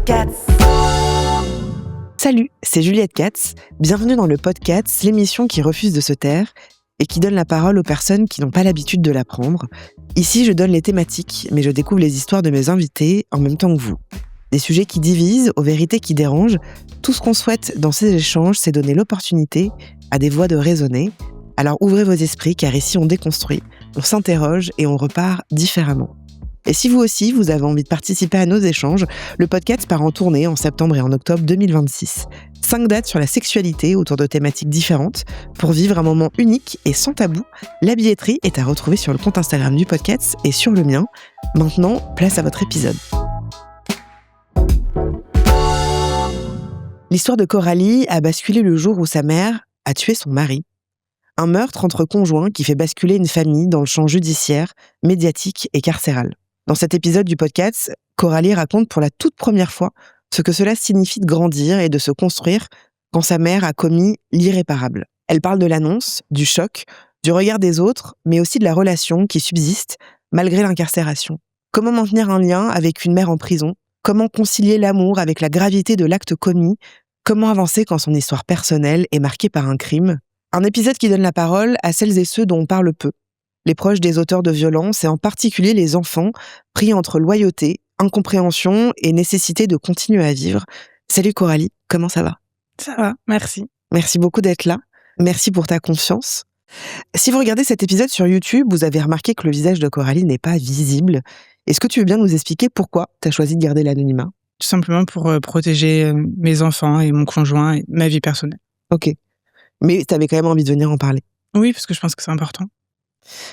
Katz. Salut, c'est Juliette Katz. Bienvenue dans le podcast, l'émission qui refuse de se taire et qui donne la parole aux personnes qui n'ont pas l'habitude de la prendre. Ici, je donne les thématiques, mais je découvre les histoires de mes invités en même temps que vous. Des sujets qui divisent, aux vérités qui dérangent. Tout ce qu'on souhaite dans ces échanges, c'est donner l'opportunité à des voix de raisonner. Alors ouvrez vos esprits, car ici on déconstruit, on s'interroge et on repart différemment. Et si vous aussi, vous avez envie de participer à nos échanges, le podcast part en tournée en septembre et en octobre 2026. 5 dates sur la sexualité autour de thématiques différentes pour vivre un moment unique et sans tabou. La billetterie est à retrouver sur le compte Instagram du podcast et sur le mien. Maintenant, place à votre épisode. L'histoire de Coralie a basculé le jour où sa mère a tué son mari. Un meurtre entre conjoints qui fait basculer une famille dans le champ judiciaire, médiatique et carcéral. Dans cet épisode du podcast, Coralie raconte pour la toute première fois ce que cela signifie de grandir et de se construire quand sa mère a commis l'irréparable. Elle parle de l'annonce, du choc, du regard des autres, mais aussi de la relation qui subsiste malgré l'incarcération. Comment maintenir un lien avec une mère en prison ? Comment concilier l'amour avec la gravité de l'acte commis ? Comment avancer quand son histoire personnelle est marquée par un crime ? Un épisode qui donne la parole à celles et ceux dont on parle peu. Les proches des auteurs de violences et en particulier les enfants, pris entre loyauté, incompréhension et nécessité de continuer à vivre. Salut Coralie, comment ça va ? Ça va, merci. Merci beaucoup d'être là. Merci pour ta confiance. Si vous regardez cet épisode sur YouTube, vous avez remarqué que le visage de Coralie n'est pas visible. Est-ce que tu veux bien nous expliquer pourquoi tu as choisi de garder l'anonymat ? Tout simplement pour protéger mes enfants et mon conjoint et ma vie personnelle. Ok. Mais tu avais quand même envie de venir en parler. Oui, parce que je pense que c'est important.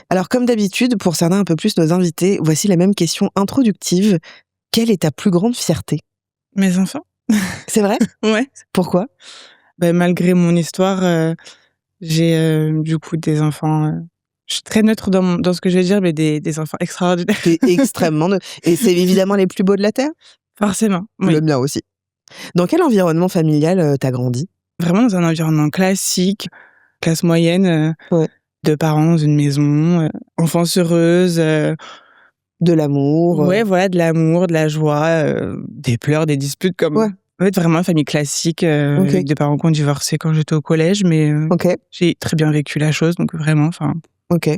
Alors, comme d'habitude, pour cerner un peu plus nos invités, voici la même question introductive. Quelle est ta plus grande fierté ? Mes enfants ? C'est vrai ? Ouais. Pourquoi ? Malgré mon histoire, j'ai du coup des enfants... je suis très neutre dans ce que je vais dire, mais des enfants extraordinaires. T'es extrêmement neutre. Et c'est évidemment les plus beaux de la Terre ? Forcément, oui. Le mien aussi. Dans quel environnement familial t'as grandi ? Vraiment dans un environnement classique, classe moyenne, Ouais. de parents dans une maison, enfance heureuse... De l'amour. Ouais, voilà, de l'amour, de la joie, des pleurs, des disputes, comme... Ouais. En fait, vraiment une famille classique, Ok. avec des parents qui ont divorcé quand j'étais au collège, mais Ok, j'ai très bien vécu la chose, donc vraiment, enfin... ok.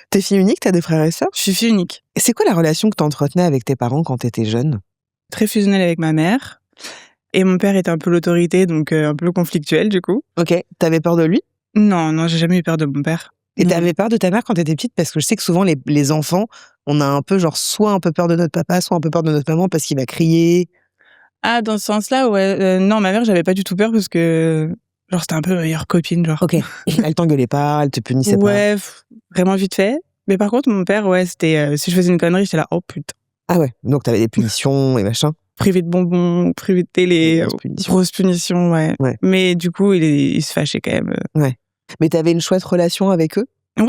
T'es fille unique, t'as des frères et sœurs ? Je suis fille unique. Et c'est quoi la relation que t'entretenais avec tes parents quand t'étais jeune ? Très fusionnelle avec ma mère. Et mon père était un peu l'autorité, donc un peu conflictuel, du coup. Ok, t'avais peur de lui ? Non, j'ai jamais eu peur de mon père. Et Non. t'avais peur de ta mère quand t'étais petite ? Parce que je sais que souvent, les enfants, on a un peu genre soit un peu peur de notre papa, soit un peu peur de notre maman parce qu'il va crier. Ah, dans ce sens-là, ouais. Non, ma mère, j'avais pas du tout peur, parce que... Genre, c'était un peu ma meilleure copine, genre. Ok, elle t'engueulait pas, elle te punissait pas. Ouais, vraiment vite fait. Mais par contre, mon père, ouais, c'était... si je faisais une connerie, j'étais là, oh putain. Ah ouais, donc t'avais des punitions et machin. Privé de bonbons, privé de télé, grosse punition, ouais. Mais du coup, il se fâchait quand même. Ouais. Mais t'avais une chouette relation avec eux ? Ouais,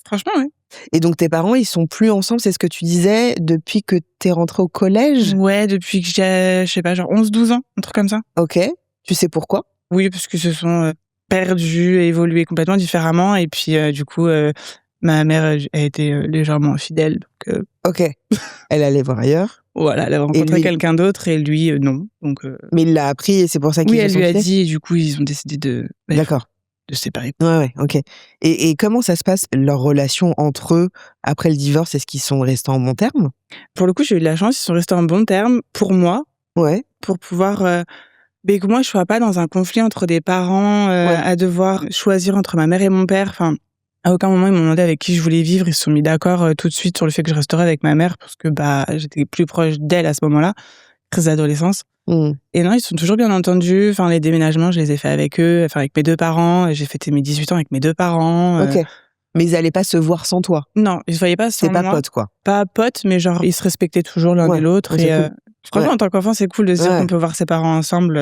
franchement, ouais. Et donc tes parents, ils sont plus ensemble, c'est ce que tu disais, depuis que t'es rentrée au collège ? Ouais, depuis que j'ai, je sais pas, genre 11-12 ans, un truc comme ça. Ok, tu sais pourquoi ? Oui, parce qu'ils se sont perdus et évolués complètement différemment. Et puis, du coup, ma mère a été légèrement infidèle. Donc, Ok, elle allait voir ailleurs. Voilà, elle a rencontré quelqu'un d'autre et lui, non. Donc, Mais il l'a appris et c'est pour ça qu'il oui, elle lui a dit et du coup, ils ont décidé de... D'accord. De se séparer. Ouais, ok. Et comment ça se passe, leur relation entre eux après le divorce ? Est-ce qu'ils sont restés en bons termes ? Pour le coup, j'ai eu de la chance, ils sont restés en bons termes pour moi. Ouais. Pour pouvoir... que moi, je sois pas dans un conflit entre des parents à devoir choisir entre ma mère et mon père. Enfin, à aucun moment, ils m'ont demandé avec qui je voulais vivre. Ils se sont mis d'accord tout de suite sur le fait que je resterais avec ma mère parce que j'étais plus proche d'elle à ce moment-là, crise d'adolescence. Et non, ils se sont toujours bien entendus. Enfin, les déménagements, je les ai faits avec eux, enfin avec mes deux parents. J'ai fêté mes 18 ans avec mes deux parents. Ok. Mais ils allaient pas se voir sans toi ? Non, ils se voyaient pas sans moi. C'est pas potes, quoi. Pas potes, mais genre, ils se respectaient toujours l'un et l'autre. Et cool. franchement, en tant qu'enfant, c'est cool de se dire qu'on peut voir ses parents ensemble.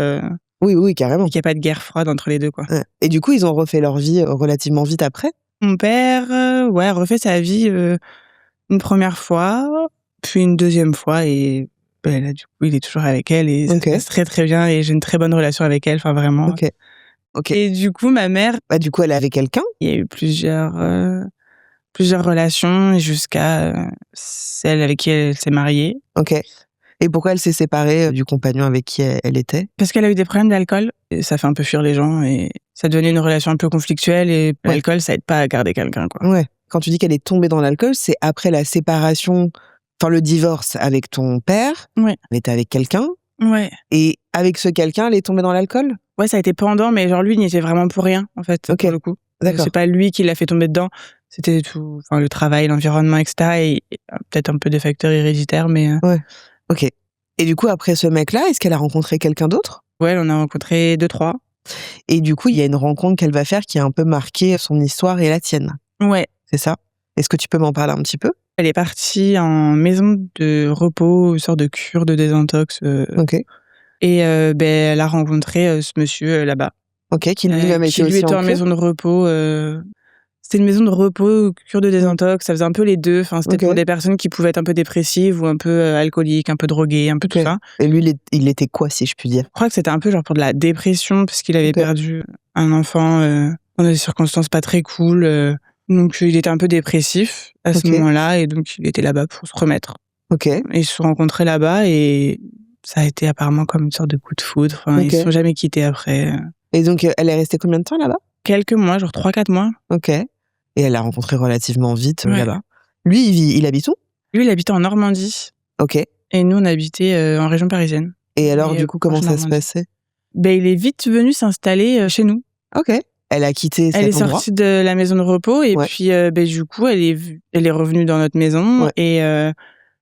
Oui, carrément. Qu'il n'y a pas de guerre froide entre les deux, quoi. Ouais. Et du coup, ils ont refait leur vie relativement vite après ? Mon père, a refait sa vie une première fois, puis une deuxième fois, et là, du coup, il est toujours avec elle, et ça se passe très très bien, et j'ai une très bonne relation avec elle, enfin vraiment. Ok. Et du coup, ma mère... du coup, elle est avec quelqu'un ? Il y a eu plusieurs relations, jusqu'à celle avec qui elle s'est mariée. Ok. Et pourquoi elle s'est séparée du compagnon avec qui elle était? Parce qu'elle a eu des problèmes d'alcool, et ça fait un peu fuir les gens, et ça devenait une relation un peu conflictuelle, et l'alcool, ça aide pas à garder quelqu'un, quoi. Ouais. Quand tu dis qu'elle est tombée dans l'alcool, c'est après la séparation, enfin le divorce avec ton père. Ouais. Elle était avec quelqu'un. Ouais. Et avec ce quelqu'un, elle est tombée dans l'alcool? Ouais, ça a été pendant, mais genre lui, il n'y était vraiment pour rien, en fait, pour le coup. D'accord. C'est pas lui qui l'a fait tomber dedans, c'était tout, enfin le travail, l'environnement, etc. Et peut-être un peu des facteurs héréditaires, mais. Ouais. Ok. Et du coup, après ce mec-là, est-ce qu'elle a rencontré quelqu'un d'autre? Ouais, elle en a rencontré 2-3. Et du coup, il y a une rencontre qu'elle va faire qui a un peu marqué son histoire et la tienne. Ouais. C'est ça? Est-ce que tu peux m'en parler un petit peu? Elle est partie en maison de repos, une sorte de cure de désintox. Ok. Et elle a rencontré ce monsieur là-bas. Ok, qui lui-même était aussi en maison de repos. C'était une maison de repos, cure de désintox, ça faisait un peu les deux. Enfin, c'était pour des personnes qui pouvaient être un peu dépressives ou un peu alcooliques, un peu droguées, un peu tout ça. Et lui, il était quoi, si je puis dire? Je crois que c'était un peu genre pour de la dépression, parce qu'il avait perdu un enfant dans des circonstances pas très cool. Donc, il était un peu dépressif à ce moment-là, et donc il était là-bas pour se remettre. Ok. Et ils se sont rencontrés là-bas, et ça a été apparemment comme une sorte de coup de foudre. Enfin, ils se sont jamais quittés après. Et donc, elle est restée combien de temps là-bas? Quelques mois, genre 3-4 mois. Ok. Et elle l'a rencontré relativement vite là-bas. Lui, il habite où? Lui, il habitait en Normandie. Ok. Et nous, on habitait en région parisienne. Et alors, du coup, comment ça se passait? Il est vite venu s'installer chez nous. Ok. Elle a quitté cet endroit? Elle est sortie de la maison de repos, et puis du coup, elle est revenue dans notre maison. Et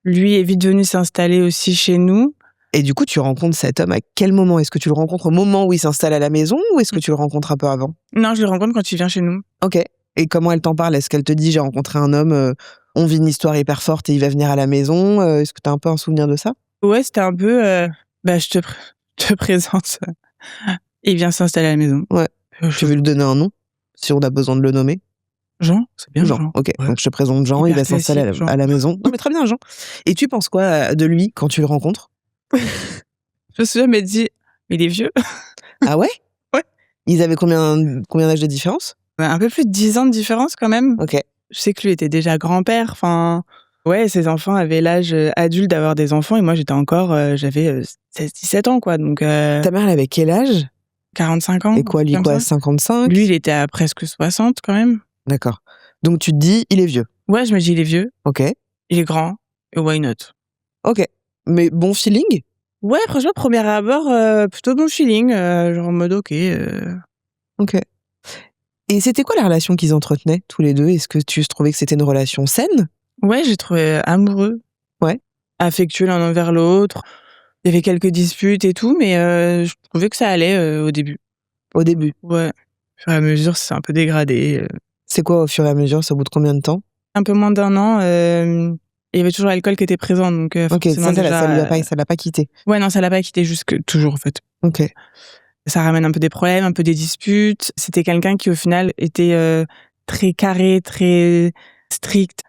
lui est vite venu s'installer aussi chez nous. Et du coup, tu rencontres cet homme à quel moment? Est-ce que tu le rencontres au moment où il s'installe à la maison, ou est-ce que tu le rencontres un peu avant? Non, je le rencontre quand il vient chez nous. Ok. Et comment elle t'en parle? Est-ce qu'elle te dit, j'ai rencontré un homme, on vit une histoire hyper forte et il va venir à la maison? Est-ce que tu as un peu un souvenir de ça? Ouais, c'était un peu, je te présente. Il vient s'installer à la maison. Ouais. Tu veux lui donner un nom, si on a besoin de le nommer? Jean, c'est bien Jean. Ok, ouais. donc je te présente Jean, il va s'installer à la maison. Non mais très bien Jean. Et tu penses quoi de lui quand tu le rencontres? Je me suis jamais dit, mais il est vieux. Ah ouais? Ouais. Ils avaient combien d'âges de différence? Un peu plus de 10 ans de différence quand même. Ok. Je sais que lui était déjà grand-père. Enfin, ouais, ses enfants avaient l'âge adulte d'avoir des enfants, et moi j'étais encore, j'avais 16-17 ans, quoi. Donc, ta mère, elle avait quel âge? 45 ans. Et quoi, lui, 55? Lui, il était à presque 60 quand même. D'accord. Donc tu te dis, il est vieux? Ouais, je me dis, il est vieux. Ok. Il est grand. Et why not? Ok. Mais bon feeling? Ouais, franchement, premier abord, plutôt bon feeling. Genre en mode, ok. Ok. Et c'était quoi la relation qu'ils entretenaient, tous les deux? Est-ce que tu trouvais que c'était une relation saine? Ouais, j'ai trouvé amoureux. Ouais. Affectueux l'un envers l'autre. Il y avait quelques disputes et tout, mais je trouvais que ça allait au début. Au début? Ouais. Au fur et à mesure, c'est un peu dégradé. C'est quoi au fur et à mesure? C'est au bout de combien de temps? Un peu moins d'1 an. Il y avait toujours l'alcool qui était présent, donc ok, forcément ça l'a pas quitté. Ouais, non, ça l'a pas quitté, toujours en fait. Ok. Ça ramène un peu des problèmes, un peu des disputes. C'était quelqu'un qui au final était très carré, très strict.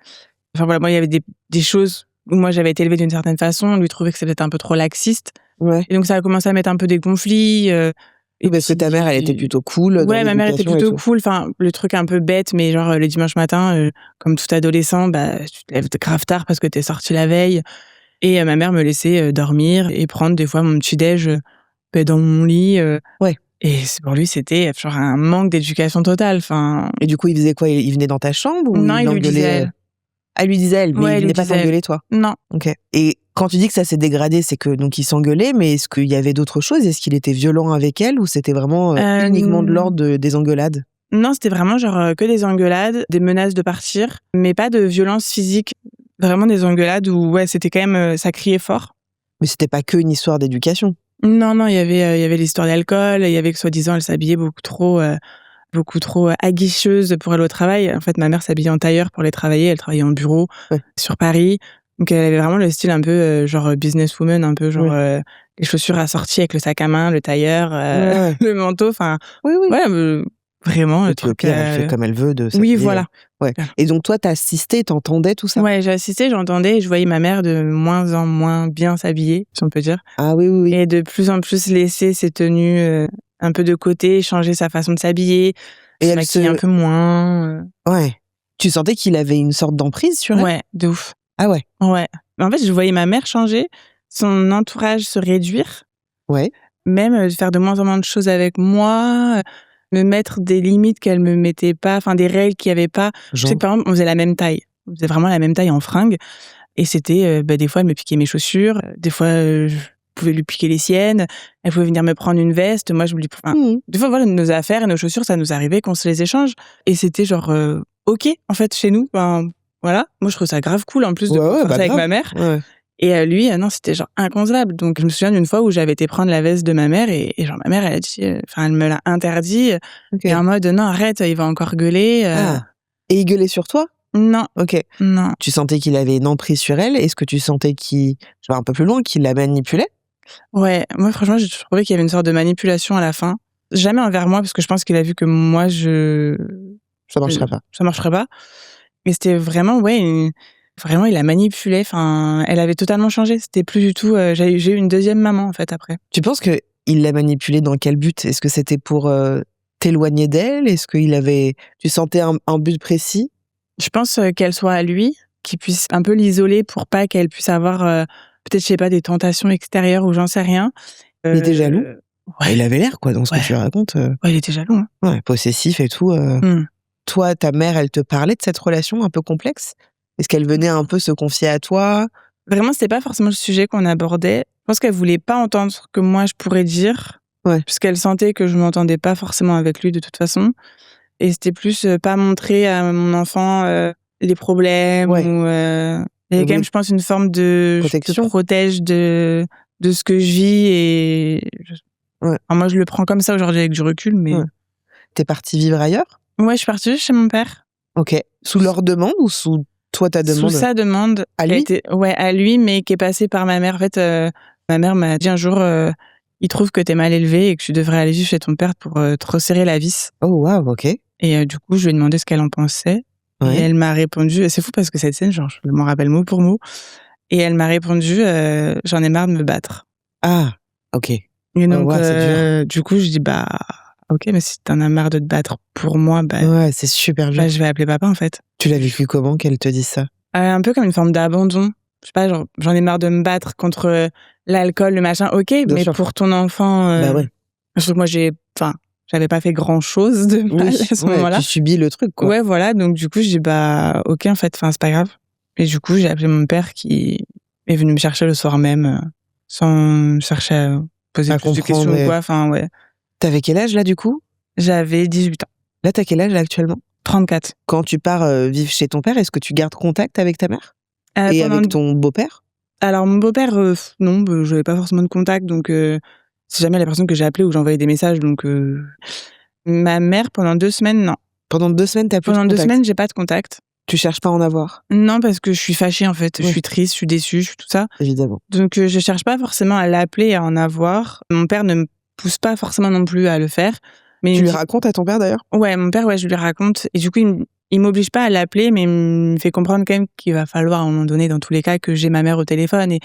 Enfin voilà, moi il y avait des choses où moi j'avais été élevée d'une certaine façon, lui trouvait que c'était un peu trop laxiste. Ouais. Et donc ça a commencé à mettre un peu des conflits. Et parce que ta mère, elle était plutôt cool. Ouais, ma mère était plutôt cool. Enfin, le truc un peu bête, mais genre le dimanche matin, comme tout adolescent, tu te lèves grave tard parce que t'es sorti la veille. Et ma mère me laissait dormir et prendre des fois mon petit-déj dans mon lit. Ouais. Et pour lui, c'était genre un manque d'éducation totale. Enfin. Et du coup, il faisait quoi? Il venait dans ta chambre ou non, il lui disait elle. Ah, il lui disait elle, mais ouais, il venait pas s'engueuler, toi? Non. Ok. Et quand tu dis que ça s'est dégradé, c'est que donc il s'engueulait, mais est-ce qu'il y avait d'autres choses? Est-ce qu'il était violent avec elle, ou c'était vraiment uniquement de l'ordre des engueulades? Non, c'était vraiment genre que des engueulades, des menaces de partir, mais pas de violence physique. Vraiment des engueulades où ouais, c'était quand même ça criait fort. Mais c'était pas que une histoire d'éducation. Non, il y avait l'histoire d'alcool, il y avait que soi-disant elle s'habillait beaucoup trop aguicheuse pour aller au travail. En fait, ma mère s'habillait en tailleur pour aller travailler. Elle travaillait en bureau sur Paris. Donc, elle avait vraiment le style un peu genre businesswoman, un peu genre les chaussures assorties avec le sac à main, le tailleur, le manteau. Enfin, ouais, vraiment. Et puis au pire, elle fait comme elle veut de s'habiller. Oui, voilà. Ouais. Et donc, toi, t'as assisté, t'entendais tout ça? Ouais, j'ai assisté, j'entendais, et je voyais ma mère de moins en moins bien s'habiller, si on peut dire. Ah oui. Et de plus en plus laisser ses tenues un peu de côté, changer sa façon de s'habiller, et se maquiller un peu moins. Ouais. Tu sentais qu'il avait une sorte d'emprise sur elle? Ouais, de ouf. Ah ouais. Ouais. En fait, je voyais ma mère changer son entourage se réduire. Ouais. Même faire de moins en moins de choses avec moi, me mettre des limites qu'elle me mettait pas, enfin des règles qu'il y avait pas. Je sais que par exemple, on faisait la même taille. On faisait vraiment la même taille en fringues. Et c'était, des fois, elle me piquait mes chaussures. Des fois, je pouvais lui piquer les siennes. Elle pouvait venir me prendre une veste. Moi, je lui... Des fois, voilà, nos affaires et nos chaussures, ça nous arrivait qu'on se les échange. Et c'était genre, OK, en fait, chez nous. Voilà. Moi, je trouve ça grave cool, en plus, de faire ça avec ma mère. Ouais. Et lui, non, c'était genre inconcevable. Donc, je me souviens d'une fois où j'avais été prendre la veste de ma mère et genre, ma mère, elle a dit, elle me l'a interdit. Okay. Et en mode, non, arrête, il va encore gueuler. Ah. Et il gueulait sur toi? Non. Ok. Non. Tu sentais qu'il avait une emprise sur elle? Est-ce que tu sentais qu'il, je vais un peu plus loin, qu'il la manipulait? Ouais. Moi, franchement, j'ai trouvé qu'il y avait une sorte de manipulation à la fin. Jamais envers moi, parce que je pense qu'il a vu que moi, ça marcherait pas. Ça marcherait pas. Mais c'était vraiment, vraiment, il la manipulait. Enfin, elle avait totalement changé. C'était plus du tout. J'ai eu une deuxième maman, en fait, après. Tu penses que il l'a manipulée dans quel but? Est-ce que c'était pour t'éloigner d'elle? Est-ce qu'il avait, tu sentais un but précis? Je pense qu'elle soit à lui, qu'il puisse un peu l'isoler pour pas qu'elle puisse avoir peut-être, je sais pas, des tentations extérieures ou j'en sais rien. Il était jaloux? Ouais. Il avait l'air, quoi, dans ce que tu racontes. Ouais, il était jaloux. Hein. Ouais, possessif et tout. Toi, ta mère, elle te parlait de cette relation un peu complexe? Est-ce qu'elle venait un peu se confier à toi? Vraiment, c'était pas forcément le sujet qu'on abordait. Je pense qu'elle voulait pas entendre ce que moi je pourrais dire, puisqu'elle sentait que je m'entendais pas forcément avec lui de toute façon. Et c'était plus pas montrer à mon enfant les problèmes. Ou, il y avait quand même, je pense, une forme de protection. Je te protège de ce que je vis. Et enfin, moi, je le prends comme ça aujourd'hui avec du recul. Mais T'es partie vivre ailleurs? Ouais, je suis partie chez mon père. Ok. Sous leur demande ou sous toi ta demande? Sous sa demande. À lui? À lui, mais qui est passée par ma mère. En fait, ma mère m'a dit un jour, il trouve que t'es mal élevée et que tu devrais aller vivre chez ton père pour te resserrer la vis. Oh, waouh, ok. Et du coup, je lui ai demandé ce qu'elle en pensait. Et elle m'a répondu, c'est fou parce que cette scène, genre, je m'en rappelle mot pour mot. Et elle m'a répondu, j'en ai marre de me battre. Ah, ok. Et donc, du coup, je dis, ok, mais si t'en as marre de te battre pour moi, c'est super dur. Je vais appeler papa, en fait. Tu l'as vécu comment qu'elle te dise ça? Un peu comme une forme d'abandon. Je sais pas, genre, j'en ai marre de me battre contre l'alcool, le machin. Ok, bien mais sûr. Pour ton enfant, je trouve que moi, j'avais pas fait grand chose de mal à ce moment-là. Tu subis le truc, quoi. Ouais, voilà. Donc, du coup, je dis, ok, en fait, c'est pas grave. Et du coup, j'ai appelé mon père qui est venu me chercher le soir même, sans chercher à poser plus de questions ou quoi. Enfin, ouais. T'avais quel âge, là, du coup? J'avais 18 ans. Là, t'as quel âge, là, actuellement? 34. Quand tu pars vivre chez ton père, est-ce que tu gardes contact avec ta mère? Et avec ton beau-père? Alors, mon beau-père, non, j'avais pas forcément de contact, donc c'est jamais la personne que j'ai appelée ou j'ai envoyé des messages, donc ma mère, pendant 2 semaines, non. Pendant 2 semaines, t'as plus de contact? Pendant 2 semaines, j'ai pas de contact. Tu cherches pas à en avoir? Non, parce que je suis fâchée, en fait. Je suis triste, je suis déçue, je suis tout ça. Évidemment. Donc, je cherche pas forcément à l'appeler et à en avoir. Mon père ne me pousse pas forcément non plus à le faire. Mais tu lui racontes à ton père, d'ailleurs? Ouais, mon père, je lui raconte. Et du coup, il m'oblige pas à l'appeler, mais il me fait comprendre quand même qu'il va falloir, à un moment donné, dans tous les cas, que j'ai ma mère au téléphone,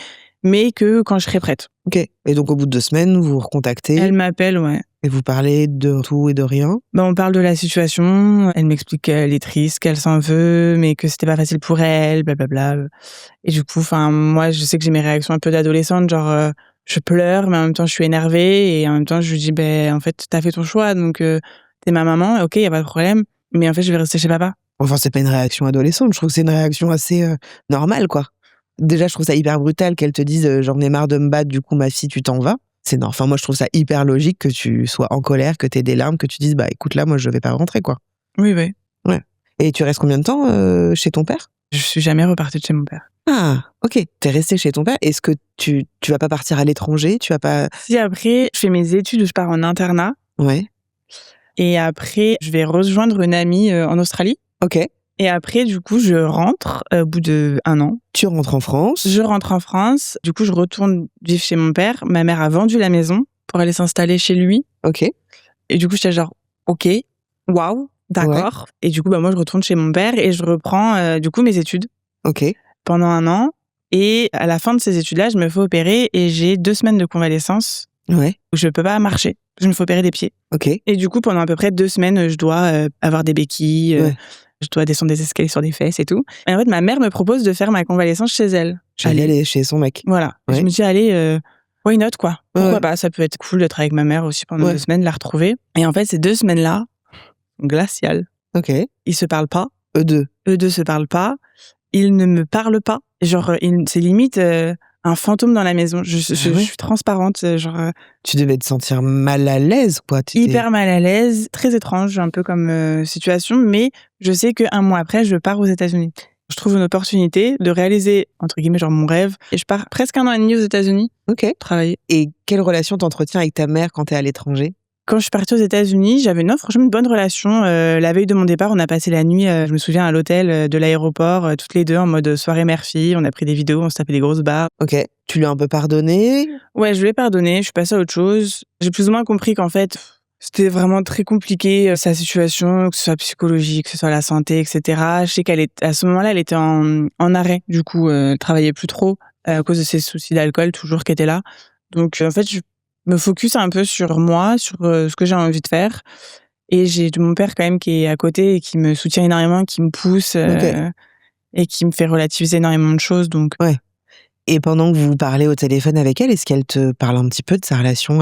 mais que quand je serai prête. Ok. Et donc, au bout de 2 semaines, vous vous recontactez? Elle m'appelle, ouais. Et vous parlez de tout et de rien? On parle de la situation. Elle m'explique qu'elle est triste, qu'elle s'en veut, mais que c'était pas facile pour elle, blablabla. Et du coup, moi, je sais que j'ai mes réactions un peu d'adolescente, genre, je pleure, mais en même temps, je suis énervée. Et en même temps, je lui dis, en fait, t'as fait ton choix, donc t'es ma maman, ok, y a pas de problème. Mais en fait, je vais rester chez papa. Enfin, c'est pas une réaction adolescente. Je trouve que c'est une réaction assez normale, quoi. Déjà, je trouve ça hyper brutal qu'elle te dise j'en ai marre de me battre, du coup, ma fille, tu t'en vas. Enfin, moi, je trouve ça hyper logique que tu sois en colère, que t'aies des larmes, que tu dises écoute, là, moi, je vais pas rentrer, quoi. Oui, oui. Ouais. Et tu restes combien de temps chez ton père? Je suis jamais repartie de chez mon père. Ah, ok. T'es restée chez ton père. Est-ce que tu vas pas partir à l'étranger? Tu vas pas... Si, après, je fais mes études, je pars en internat. Ouais. Et après, je vais rejoindre une amie en Australie. Ok. Et après, du coup, je rentre au bout de 1 an. Tu rentres en France? Je rentre en France. Du coup, je retourne vivre chez mon père. Ma mère a vendu la maison pour aller s'installer chez lui. Ok. Et du coup, j'étais genre, ok, waouh, d'accord. Ouais. Et du coup, moi, je retourne chez mon père et je reprends, du coup, mes études. Ok. Pendant 1 an. Et à la fin de ces études-là, je me fais opérer et j'ai 2 semaines de convalescence. Ouais. Où je peux pas marcher. Je me fais opérer des pieds. Ok. Et du coup, pendant à peu près 2 semaines, je dois avoir des béquilles. Je dois descendre des escaliers sur des fesses et tout. Et en fait, ma mère me propose de faire ma convalescence chez elle. Je vais aller chez son mec. Voilà. Ouais. Je me dis, allez, why not, quoi. Pourquoi Ouais. pas, ça peut être cool d'être avec ma mère aussi pendant Ouais. 2 semaines, la retrouver. Et en fait, ces 2 semaines-là, glaciales. Ok. Ils se parlent pas. Eux deux. Eux deux se parlent pas. Ils ne me parlent pas. Genre, c'est limite un fantôme dans la maison. Je suis transparente. Genre, Tu devais te sentir mal à l'aise, quoi. hyper mal à l'aise, très étrange, un peu comme situation. Mais je sais qu'un mois après, je pars aux États-Unis. Je trouve une opportunité de réaliser, entre guillemets, genre mon rêve. Et je pars presque 1 an et demi aux États-Unis. Ok. Travailler. Et quelle relation t'entretiens avec ta mère quand t'es à l'étranger? Quand je suis partie aux États-Unis, j'avais franchement une bonne relation. La veille de mon départ, on a passé la nuit, je me souviens, à l'hôtel de l'aéroport, toutes les deux en mode soirée mère-fille. On a pris des vidéos, on se tapait des grosses barres. Ok. Tu lui as un peu pardonné? Ouais, je lui ai pardonné, je suis passée à autre chose. J'ai plus ou moins compris qu'en fait, c'était vraiment très compliqué, sa situation, que ce soit psychologique, que ce soit la santé, etc. Je sais à ce moment-là, elle était en arrêt. Du coup, elle travaillait plus trop à cause de ses soucis d'alcool, toujours, qui étaient là. Donc, en fait, je me focus un peu sur moi, sur ce que j'ai envie de faire. Et j'ai mon père quand même qui est à côté et qui me soutient énormément, qui me pousse et qui me fait relativiser énormément de choses. Donc, ouais. Et pendant que vous parlez au téléphone avec elle, est-ce qu'elle te parle un petit peu de sa relation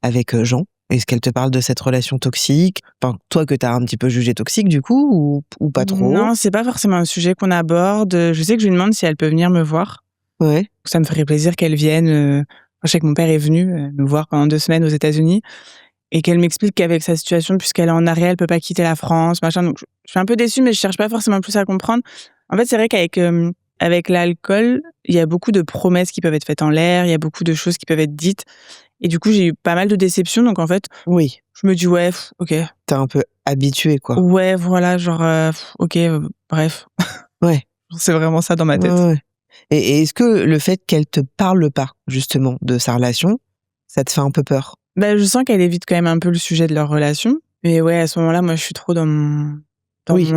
avec Jean? Est-ce qu'elle te parle de cette relation toxique? Enfin, toi que t'as un petit peu jugé toxique du coup, ou pas trop? Non, c'est pas forcément un sujet qu'on aborde. Je sais que je lui demande si elle peut venir me voir. Ouais. Ça me ferait plaisir qu'elle vienne. Je sais que mon père est venu me voir pendant 2 semaines aux États-Unis et qu'elle m'explique qu'avec sa situation, puisqu'elle est en arrêt, elle peut pas quitter la France, machin. Donc, je suis un peu déçue, mais je cherche pas forcément plus à comprendre. En fait, c'est vrai avec l'alcool, il y a beaucoup de promesses qui peuvent être faites en l'air, il y a beaucoup de choses qui peuvent être dites. Et du coup, j'ai eu pas mal de déceptions. Donc, en fait, oui. Je me dis, ouais, ok. T'es un peu habitué, quoi. Ouais, voilà, genre, ok, bref. Ouais. C'est vraiment ça dans ma tête. Ouais. Et est-ce que le fait qu'elle te parle pas, justement, de sa relation, ça te fait un peu peur? Bah, je sens qu'elle évite quand même un peu le sujet de leur relation. Mais ouais, à ce moment-là, moi, je suis trop dans mon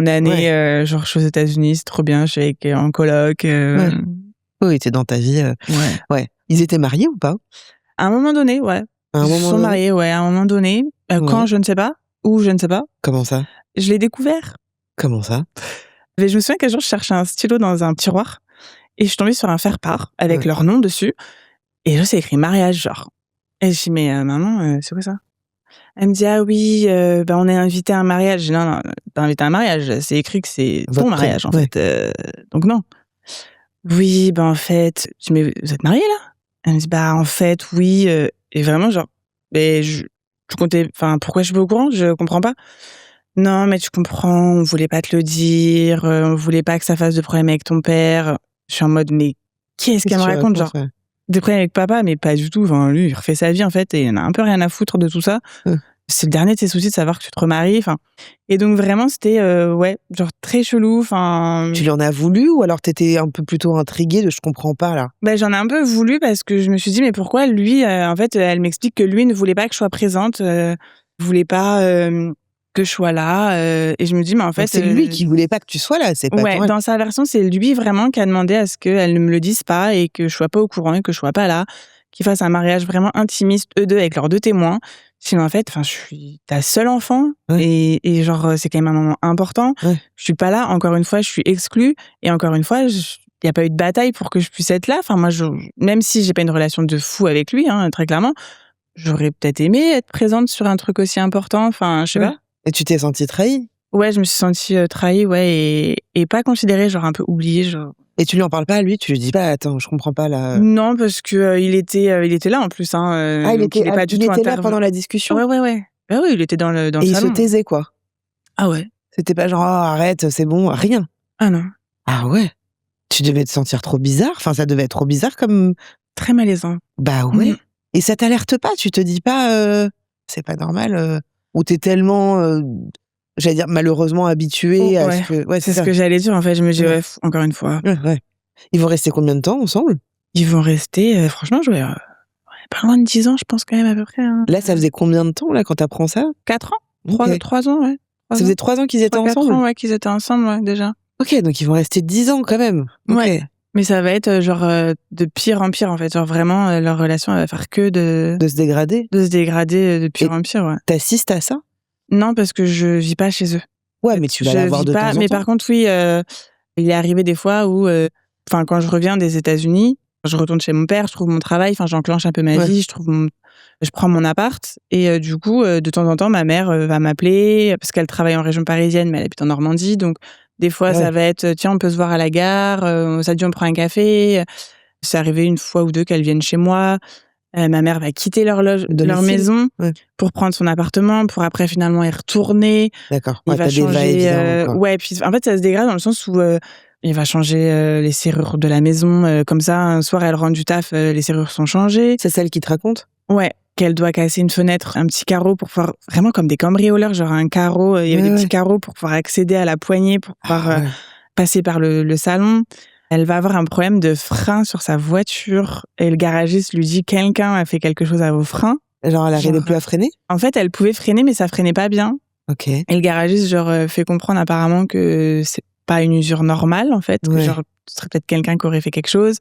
année. Genre, je suis aux États-Unis, c'est trop bien, je suis en coloc. Ouais. Oui, t'es dans ta vie. Ouais. Ils étaient mariés ou pas? À un moment donné, ouais. Ils se sont mariés, ouais, à un moment donné. Quand, je ne sais pas. Où, je ne sais pas. Comment ça? Je l'ai découvert. Comment ça? Mais je me souviens qu'un jour, je cherchais un stylo dans un tiroir et je suis tombée sur un faire-part avec leur nom dessus. Et là, c'est écrit mariage, genre. Et je dis, mais maman, c'est quoi ça? Elle me dit, ah oui, on est invité à un mariage. Je dis, non, t'es invité à un mariage. C'est écrit que c'est ton mariage, en fait. Donc non. Oui, en fait, je dis, mais vous êtes mariés, là? Elle me dit, en fait, oui. Et vraiment, genre, mais je comptais, pourquoi je suis pas au courant? Je comprends pas. Non, mais tu comprends, on voulait pas te le dire, on voulait pas que ça fasse de problème avec ton père. Je suis en mode, mais qu'est-ce qu'elle me raconte, genre? Des problèmes avec papa, mais pas du tout. Enfin, lui, il refait sa vie, en fait, et il en a un peu rien à foutre de tout ça. C'est le dernier de ses soucis de savoir que tu te remaries. Et donc, vraiment, c'était, genre très chelou. Tu lui en as voulu ou alors t'étais un peu plutôt intriguée de je comprends pas, là? J'en ai un peu voulu parce que je me suis dit, mais pourquoi lui, en fait, elle m'explique que lui ne voulait pas que je sois présente, voulait pas que je sois là. Et je me dis, mais en fait. Donc c'est lui qui voulait pas que tu sois là, c'est pas Ouais, dans sa version, c'est lui vraiment qui a demandé à ce qu'elle ne me le dise pas et que je sois pas au courant et que je sois pas là, qu'ils fassent un mariage vraiment intimiste, eux deux, avec leurs 2 témoins. Sinon, en fait, je suis ta seule enfant et genre, c'est quand même un moment important. Je suis pas là, encore une fois, je suis exclue et encore une fois, il y a pas eu de bataille pour que je puisse être là. Moi, même si j'ai pas une relation de fou avec lui, hein, très clairement, j'aurais peut-être aimé être présente sur un truc aussi important. Je sais pas. Et tu t'es sentie trahie? Ouais, je me suis sentie trahie, ouais, et pas considérée, genre un peu oubliée, genre. Et tu lui en parles pas à lui? Tu lui dis pas, attends, je comprends pas là. Non, parce que il était là en plus, hein. Il était là pendant la discussion? Ouais. Ah oui, il était dans le salon. Et il se taisait, quoi? Ah ouais. C'était pas genre, oh, arrête, c'est bon, rien? Ah non. Ah ouais? Tu devais te sentir trop bizarre? Ça devait être trop bizarre comme. Très malaisant. Bah ouais. Et ça t'alerte pas? Tu te dis pas, c'est pas normal, ou t'es tellement, j'allais dire malheureusement habituée à ce que. Ouais, c'est ce que j'allais dire, en fait. Je me dis, encore une fois. Ouais. Ils vont rester combien de temps ensemble? Ils vont rester, franchement, pas loin de 10 ans, je pense, quand même, à peu près. Hein. Là, ça faisait combien de temps, là, quand t'apprends ça? 4 ans. 3 ans, ouais. Ça faisait 3 ans qu'ils étaient ensemble? 4 ans, ouais, qu'ils étaient ensemble, ouais, déjà. Ok, donc ils vont rester 10 ans quand même. Okay. Ouais. Mais ça va être genre de pire en pire, en fait. Genre vraiment, leur relation, elle va faire que de se dégrader? De se dégrader de pire en pire, ouais. T'assistes à ça? Non, parce que je vis pas chez eux. Ouais, mais tu vas la voir de temps en temps. Mais par contre, oui, il est arrivé des fois où enfin, quand je reviens des États-Unis, je retourne chez mon père, je trouve mon travail, enfin, j'enclenche un peu ma vie, je prends mon appart. Et du coup, de temps en temps, ma mère va m'appeler parce qu'elle travaille en région parisienne, mais elle habite en Normandie. Donc, des fois, ça va être, tiens, on peut se voir à la gare, ça dit, on prend un café. C'est arrivé une fois ou deux qu'elles viennent chez moi. Ma mère va quitter leur maison pour prendre son appartement, pour après finalement y retourner. D'accord. Il va changer. Ouais, puis en fait, ça se dégrade dans le sens où il va changer les serrures de la maison. Comme ça, un soir, elle rentre du taf, les serrures sont changées. C'est celle qui te raconte ? Ouais, qu'elle doit casser une fenêtre, un petit carreau pour pouvoir, vraiment comme des cambrioleurs, genre un carreau, il y avait des petits carreaux pour pouvoir accéder à la poignée, pour pouvoir passer par le salon. Elle va avoir un problème de frein sur sa voiture et le garagiste lui dit quelqu'un a fait quelque chose à vos freins. Genre elle n'arrivait plus à freiner ? En fait, elle pouvait freiner mais ça freinait pas bien. Ok. Et le garagiste fait comprendre apparemment que c'est pas une usure normale en fait, que ce serait peut-être quelqu'un qui aurait fait quelque chose.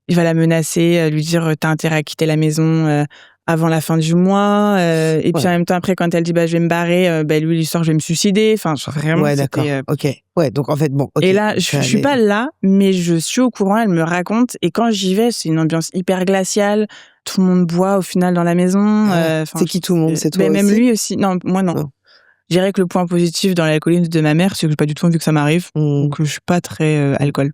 Il va la menacer, lui dire t'as intérêt à quitter la maison avant la fin du mois. Et puis en même temps après quand elle dit je vais me barrer, lui il sort je vais me suicider. Enfin vraiment. Ouais d'accord. Ok. Ouais donc en fait bon. Okay. Et là je suis pas là mais je suis au courant. Elle me raconte et quand j'y vais c'est une ambiance hyper glaciale. Tout le monde boit au final dans la maison. C'est qui tout le monde ? C'est toi aussi ? Même lui aussi. Non moi non. Je dirais que le point positif dans l'alcoolisme de ma mère c'est que j'ai pas du tout envie que ça m'arrive. Donc je suis pas très alcool.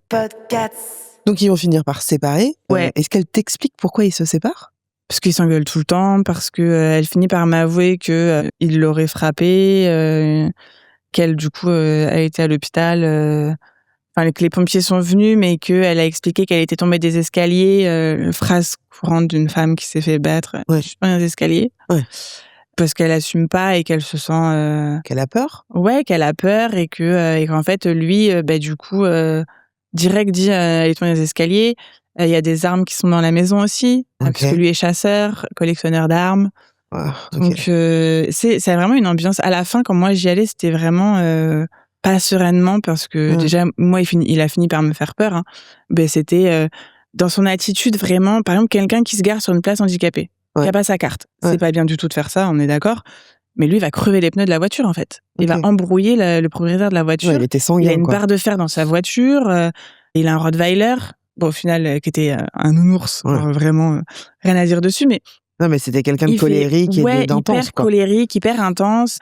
Donc ils vont finir par se séparer. Ouais. Est-ce qu'elle t'explique pourquoi ils se séparent ? Parce qu'ils s'engueulent tout le temps, parce que elle finit par m'avouer que il l'aurait frappée, qu'elle du coup a été à l'hôpital, enfin que les pompiers sont venus, mais qu'elle a expliqué qu'elle était tombée des escaliers, phrase courante d'une femme qui s'est fait battre. Je suis tombée des escaliers. Ouais. Parce qu'elle assume pas et qu'elle se sent. Qu'elle a peur. Ouais, qu'elle a peur et qu'en fait lui, du coup. Direct dit elle est tombée des escaliers. Il y a des armes qui sont dans la maison aussi, parce que lui est chasseur, collectionneur d'armes. Donc c'est vraiment une ambiance. À la fin, quand moi j'y allais, c'était vraiment pas sereinement parce que déjà moi il a fini par me faire peur. C'était dans son attitude vraiment. Par exemple, quelqu'un qui se gare sur une place handicapée, qui a pas sa carte. C'est pas bien du tout de faire ça, on est d'accord. Mais lui, il va crever les pneus de la voiture, en fait. Il va embrouiller le propriétaire de la voiture. Il était sanguin, il a une barre de fer dans sa voiture. Il a un Rottweiler. Bon, au final, qui était un nounours. Vraiment, rien à dire dessus. Mais non, mais c'était quelqu'un de colérique et d'intense. Hyper colérique, hyper intense.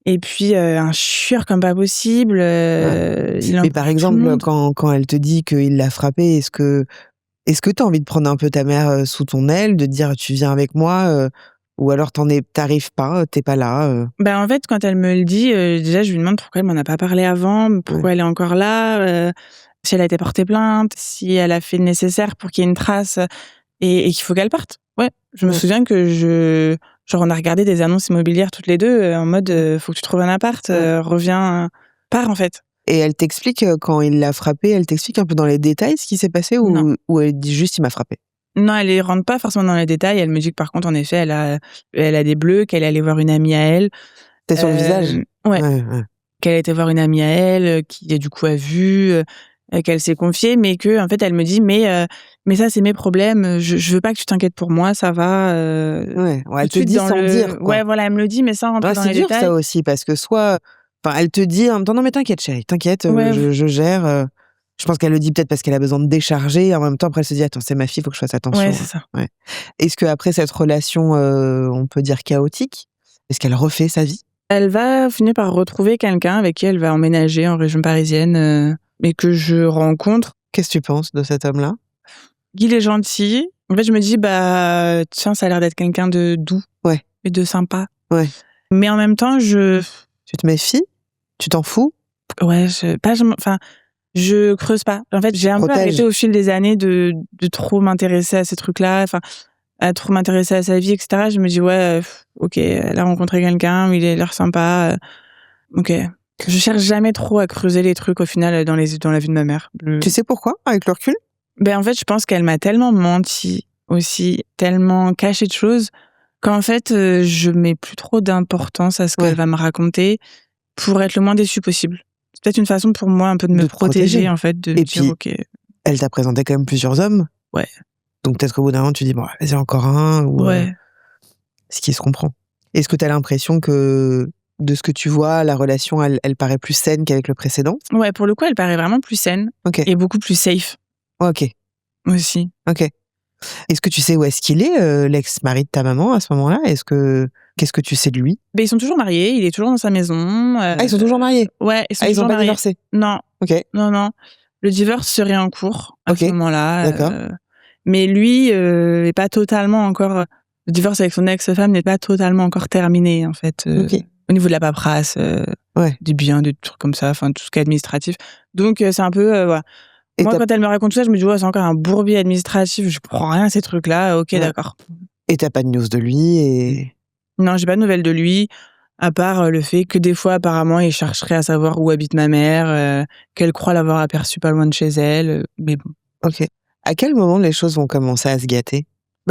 Et puis, un chieur comme pas possible. Mais par exemple, quand elle te dit qu'il l'a frappé, est-ce que t'as envie de prendre un peu ta mère sous ton aile, de dire tu viens avec moi ou alors t'arrives pas, t'es pas là. En fait, quand elle me le dit, déjà, je lui demande pourquoi elle m'en a pas parlé avant, pourquoi elle est encore là, si elle a été portée plainte, si elle a fait le nécessaire pour qu'il y ait une trace et qu'il faut qu'elle parte. Ouais, je me souviens que on a regardé des annonces immobilières toutes les deux en mode faut que tu trouves un appart, reviens, pars en fait. Et elle t'explique quand il l'a frappé, elle t'explique un peu dans les détails ce qui s'est passé ou elle dit juste il m'a frappé. Non, elle ne rentre pas forcément dans les détails. Elle me dit que par contre, en effet, elle a des bleus, qu'elle est allée voir une amie à elle. C'était sur le visage. Ouais. Qu'elle a été voir une amie à elle, qui du coup a vu, qu'elle s'est confiée, mais que en fait, elle me dit mais ça c'est mes problèmes. Je veux pas que tu t'inquiètes pour moi, ça va. Elle te dit sans dire. Quoi. Ouais, voilà, elle me le dit, mais sans rentrer dans les détails. C'est dur ça aussi parce que elle te dit en même temps non mais t'inquiète chérie, t'inquiète, je gère. Je pense qu'elle le dit peut-être parce qu'elle a besoin de décharger. En même temps, après, elle se dit attends, c'est ma fille, faut que je fasse attention. Ouais, c'est ça. Ouais. Est-ce qu'après cette relation, on peut dire chaotique, est-ce qu'elle refait sa vie ? Elle va finir par retrouver quelqu'un avec qui elle va emménager en région parisienne, mais que je rencontre. Qu'est-ce que tu penses de cet homme-là ? Il est gentil. En fait, je me dis tiens, ça a l'air d'être quelqu'un de doux et de sympa. Ouais. Mais en même temps, tu te méfies ? Tu t'en fous ? Ouais, je creuse pas. En fait, j'ai un peu arrêté au fil des années de trop m'intéresser à ces trucs-là, à trop m'intéresser à sa vie, etc. Je me dis, ok, elle a rencontré quelqu'un, il a l'air sympa, ok. Je cherche jamais trop à creuser les trucs, au final, dans la vie de ma mère. Tu sais pourquoi, avec le recul ? En fait, je pense qu'elle m'a tellement menti aussi, tellement caché de choses, qu'en fait, je mets plus trop d'importance à ce qu'elle va me raconter pour être le moins déçue possible. C'est peut-être une façon pour moi un peu de me protéger, en fait, de me dire, ok. Elle t'a présenté quand même plusieurs hommes. Ouais. Donc peut-être qu'au bout d'un moment, tu dis, bon, vas-y, encore un. Ou, ce qui se comprend. Est-ce que t'as l'impression que, de ce que tu vois, la relation, elle paraît plus saine qu'avec le précédent ? Ouais, pour le coup, elle paraît vraiment plus saine et beaucoup plus safe. Ok. Aussi. Ok. Est-ce que tu sais où est-ce qu'il est, l'ex-mari de ta maman à ce moment-là? Qu'est-ce que tu sais de lui? Ils sont toujours mariés, il est toujours dans sa maison. Ah, ils sont toujours mariés? Ouais, ils sont Ah, ils ont toujours pas mariés. divorcé? Non, Ok. non. Le divorce serait en cours à ce moment-là. D'accord. Mais lui est pas totalement encore. Le divorce avec son ex-femme n'est pas totalement encore terminé, en fait. Ok. Au niveau de la paperasse, des biens, des trucs comme ça, enfin tout ce qui est administratif. Donc c'est un peu voilà. Et Moi, quand elle me raconte tout ça, je me dis c'est encore un bourbier administratif. Je comprends rien à ces trucs-là. Ok, d'accord. Et t'as pas de news de lui et... Non, j'ai pas de nouvelles de lui, à part le fait que des fois, apparemment, il chercherait à savoir où habite ma mère, qu'elle croit l'avoir aperçue pas loin de chez elle. Mais bon. Ok. À quel moment les choses vont commencer à se gâter?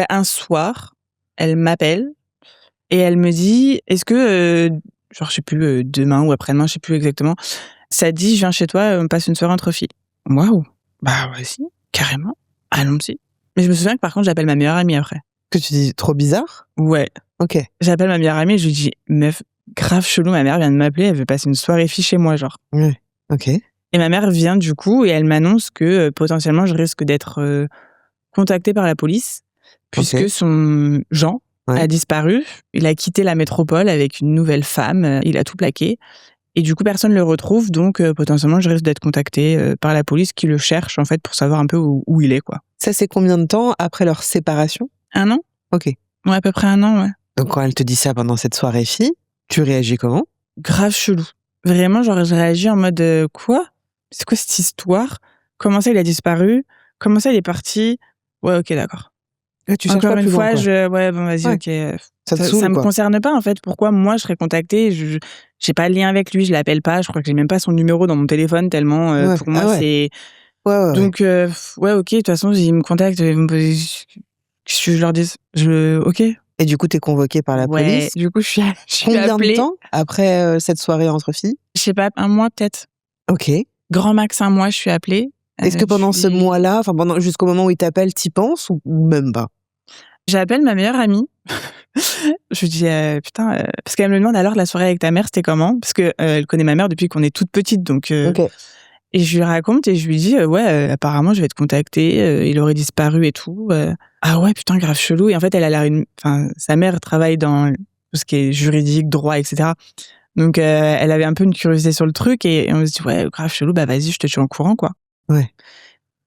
Un soir, elle m'appelle et elle me dit est-ce que, genre, je sais plus, demain ou après-demain, je sais plus exactement, ça te dit je viens chez toi, on passe une soirée entre filles. Waouh! Bah, vas-y, carrément, allons-y. Mais je me souviens que par contre, j'appelle ma meilleure amie après. Que tu dis trop bizarre? Ouais. Ok. J'appelle ma meilleure amie et je lui dis meuf, grave chelou, ma mère vient de m'appeler, elle veut passer une soirée fille chez moi, genre. Ouais. Ok. Et ma mère vient du coup et elle m'annonce que potentiellement je risque d'être contactée par la police puisque son Jean a disparu. Il a quitté la métropole avec une nouvelle femme, il a tout plaqué. Et du coup, personne ne le retrouve, donc potentiellement, je risque d'être contactée par la police qui le cherche, en fait, pour savoir un peu où il est, quoi. Ça, c'est combien de temps après leur séparation? 1 an? Ok. Ouais, à peu près 1 an, ouais. Donc, quand elle te dit ça pendant cette soirée fille, tu réagis comment? Grave chelou. Vraiment, genre, je réagis en mode quoi? C'est quoi cette histoire? Comment ça, il a disparu? Comment ça, il est parti? Ouais, ok, d'accord. Tu cherches Encore pas une plus fois, loin, quoi. ouais, bon, vas-y, ok. Ça te saoule, ça me quoi. concerne pas, en fait. Pourquoi moi, je serais contactée? J'ai pas de lien avec lui, je l'appelle pas. Je crois que j'ai même pas son numéro dans mon téléphone, tellement pour moi, c'est... Ouais. Donc, ouais, ok, de toute façon, ils me contactent, ils me posent... Qu'est-ce que je leur dis? Ok. Et du coup, t'es convoquée par la police. Du coup, je suis Combien appelée. de temps après cette soirée entre filles? Je sais pas, 1 mois peut-être. Ok. Grand max 1 mois, je suis appelée. Est-ce que pendant ce mois-là, enfin jusqu'au moment où il t'appelle, t'y penses ou même pas? J'appelle ma meilleure amie. Je lui dis putain, parce qu'elle me demande alors la soirée avec ta mère, c'était comment? Parce que elle connaît ma mère depuis qu'on est toute petite, donc. Ok. Et je lui raconte et je lui dis ouais, apparemment je vais te contacter, il aurait disparu et tout. Ah ouais, putain, grave chelou. Et en fait, elle a l'air enfin, sa mère travaille dans tout ce qui est juridique, droit, etc. Donc elle avait un peu une curiosité sur le truc et on se dit ouais, grave chelou, bah vas-y, je te tiens au courant, quoi. Ouais.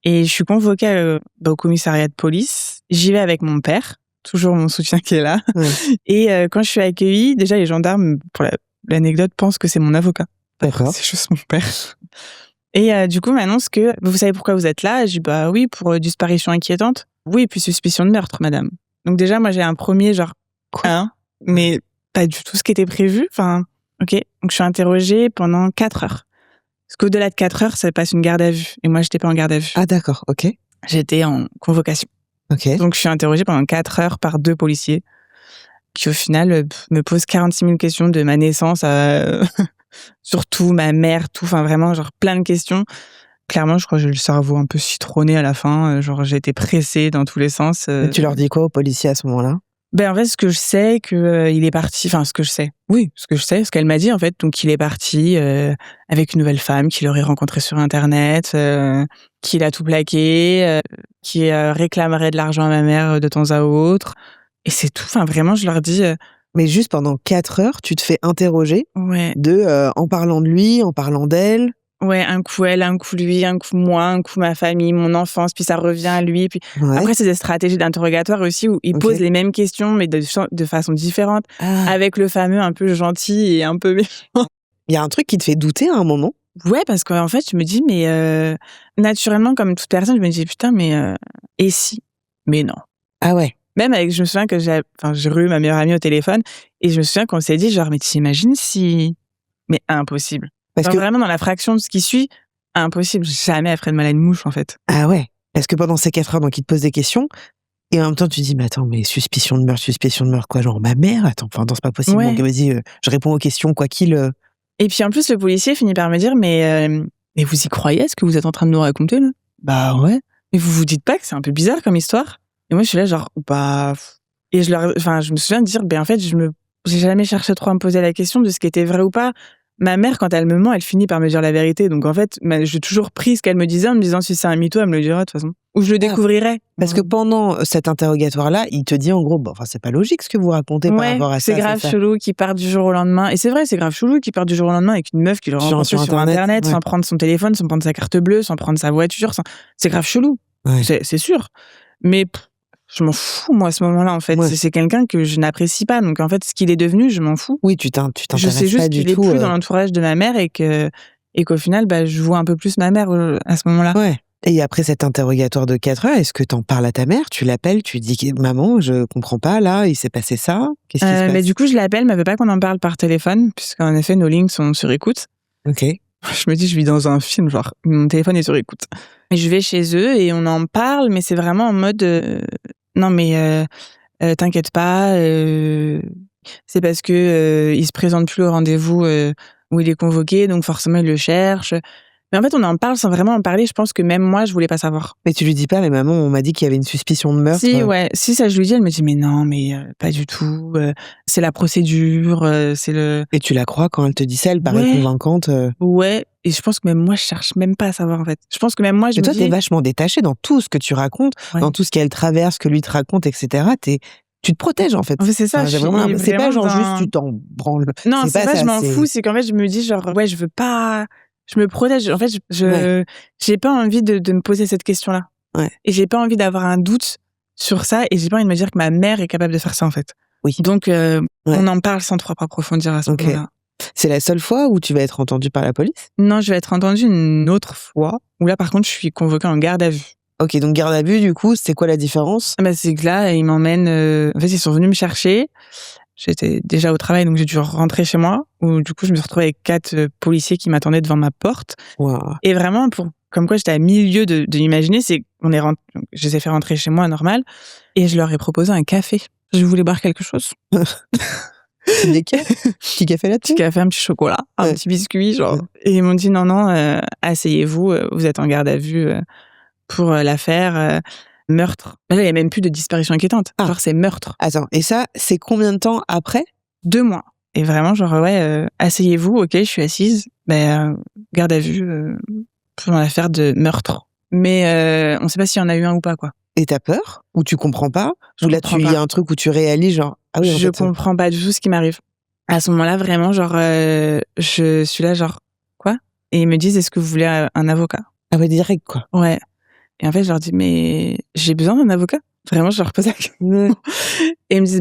Et je suis convoquée au commissariat de police. J'y vais avec mon père, toujours mon soutien qui est là. Ouais. Et quand je suis accueillie, déjà les gendarmes, pour l'anecdote, pensent que c'est mon avocat. D'accord. C'est juste mon père. Et du coup, m'annonce que vous savez pourquoi vous êtes là? Je dis bah oui, pour disparition inquiétante. Oui, et puis suspicion de meurtre, madame. Donc déjà, moi j'ai un premier genre mais pas du tout ce qui était prévu. Enfin, ok. Donc je suis interrogée pendant 4 heures. Parce qu'au-delà de 4 heures, ça passe une garde à vue. Et moi, j'étais pas en garde à vue. Ah d'accord, ok. J'étais en convocation. Ok. Donc je suis interrogée pendant 4 heures par 2 policiers qui au final me posent 46 000 questions de ma naissance à surtout ma mère, tout, enfin vraiment genre plein de questions. Clairement, je crois que j'ai le cerveau un peu citronné à la fin, genre j'ai été pressée dans tous les sens. Et tu leur dis quoi aux policiers à ce moment-là? En fait, ce que je sais que il est parti, enfin ce que je sais. Oui, ce que je sais, ce qu'elle m'a dit en fait, donc il est parti avec une nouvelle femme qu'il aurait rencontrée sur internet, qu'il a tout plaqué, qui réclamerait de l'argent à ma mère de temps à autre. Et c'est tout. Enfin, vraiment, je leur dis. Mais juste pendant 4 heures, tu te fais interroger Ouais. en parlant de lui, en parlant d'elle. Ouais, un coup elle, un coup lui, un coup moi, un coup ma famille, mon enfance, puis ça revient à lui. Puis Ouais. après, c'est des stratégies d'interrogatoire aussi où ils posent les mêmes questions, mais de façon différente, avec le fameux un peu gentil et un peu méchant. Il y a un truc qui te fait douter à un moment? Ouais, parce qu'en fait, je me dis, mais naturellement, comme toute personne, je me dis, putain, mais et si? Mais non. Ah ouais. Même je me souviens que j'ai eu ma meilleure amie au téléphone et je me souviens qu'on s'est dit, genre, mais t'imagines si... Mais impossible. Parce que vraiment, dans la fraction de ce qui suit, impossible. Jamais elle ferait de mal à une mouche, en fait. Ah ouais. Parce que pendant ces 4 heures, donc, ils te posent des questions et en même temps, tu te dis, mais attends, mais suspicion de meurtre, quoi? Genre, ma mère? Attends, enfin, non, c'est pas possible. Ouais. Donc, vas-y, je réponds aux questions, quoi qu'il... Et puis, en plus, le policier finit par me dire, mais vous y croyez, ce que vous êtes en train de nous raconter, là? Bah ouais. Mais vous vous dites pas que c'est un peu bizarre comme histoire? Et moi, je suis là, genre, bah... Et je me souviens de dire, en fait, j'ai jamais cherché trop à me poser la question de ce qui était vrai ou pas. ma mère, quand elle me ment, elle finit par me dire la vérité. Donc en fait, j'ai toujours pris ce qu'elle me disait en me disant si c'est un mytho, elle me le dira de toute façon. Ou je le découvrirai. Parce que pendant cet interrogatoire-là, il te dit en gros, c'est pas logique ce que vous racontez par rapport à ça. C'est grave chelou qu'il parte du jour au lendemain. Et c'est vrai, c'est grave chelou qu'il parte du jour au lendemain avec une meuf qui le rencontre sur Internet, sans prendre son téléphone, sans prendre sa carte bleue, sans prendre sa voiture. C'est grave chelou. Ouais. C'est sûr. Mais je m'en fous, moi, à ce moment-là, en fait. Ouais. C'est quelqu'un que je n'apprécie pas. Donc, en fait, ce qu'il est devenu, je m'en fous. Oui, tu t'intéresses pas du tout. Je sais juste qu'il est plus dans l'entourage de ma mère et qu'au final, je vois un peu plus ma mère à ce moment-là. Ouais. Et après cet interrogatoire de 4 heures, est-ce que t'en parles à ta mère? Tu l'appelles, tu dis « Maman, je comprends pas, là, il s'est passé ça. Qu'est-ce qui se passe ?» Mais du coup, je l'appelle, mais elle veut pas qu'on en parle par téléphone, puisqu'en effet, nos lignes sont sur écoute. Ok. Je me dis, je vis dans un film, genre, mon téléphone est sur écoute. Et je vais chez eux et on en parle, mais c'est vraiment en mode non, mais t'inquiète pas, c'est parce que il se présente plus au rendez-vous où il est convoqué, donc forcément il le cherche. Mais en fait, on en parle sans vraiment en parler. Je pense que même moi, je voulais pas savoir. Mais tu lui dis pas, mais maman, on m'a dit qu'il y avait une suspicion de meurtre. Si, ça je lui dis, elle me dit, mais non, mais pas du tout. C'est la procédure, c'est le. Et tu la crois quand elle te dit ça, elle paraît convaincante. Ouais, et je pense que même moi, je cherche même pas à savoir, en fait. Je pense que même moi, je me dis. Mais toi, t'es vachement détachée dans tout ce que tu racontes, dans tout ce qu'elle traverse, que lui te raconte, etc. Tu te protèges, en fait. En fait, c'est ça. C'est pas genre juste tu t'en branles. Non, c'est pas je m'en fous, c'est qu'en fait, je me dis, genre, je veux pas. Je me protège. En fait, j'ai pas envie de me poser cette question-là. Ouais. Et j'ai pas envie d'avoir un doute sur ça. Et j'ai pas envie de me dire que ma mère est capable de faire ça, en fait. Oui. Donc, on en parle sans trop approfondir à ce moment-là. C'est la seule fois où tu vas être entendue par la police? Non, je vais être entendue une autre fois. Où là, par contre, je suis convoquée en garde à vue. Ok, donc garde à vue, du coup, c'est quoi la différence? C'est que là, ils m'emmènent. En fait, ils sont venus me chercher. J'étais déjà au travail, donc j'ai dû rentrer chez moi, où du coup, je me suis retrouvée avec 4 policiers qui m'attendaient devant ma porte. Wow. Et vraiment, comme quoi j'étais à milieu de m'imaginer, je les ai fait rentrer chez moi, normal, et je leur ai proposé un café. Je voulais boire quelque chose. Des petit café là-dessus? Petit café, un petit chocolat, un petit biscuit, genre. Ouais. Et ils m'ont dit, non, asseyez-vous, vous êtes en garde à vue pour l'affaire. Meurtre. Là, il n'y a même plus de disparition inquiétante. Genre, c'est meurtre. Attends, et ça, c'est combien de temps après? 2 mois. Et vraiment, genre, asseyez-vous, ok, je suis assise. Garde à vue pour l'affaire de meurtre. Mais on ne sait pas s'il y en a eu un ou pas, quoi. Et t'as peur? Ou tu comprends pas? Ou là, il y a un truc où tu réalises, genre, ah oui, je comprends pas du tout ce qui m'arrive. À ce moment-là, vraiment, genre, je suis là, genre, quoi? Et ils me disent, est-ce que vous voulez un avocat? Ah ouais, direct, quoi. Ouais. Et en fait, je leur dis, mais j'ai besoin d'un avocat? Vraiment, je leur pose la question. Et ils me disent,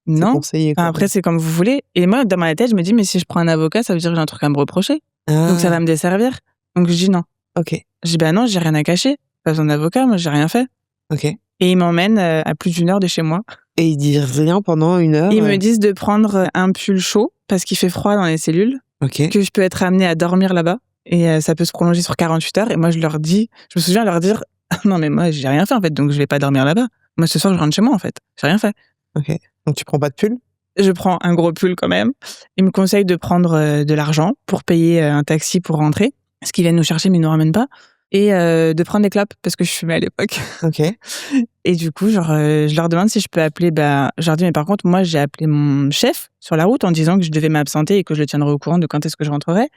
non. Conseillé, quoi. Après, c'est comme vous voulez. Et moi, dans ma tête, je me dis, mais si je prends un avocat, ça veut dire que j'ai un truc à me reprocher. Donc, ça va me desservir. Donc, je dis non. Ok. Je dis, non, j'ai rien à cacher. Pas besoin d'avocat, moi, j'ai rien fait. Ok. Et ils m'emmènent à plus d'1 heure de chez moi. Et ils disent rien pendant 1 heure? Ils me disent de prendre un pull chaud, parce qu'il fait froid dans les cellules. Ok. Que je peux être amenée à dormir là-bas. Et ça peut se prolonger sur 48 heures. Et moi, je me souviens leur dire, non, mais moi, j'ai rien fait, en fait, donc je vais pas dormir là-bas. Moi, ce soir, je rentre chez moi, en fait. J'ai rien fait. Ok. Donc, tu prends pas de pull? Je prends un gros pull quand même. Ils me conseillent de prendre de l'argent pour payer un taxi pour rentrer. Parce qu'ils viennent nous chercher, mais ils nous ramènent pas. Et de prendre des clopes, parce que je fumais à l'époque. Ok. Et du coup, je leur demande si je peux appeler, je leur dis, mais par contre, moi, j'ai appelé mon chef sur la route en disant que je devais m'absenter et que je le tiendrais au courant de quand est-ce que je rentrerais.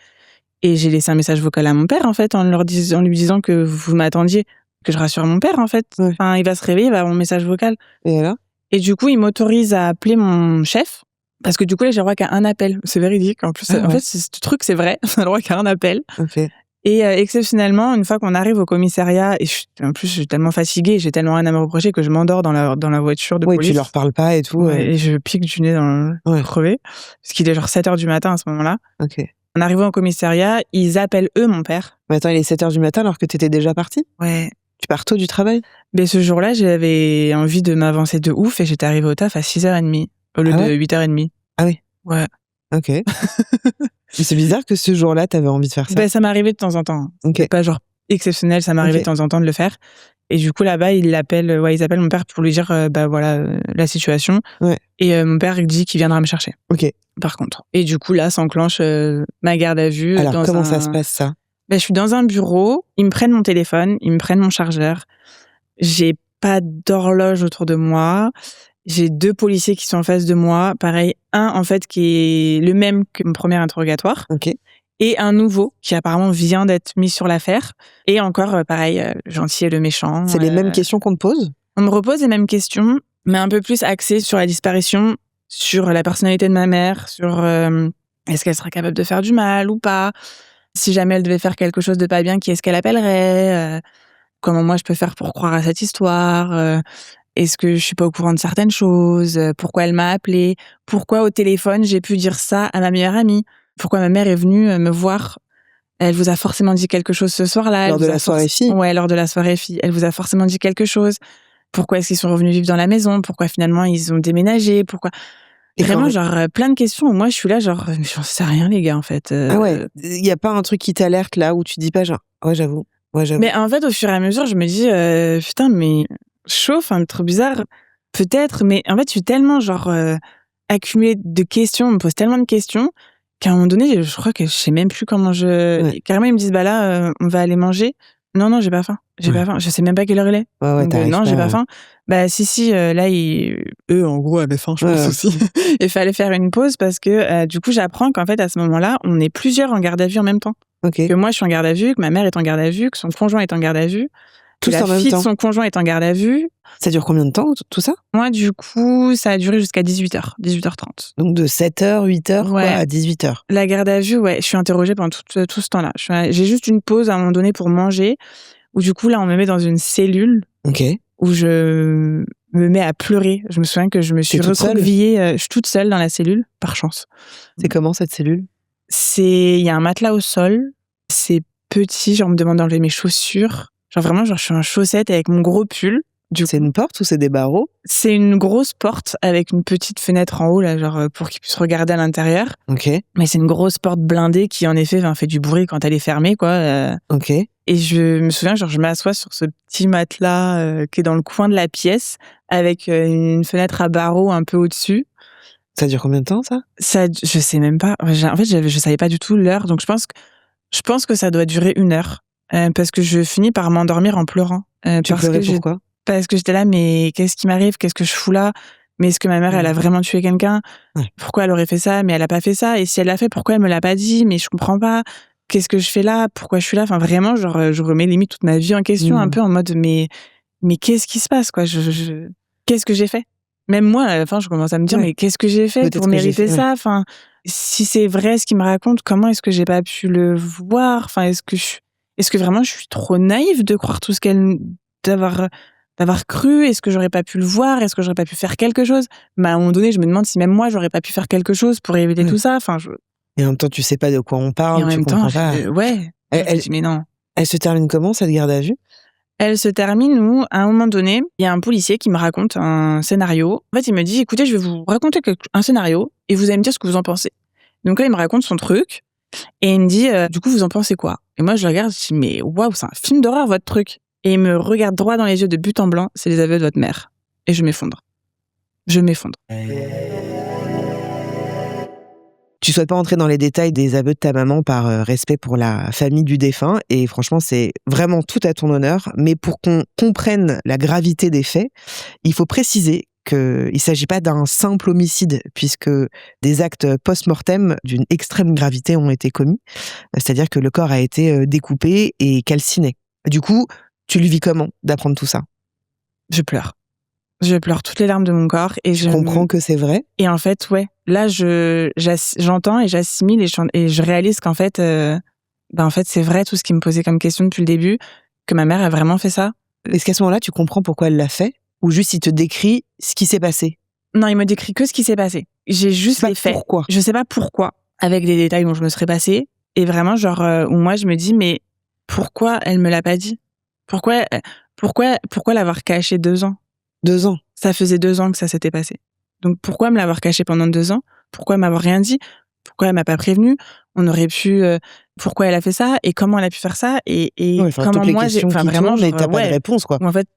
Et j'ai laissé un message vocal à mon père, en fait, en lui disant que vous m'attendiez, que je rassure mon père, en fait. Ouais. Enfin, il va se réveiller, il va avoir mon message vocal. Et alors? Et du coup, il m'autorise à appeler mon chef, parce que du coup, là, j'ai le droit qu'à un appel. C'est véridique. En plus, en fait, ce truc, c'est vrai. On a le droit qu'à un appel. Okay. Et exceptionnellement, une fois qu'on arrive au commissariat, et en plus, je suis tellement fatiguée, j'ai tellement rien à me reprocher que je m'endors dans la voiture de police. Oui, tu leur parles pas et tout. Et je pique du nez dans le crevé. Parce qu'il est genre 7h du matin à ce moment-là. Ok. En arrivant au commissariat, ils appellent eux mon père. Mais attends, il est 7h du matin alors que t'étais déjà partie? Ouais. Tu pars tôt du travail? Mais ce jour-là, j'avais envie de m'avancer de ouf et j'étais arrivée au taf à 6h30 au lieu de 8h30. Ah oui? Ouais. Ok. Mais c'est bizarre que ce jour-là, t'avais envie de faire ça. Ça m'arrivait de temps en temps. Okay. C'est pas genre exceptionnel, ça m'arrivait de temps en temps de le faire. Et du coup, là-bas, ils appellent mon père pour lui dire, voilà, la situation. Ouais. Et mon père, il dit qu'il viendra me chercher. Ok. Par contre. Et du coup, là, s'enclenche ma garde à vue. Alors, comment ça se passe, ça? Je suis dans un bureau, ils me prennent mon téléphone, ils me prennent mon chargeur. J'ai pas d'horloge autour de moi. J'ai 2 policiers qui sont en face de moi. Pareil, un, en fait, qui est le même que mon premier interrogatoire. Ok. Et un nouveau qui apparemment vient d'être mis sur l'affaire. Et encore, pareil, gentil et le méchant. C'est les mêmes questions qu'on te pose? On me repose les mêmes questions, mais un peu plus axées sur la disparition, sur la personnalité de ma mère, sur est-ce qu'elle sera capable de faire du mal ou pas. Si jamais elle devait faire quelque chose de pas bien, qui est-ce qu'elle appellerait, comment moi je peux faire pour croire à cette histoire, est-ce que je suis pas au courant de certaines choses, pourquoi elle m'a appelée, pourquoi au téléphone j'ai pu dire ça à ma meilleure amie. Pourquoi ma mère est venue me voir? Elle vous a forcément dit quelque chose ce soir-là. Lors de la soirée fille? Ouais, lors de la soirée fille. Elle vous a forcément dit quelque chose. Pourquoi est-ce qu'ils sont revenus vivre dans la maison? Pourquoi finalement ils ont déménagé? Pourquoi? Et vraiment, plein de questions où moi je suis là, j'en sais rien, les gars, en fait. Ah ouais. Il y a pas un truc qui t'alerte là où tu dis pas ouais, j'avoue. Mais en fait, au fur et à mesure, je me dis, putain, mais chaud, enfin, trop bizarre. Peut-être, mais en fait, je suis tellement, accumulée de questions, on me pose tellement de questions qu'à un moment donné, je crois que je sais même plus comment Ouais. Carrément, ils me disent, bah là, on va aller manger. Non, j'ai pas faim. Pas faim. Je sais même pas quelle heure il est. Ouais, Donc, non, j'ai pas faim. Bah, si, là, eux, en gros, avaient faim, je pense aussi. Il fallait faire une pause parce que, du coup, j'apprends qu'en fait, à ce moment-là, on est plusieurs en garde à vue en même temps. Okay. Que moi, je suis en garde à vue, que ma mère est en garde à vue, que son conjoint est en garde à vue. Que la fille de son conjoint est en garde à vue. Ça dure combien de temps, tout ça? Moi, du coup, ça a duré jusqu'à 18h, 18h30. Donc de 7h, 8h quoi, à 18h. La garde à vue, ouais, je suis interrogée pendant tout ce temps-là. J'ai juste une pause à un moment donné pour manger, où du coup, là, on me met dans une cellule, où je me mets à pleurer. Je me souviens que je me suis recroquevillée, je suis toute seule dans la cellule, par chance. C'est comment cette cellule? Il y a un matelas au sol, c'est petit, on me demande d'enlever mes chaussures. Vraiment, je suis en chaussettes avec mon gros pull. C'est une porte ou c'est des barreaux? C'est une grosse porte avec une petite fenêtre en haut, là, pour qu'ils puissent regarder à l'intérieur. Ok. Mais c'est une grosse porte blindée qui, en effet, fait du bruit quand elle est fermée, quoi. Ok. Et je me souviens, je m'assois sur ce petit matelas qui est dans le coin de la pièce, avec une fenêtre à barreaux un peu au-dessus. Ça dure combien de temps, ça? Je sais même pas. En fait, je savais pas du tout l'heure, donc je pense que ça doit durer 1 heure. Parce que je finis par m'endormir en pleurant. Tu pleurais pourquoi? Parce que j'étais là, mais qu'est-ce qui m'arrive? Qu'est-ce que je fous là? Mais est-ce que ma mère, elle a vraiment tué quelqu'un? Pourquoi elle aurait fait ça? Mais elle a pas fait ça. Et si elle l'a fait, pourquoi elle me l'a pas dit? Mais je comprends pas. Qu'est-ce que je fais là? Pourquoi je suis là? Enfin, vraiment, je remets limite toute ma vie en question, un peu en mode, mais qu'est-ce qui se passe, quoi? Qu'est-ce que j'ai fait? Même moi, à la fin, je commence à me dire, mais qu'est-ce que j'ai fait pour mériter ça? Enfin, si c'est vrai ce qu'il me raconte, comment est-ce que j'ai pas pu le voir? Enfin, est-ce que vraiment je suis trop naïve de croire tout ce d'avoir cru? Est-ce que j'aurais pas pu le voir? Est-ce que j'aurais pas pu faire quelque chose? Bah, à un moment donné, je me demande si même moi, j'aurais pas pu faire quelque chose pour éviter tout ça. Enfin, Et en même temps, tu sais pas de quoi on parle, et en même temps, mais non. Elle se termine comment, cette garde à vue? Elle se termine où, à un moment donné, il y a un policier qui me raconte un scénario. En fait, il me dit, écoutez, je vais vous raconter un scénario et vous allez me dire ce que vous en pensez. Donc là, il me raconte son truc et il me dit, du coup, vous en pensez quoi? Et moi, je le regarde, je dis, mais waouh, c'est un film d'horreur, votre truc. Et il me regarde droit dans les yeux de but en blanc, c'est les aveux de votre mère. Et je m'effondre. Tu souhaites pas entrer dans les détails des aveux de ta maman par respect pour la famille du défunt, et franchement, c'est vraiment tout à ton honneur. Mais pour qu'on comprenne la gravité des faits, il faut préciser qu'il ne s'agit pas d'un simple homicide, puisque des actes post-mortem d'une extrême gravité ont été commis. C'est-à-dire que le corps a été découpé et calciné. Du coup, tu le vis comment d'apprendre tout ça? Je pleure. Je pleure toutes les larmes de mon corps. Et je comprends que c'est vrai. Et en fait, ouais. Là, j'entends et j'assimile et je réalise qu'en fait, en fait, c'est vrai tout ce qui me posait comme question depuis le début, que ma mère a vraiment fait ça. Est-ce qu'à ce moment-là, tu comprends pourquoi elle l'a fait? Ou juste il te décrit ce qui s'est passé? Non, il me décrit que ce qui s'est passé. J'ai juste les faits. Pourquoi? Je sais pas pourquoi, avec les détails dont je me serais passée. Et vraiment, où moi, je me dis, mais pourquoi elle me l'a pas dit? Pourquoi l'avoir caché 2 ans? 2 ans? Ça faisait 2 ans que ça s'était passé. Donc pourquoi me l'avoir caché pendant 2 ans? Pourquoi m'avoir rien dit? Pourquoi elle m'a pas prévenu? On aurait pu. Pourquoi elle a fait ça? Et comment elle a pu faire ça? Et comment moi j'ai. Enfin vraiment, mais t'as pas de réponse, quoi. En fait,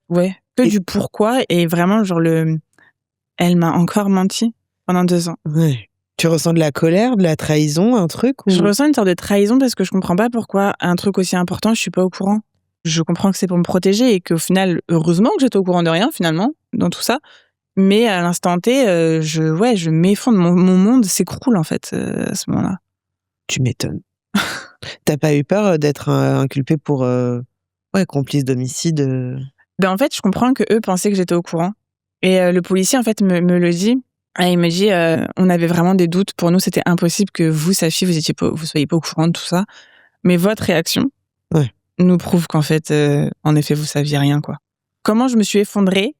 que du pourquoi, et vraiment elle m'a encore menti pendant 2 ans. Ouais. Tu ressens de la colère, de la trahison, un truc? Ou... Je ressens une sorte de trahison parce que je comprends pas pourquoi un truc aussi important, je suis pas au courant. Je comprends que c'est pour me protéger et qu'au final, heureusement que j'étais au courant de rien finalement dans tout ça. Mais à l'instant T, je m'effondre. Mon monde s'écroule, en fait, à ce moment-là. Tu m'étonnes. T'as pas eu peur d'être inculpée pour complice d'homicide Ben, en fait, je comprends que eux pensaient que j'étais au courant. Et le policier, en fait, me le dit. Et il me dit, on avait vraiment des doutes. Pour nous, c'était impossible que vous, sa fille, vous soyez pas au courant de tout ça. Mais votre réaction nous prouve qu'en fait, en effet, vous saviez rien, quoi. Comment je me suis effondrée,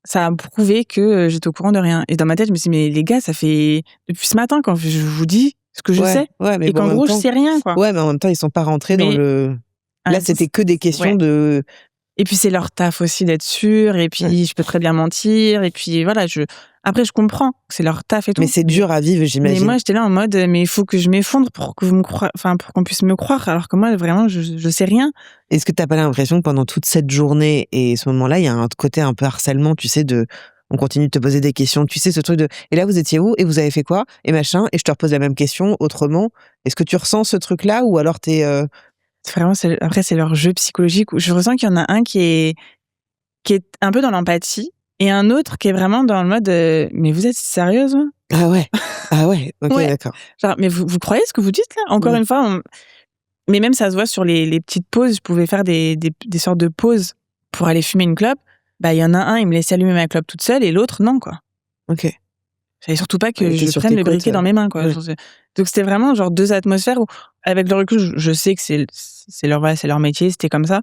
ça a prouvé que j'étais au courant de rien. Et dans ma tête, je me suis dit, mais les gars, ça fait depuis ce matin quand je vous dis ce que je sais. Mais et bon, qu'en gros, je sais rien, quoi. Ouais, mais en même temps, ils sont pas rentrés dans le... Là, c'était que des questions de... Et puis, c'est leur taf aussi d'être sûr. Et puis, je peux très bien mentir. Et puis, voilà, après, je comprends que c'est leur taf et tout. Mais c'est dur à vivre, j'imagine. Mais moi, j'étais là en mode, mais il faut que je m'effondre pour que vous me pour qu'on puisse me croire. Alors que moi, vraiment, je sais rien. Est-ce que t'as pas l'impression que pendant toute cette journée et ce moment-là, il y a un côté un peu harcèlement, tu sais, on continue de te poser des questions, tu sais, ce truc de, et là, vous étiez où? Et vous avez fait quoi? Et machin, et je te repose la même question autrement. Est-ce que tu ressens ce truc-là, ou alors t'es, Vraiment, après, c'est leur jeu psychologique où je ressens qu'il y en a un qui est un peu dans l'empathie et un autre qui est vraiment dans le mode, mais vous êtes sérieuse? Ah ouais. Ok, Ouais. d'accord. Genre, mais vous croyez ce que vous dites là? Encore une fois, mais même ça se voit sur les petites pauses. Je pouvais faire des sortes de pauses pour aller fumer une clope. Bah, il y en a un, il me laissait allumer ma clope toute seule et l'autre, non, quoi. Ok. Je savais surtout pas que je sur prenne tes le briquet côtes, dans mes mains, quoi. ouais. Donc c'était vraiment genre deux atmosphères où, avec le recul, je sais que c'est leur métier, c'était comme ça.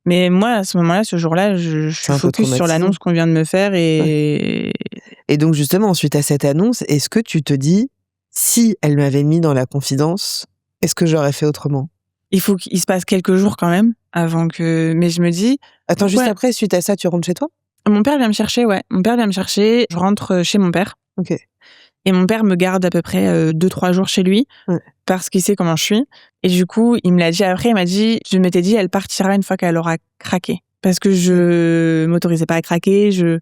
Mais moi, à ce moment-là, ce jour-là, je suis un peu focus sur l'annonce qu'on vient de me faire et donc, justement, suite à cette annonce, est-ce que tu te dis, si elle m'avait mis dans la confidence, est-ce que j'aurais fait autrement? il faut qu'il se passe quelques jours quand même avant que. Mais je me dis. Attends, juste après, suite à ça, tu rentres chez toi? Mon père vient me chercher, ouais. Mon père vient me chercher. Je rentre chez mon père. Ok. Et mon père me garde à peu près 2-3 jours chez lui parce qu'il sait comment je suis. Et du coup, il me l'a dit après. Il m'a dit, je m'étais dit, elle partira une fois qu'elle aura craqué. Parce que je m'autorisais pas à craquer. Je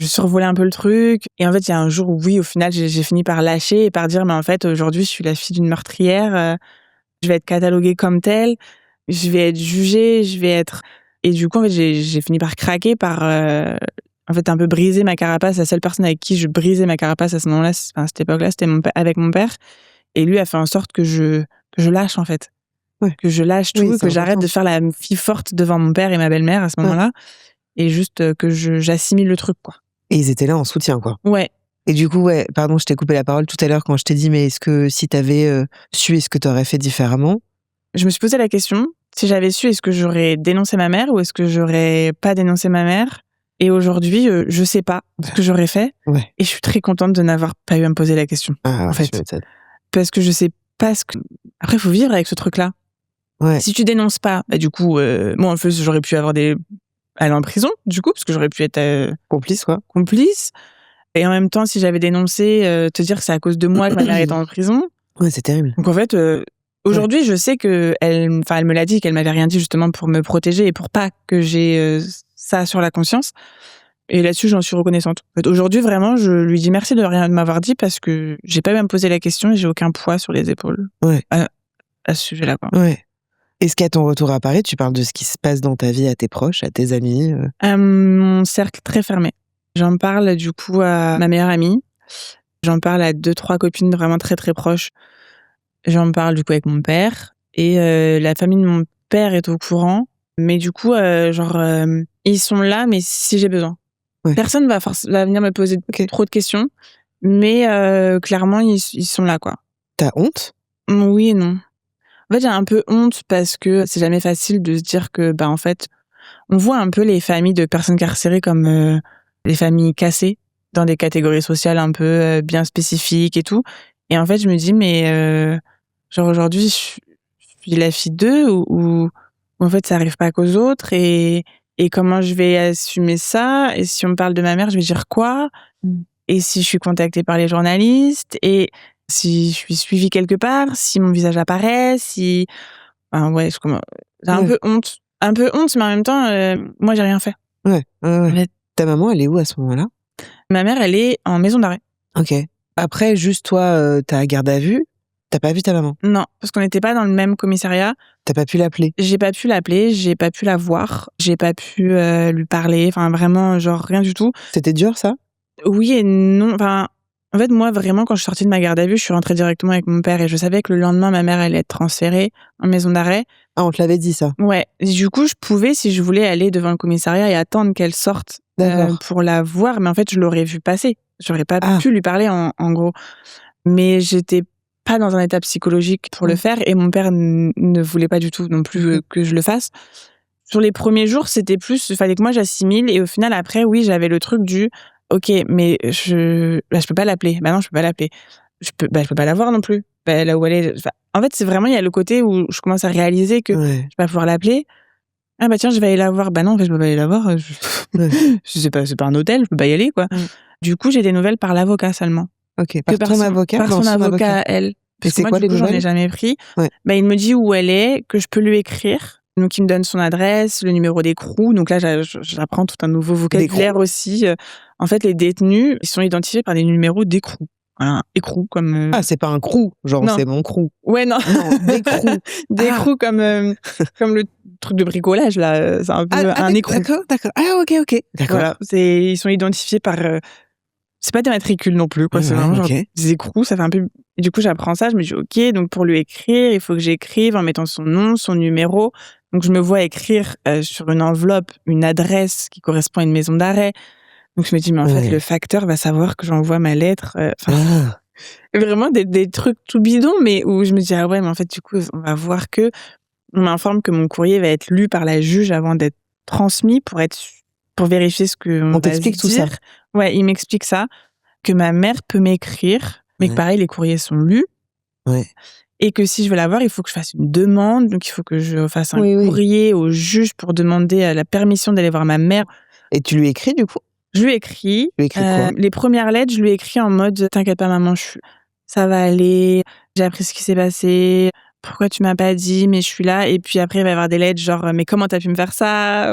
survolais un peu le truc. Et en fait, il y a un jour où, oui, au final, j'ai fini par lâcher et par dire, mais en fait, aujourd'hui, je suis la fille d'une meurtrière. Je vais être cataloguée comme telle. Je vais être jugée. Et du coup, en fait, j'ai fini par craquer, par en fait un peu briser ma carapace. La seule personne avec qui je brisais ma carapace à ce moment-là, à cette époque-là, c'était avec mon père. Et lui a fait en sorte que je lâche, en fait. Que je lâche tout, que j'arrête de faire la fille forte devant mon père et ma belle-mère à ce moment-là. Et juste que j'assimile le truc, quoi. Et ils étaient là en soutien, quoi. Ouais. Et du coup, pardon, je t'ai coupé la parole tout à l'heure quand je t'ai dit, mais est-ce que si t'avais su, est-ce que t'aurais fait différemment? Je me suis posé la question, si j'avais su, est-ce que j'aurais dénoncé ma mère ou est-ce que j'aurais pas dénoncé ma mère? Et aujourd'hui, je sais pas ce que j'aurais fait. Et je suis très contente de n'avoir pas eu à me poser la question. En fait. Parce que je sais pas ce que. Après, il faut vivre avec ce truc-là. Si tu dénonces pas, bah, du coup, moi, en fait, j'aurais pu aller en prison, du coup, parce que j'aurais pu être complice, quoi. Complice. Et en même temps, si j'avais dénoncé, te dire que c'est à cause de moi que ma mère est en prison. Ouais, c'est terrible. Donc en fait, aujourd'hui, je sais que elle me l'a dit, qu'elle m'avait rien dit justement pour me protéger et pour pas que j'ai ça sur la conscience. Et là-dessus, j'en suis reconnaissante. En fait, aujourd'hui, vraiment, je lui dis merci de rien m'avoir dit parce que j'ai pas eu à me poser la question et j'ai aucun poids sur les épaules. À ce sujet-là, quoi. Est-ce qu'à ton retour à Paris, tu parles de ce qui se passe dans ta vie à tes proches, à tes amis? Mon cercle très fermé. J'en parle du coup à ma meilleure amie. J'en parle à 2-3 copines vraiment très très proches. J'en parle du coup avec mon père. Et la famille de mon père est au courant. Mais du coup, ils sont là, mais si j'ai besoin. Personne va venir me poser trop de questions. Mais clairement, ils sont là, quoi. T'as honte? Oui et non. En fait, j'ai un peu honte parce que c'est jamais facile de se dire que, en fait, on voit un peu les familles de personnes carcérées comme les familles cassées dans des catégories sociales un peu bien spécifiques et tout. Et en fait, je me dis, mais aujourd'hui, je suis la fille d'eux ou en fait, ça arrive pas qu'aux autres et comment je vais assumer ça? Et si on me parle de ma mère, je vais dire quoi? Et si je suis contactée par les journalistes? Et si je suis suivie quelque part? Si mon visage apparaît? Si... Enfin, j'ai un peu honte. Un peu honte, mais en même temps, moi, j'ai rien fait. Mais ta maman, elle est où à ce moment-là? Ma mère, elle est en maison d'arrêt. Ok. Après, juste toi, ta garde à vue, t'as pas vu ta maman? Non, parce qu'on n'était pas dans le même commissariat. T'as pas pu l'appeler? J'ai pas pu l'appeler, j'ai pas pu la voir, j'ai pas pu lui parler, enfin vraiment, genre rien du tout. C'était dur, ça? Oui et non. Enfin, en fait, moi, vraiment, quand je suis sortie de ma garde à vue, je suis rentrée directement avec mon père et je savais que le lendemain, ma mère allait être transférée en maison d'arrêt. Ah, on te l'avait dit ça? Ouais. Et du coup, je pouvais, si je voulais, aller devant le commissariat et attendre qu'elle sorte pour la voir. Mais en fait, je l'aurais vue passer. J'aurais pas pu lui parler, en gros. Mais j'étais pas dans un état psychologique pour le faire et mon père ne voulait pas du tout non plus que je le fasse. Sur les premiers jours, c'était plus, il fallait que moi j'assimile et au final, après, oui, j'avais le truc du OK, mais je peux pas l'appeler. Bah non, je peux pas l'appeler. Je peux pas la voir non plus. Bah, là où elle est, enfin, en fait, c'est vraiment, il y a le côté où je commence à réaliser que je vais pas pouvoir l'appeler. Ah bah tiens, je vais aller la voir. Bah non, en fait, je peux pas aller la voir. C'est pas un hôtel, je peux pas y aller, quoi. Du coup, j'ai des nouvelles par l'avocat seulement. OK, par ton avocat? Par son avocat à elle. Parce que moi, du coup, j'en ai jamais pris. Bah, il me dit où elle est, que je peux lui écrire. Donc, il me donne son adresse, le numéro d'écrou. Donc là, j'apprends tout un nouveau vocabulaire aussi. En fait, les détenus, ils sont identifiés par des numéros d'écrou. Un écrou comme... Ah, c'est pas un crew, genre non. C'est mon crew. Ouais, non. Non, d'écrou. D'écrou comme le truc de bricolage, là. C'est un peu un écrou. D'accord. Ah, ok. D'accord. Voilà. Ils sont identifiés par... c'est pas des matricules non plus, quoi. C'est vraiment genre des écrous, ça fait un peu... Et du coup, j'apprends ça, je me dis, OK, donc pour lui écrire, il faut que j'écrive en mettant son nom, son numéro. Donc, je me vois écrire sur une enveloppe une adresse qui correspond à une maison d'arrêt. Donc, je me dis, mais en fait, le facteur va savoir que j'envoie ma lettre. Vraiment des trucs tout bidons, mais où je me dis, ah ouais, mais en fait, du coup, on va voir que... On m'informe que mon courrier va être lu par la juge avant d'être transmis pour vérifier ce que on t'explique tout ça. Ouais, il m'explique ça, que ma mère peut m'écrire, mais que pareil, les courriers sont lus. Et que si je veux la voir, il faut que je fasse une demande, donc il faut que je fasse un courrier au juge pour demander la permission d'aller voir ma mère. Et tu lui écris, du coup? Je lui écris. Quoi? Les premières lettres, je lui écris en mode « T'inquiète pas, maman, ça va aller, j'ai appris ce qui s'est passé, pourquoi tu m'as pas dit, mais je suis là ». Et puis après, il va y avoir des lettres genre « Mais comment t'as pu me faire ça ?»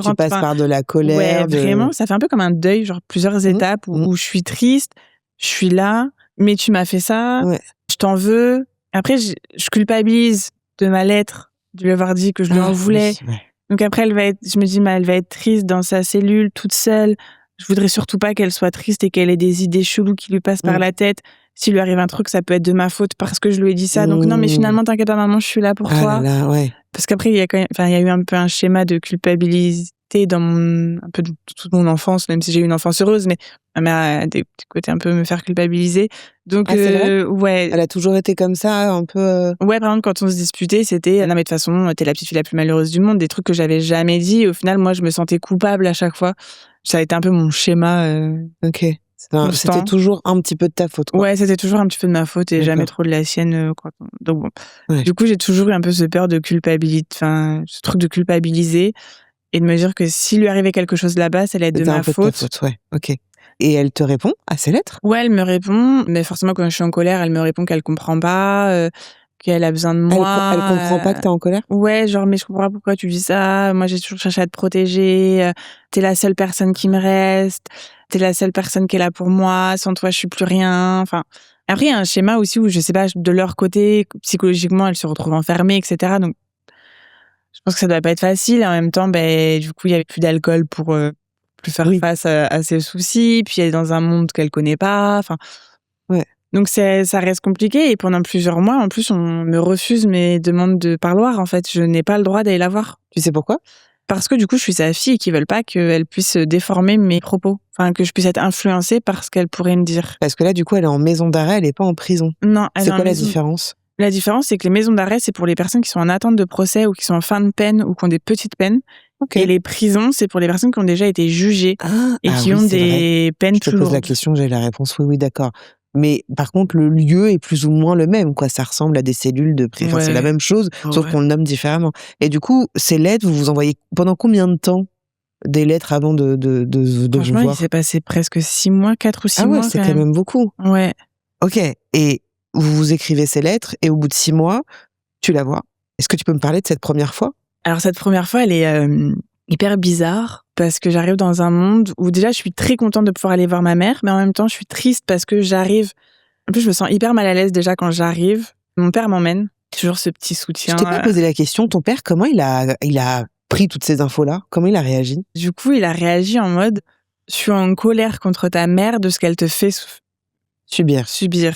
Tu passes par de la colère. Ouais, vraiment, ça fait un peu comme un deuil, genre plusieurs étapes où je suis triste, je suis là, mais tu m'as fait ça, je t'en veux. Après, je culpabilise de ma lettre, de lui avoir dit que je lui en voulais. Donc après, je me dis, mais elle va être triste dans sa cellule, toute seule. Je voudrais surtout pas qu'elle soit triste et qu'elle ait des idées cheloues qui lui passent par la tête. S'il lui arrive un truc, ça peut être de ma faute parce que je lui ai dit ça. Donc non, mais finalement, t'inquiète pas, maman, je suis là pour toi. Parce qu'après, il y a eu un peu un schéma de culpabilité dans un peu toute mon enfance, même si j'ai eu une enfance heureuse, mais ma mère a des petits côtés un peu me faire culpabiliser. Donc, c'est vrai ouais. Elle a toujours été comme ça, un peu... Ouais, par exemple, quand on se disputait, c'était « Non, mais de toute façon, t'es la petite fille la plus malheureuse du monde », des trucs que j'avais jamais dit. Et au final, moi, je me sentais coupable à chaque fois. Ça a été un peu mon schéma. Ok. C'était toujours un petit peu de ta faute, quoi. Ouais, c'était toujours un petit peu de ma faute et jamais trop de la sienne. Donc bon. Du coup, j'ai toujours eu un peu ce peur de culpabilité, enfin, ce truc de culpabiliser et de me dire que s'il lui arrivait quelque chose là-bas, ça allait être de ma faute. Ouais, ok. Et elle te répond à ces lettres? Ouais, elle me répond, mais forcément, quand je suis en colère, elle me répond qu'elle comprend pas, qu'elle a besoin de moi. Elle comprend pas que t'es en colère? Ouais, genre, mais je comprends pas pourquoi tu dis ça. Moi, j'ai toujours cherché à te protéger. T'es la seule personne qui me reste. T'es la seule personne qui est là pour moi. Sans toi, je suis plus rien. Enfin, après, il y a un schéma aussi où, je sais pas, de leur côté, psychologiquement, elles se retrouvent enfermées, etc. Donc, je pense que ça doit pas être facile. Et en même temps, du coup, il y avait plus d'alcool pour plus faire face à ses soucis. Puis elle est dans un monde qu'elle connaît pas. Enfin, donc ça reste compliqué. Et pendant plusieurs mois, en plus, on me refuse mes demandes de parloir. En fait, je n'ai pas le droit d'aller la voir. Tu sais pourquoi? Parce que du coup, je suis sa fille et qu'ils veulent pas qu'elle puisse déformer mes propos. Enfin, que je puisse être influencée par ce qu'elle pourrait me dire. Parce que là, du coup, elle est en maison d'arrêt, elle est pas en prison. Non, c'est quoi la différence? La différence, c'est que les maisons d'arrêt, c'est pour les personnes qui sont en attente de procès ou qui sont en fin de peine ou qui ont des petites peines. Et les prisons, c'est pour les personnes qui ont déjà été jugées et qui ont des peines plus lourdes. Je te pose la question, j'ai la réponse. Oui, d'accord. Mais par contre, le lieu est plus ou moins le même, quoi. Ça ressemble à des cellules de prison. C'est la même chose, sauf qu'on le nomme différemment. Et du coup, ces lettres, vous vous envoyez pendant combien de temps des lettres avant de Franchement, vous voir? Il s'est passé presque 6 mois, 4 ou 6 mois. Ah ouais, c'est quand même beaucoup. Ouais. Ok. Et vous vous écrivez ces lettres et au bout de 6 mois, tu la vois. Est-ce que tu peux me parler de cette première fois? Alors cette première fois, elle est hyper bizarre parce que j'arrive dans un monde où déjà je suis très contente de pouvoir aller voir ma mère, mais en même temps je suis triste parce que j'arrive. En plus je me sens hyper mal à l'aise déjà quand j'arrive. Mon père m'emmène, toujours ce petit soutien. Je t'ai pas posé la question, ton père, comment il a pris toutes ces infos-là? Comment il a réagi? Du coup, il a réagi en mode je suis en colère contre ta mère de ce qu'elle te fait Subir.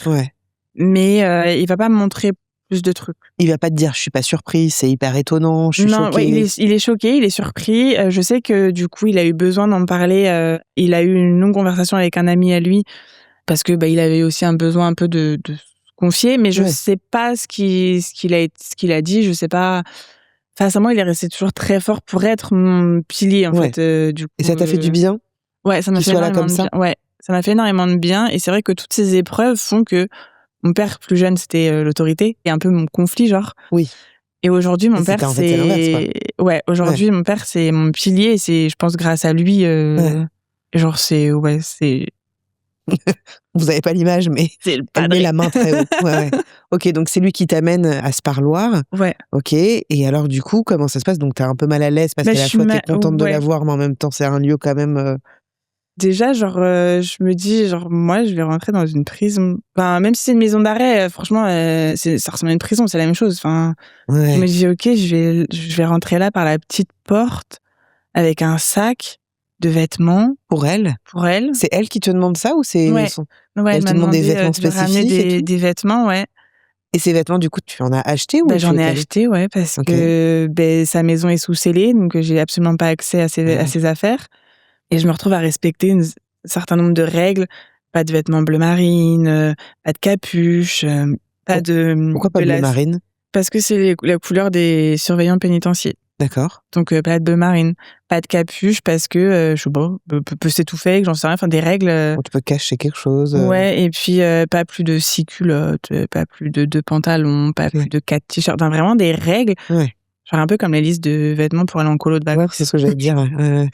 Ouais. Mais il va pas me montrer plus de trucs. Il va pas te dire, je suis pas surpris, c'est hyper étonnant, je suis choquée. Ouais, il est choqué, il est surpris. Je sais que du coup, il a eu besoin d'en parler. Il a eu une longue conversation avec un ami à lui parce que il avait aussi un besoin un peu de se confier, mais je sais pas ce qu'il a dit, je sais pas. Face à moi, il est resté toujours très fort pour être mon pilier en fait. Du coup, et ça t'a fait du bien? Ouais, ça m'a fait énormément de bien. Ouais, ça m'a fait énormément de bien. Et c'est vrai que toutes ces épreuves font que mon père, plus jeune, c'était l'autorité et un peu mon conflit, genre. Oui. Et aujourd'hui, mon père, c'est l'inverse, quoi. Ouais, aujourd'hui, mon père, c'est mon pilier et c'est, je pense, grâce à lui. Genre, c'est. Vous avez pas l'image, mais elle met la main très haut. Ouais. Ok, donc c'est lui qui t'amène à ce parloir. Ouais. Ok, et alors du coup, comment ça se passe? Donc t'es un peu mal à l'aise parce qu'à la fois t'es contente de la voir, mais en même temps c'est un lieu quand même... Déjà, genre, je me dis, genre, moi, je vais rentrer dans une prison. Enfin, même si c'est une maison d'arrêt, franchement, ça ressemble à une prison, c'est la même chose. Enfin, je me dis, ok, je vais rentrer là par la petite porte avec un sac de vêtements. Pour elle? C'est elle qui te demande ça ou c'est elle te demande des vêtements spécifiques de ramener des vêtements, ouais. Et ces vêtements, du coup, tu en as acheté ou j'en ai acheté, ouais, parce que sa maison est sous scellée, donc j'ai absolument pas accès à ses affaires. Et je me retrouve à respecter un certain nombre de règles. Pas de vêtements bleu marine, pas de capuche, pas de... Pourquoi pas bleu marine? Parce que c'est la couleur des surveillants pénitentiaires. D'accord. Donc pas de bleu marine, pas de capuche parce que, je sais pas, peut s'étouffer, j'en sais rien, enfin des règles... Tu peux cacher quelque chose. Ouais, et puis pas plus de 6 culottes, pas plus de 2 pantalons, pas plus de 4 t-shirts, enfin vraiment des règles. Ouais. Genre un peu comme les listes de vêtements pour aller en colo de vacances. Ouais, c'est ce que j'allais dire. Ouais.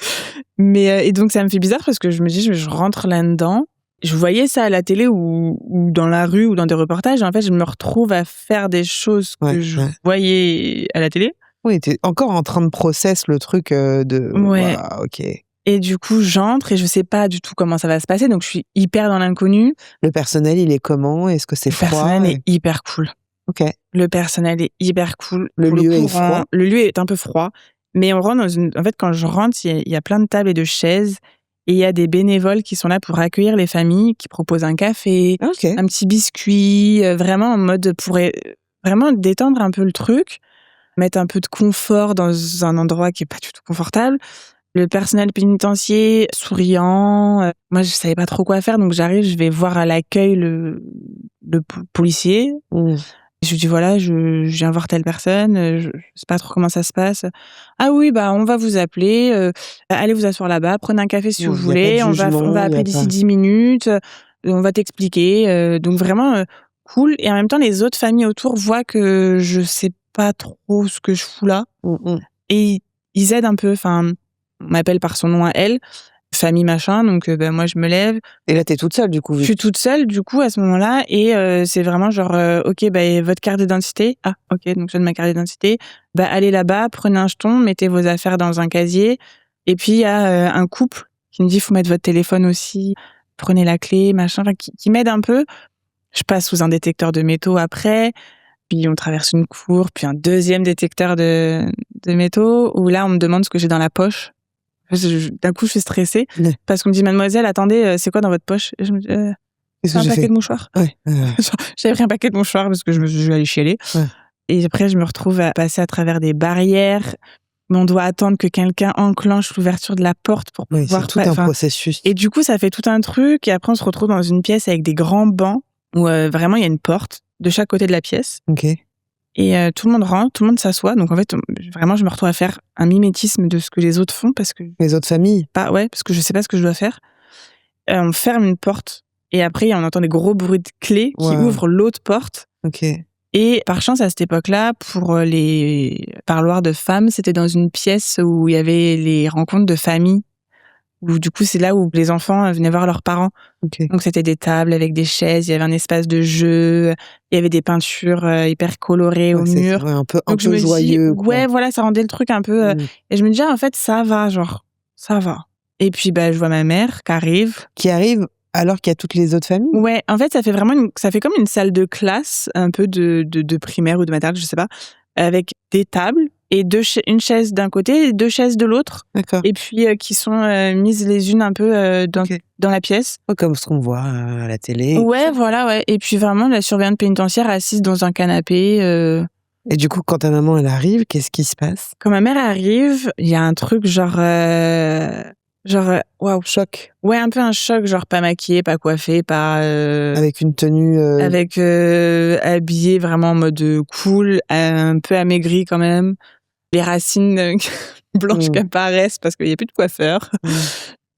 Mais et donc ça me fait bizarre parce que je me dis, je rentre là-dedans. Je voyais ça à la télé ou dans la rue ou dans des reportages. Et en fait, je me retrouve à faire des choses que je voyais à la télé. Oui, t'es encore en train de process le truc de... Ouais. Wow, ok. Et du coup, j'entre et je sais pas du tout comment ça va se passer. Donc, je suis hyper dans l'inconnu. Le personnel, il est comment? Est-ce que c'est froid? Le personnel est hyper cool. Ok. Le personnel est hyper cool. Le lieu est froid? Le lieu est un peu froid. Mais on rentre dans une... En fait, quand je rentre, il y a plein de tables et de chaises. Et il y a des bénévoles qui sont là pour accueillir les familles, qui proposent un café, un petit biscuit, vraiment en mode pour vraiment détendre un peu le truc, mettre un peu de confort dans un endroit qui est pas du tout confortable. Le personnel pénitentiaire souriant. Moi, je savais pas trop quoi faire, donc j'arrive, je vais voir à l'accueil le policier. Je lui dis voilà, je viens voir telle personne, je sais pas trop comment ça se passe. Ah oui, on va vous appeler, allez vous asseoir là-bas, prenez un café si vous voulez, on va appeler d'ici 10 minutes, on va t'expliquer. Donc vraiment cool. Et en même temps, les autres familles autour voient que je sais pas trop ce que je fous là. Et ils aident un peu, enfin, on m'appelle par son nom à elle. Famille machin, donc moi je me lève. Et là t'es toute seule du coup? Je suis toute seule du coup à ce moment-là et c'est vraiment genre ok votre carte d'identité. Ah ok, donc je donne ma carte d'identité. Allez là-bas, prenez un jeton, mettez vos affaires dans un casier. Et puis il y a un couple qui me dit faut mettre votre téléphone aussi, prenez la clé, machin, enfin, qui m'aide un peu. Je passe sous un détecteur de métaux après. Puis on traverse une cour, puis un deuxième détecteur de métaux où là on me demande ce que j'ai dans la poche. D'un coup, je suis stressée parce qu'on me dit mademoiselle, attendez, c'est quoi dans votre poche? Et je me dis c'est un paquet de mouchoirs. J'avais pris un paquet de mouchoirs parce que je vais aller chialer. Et après, je me retrouve à passer à travers des barrières. Mais on doit attendre que quelqu'un enclenche l'ouverture de la porte pour pouvoir... C'est tout un processus. Et du coup, ça fait tout un truc. Et après, on se retrouve dans une pièce avec des grands bancs où vraiment, il y a une porte de chaque côté de la pièce. Ok. Et tout le monde rentre, tout le monde s'assoit. Donc en fait, vraiment, je me retrouve à faire un mimétisme de ce que les autres font parce que... Les autres familles? Parce que je sais pas ce que je dois faire. On ferme une porte et après, on entend des gros bruits de clés qui ouvrent l'autre porte. Ok. Et par chance, à cette époque-là, pour les parloirs de femmes, c'était dans une pièce où il y avait les rencontres de famille. Où du coup, c'est là où les enfants venaient voir leurs parents. Donc c'était des tables avec des chaises, il y avait un espace de jeu, il y avait des peintures hyper colorées au mur. Un peu joyeux. Ouais, voilà, ça rendait le truc un peu... Et je me dis, en fait, ça va, genre, ça va. Et puis, je vois ma mère qui arrive. Qui arrive alors qu'il y a toutes les autres familles? Ouais, en fait, ça fait comme une salle de classe, un peu de primaire ou de maternelle, je sais pas, avec des tables et une chaise d'un côté et 2 chaises de l'autre. D'accord. Et puis qui sont mises les unes un peu dans la pièce. Comme ce qu'on voit à la télé. Ouais, voilà, ouais. Et puis vraiment la surveillante pénitentiaire assise dans un canapé. Et du coup, quand ta maman elle arrive, qu'est-ce qui se passe? Quand ma mère arrive, il y a un truc genre waouh, Choc. Ouais, un peu un choc, genre pas maquillée, pas coiffée, pas avec une tenue avec habillée vraiment en mode cool, un peu amaigrie quand même, les racines blanches qui apparaissent parce qu'il y a plus de coiffeur.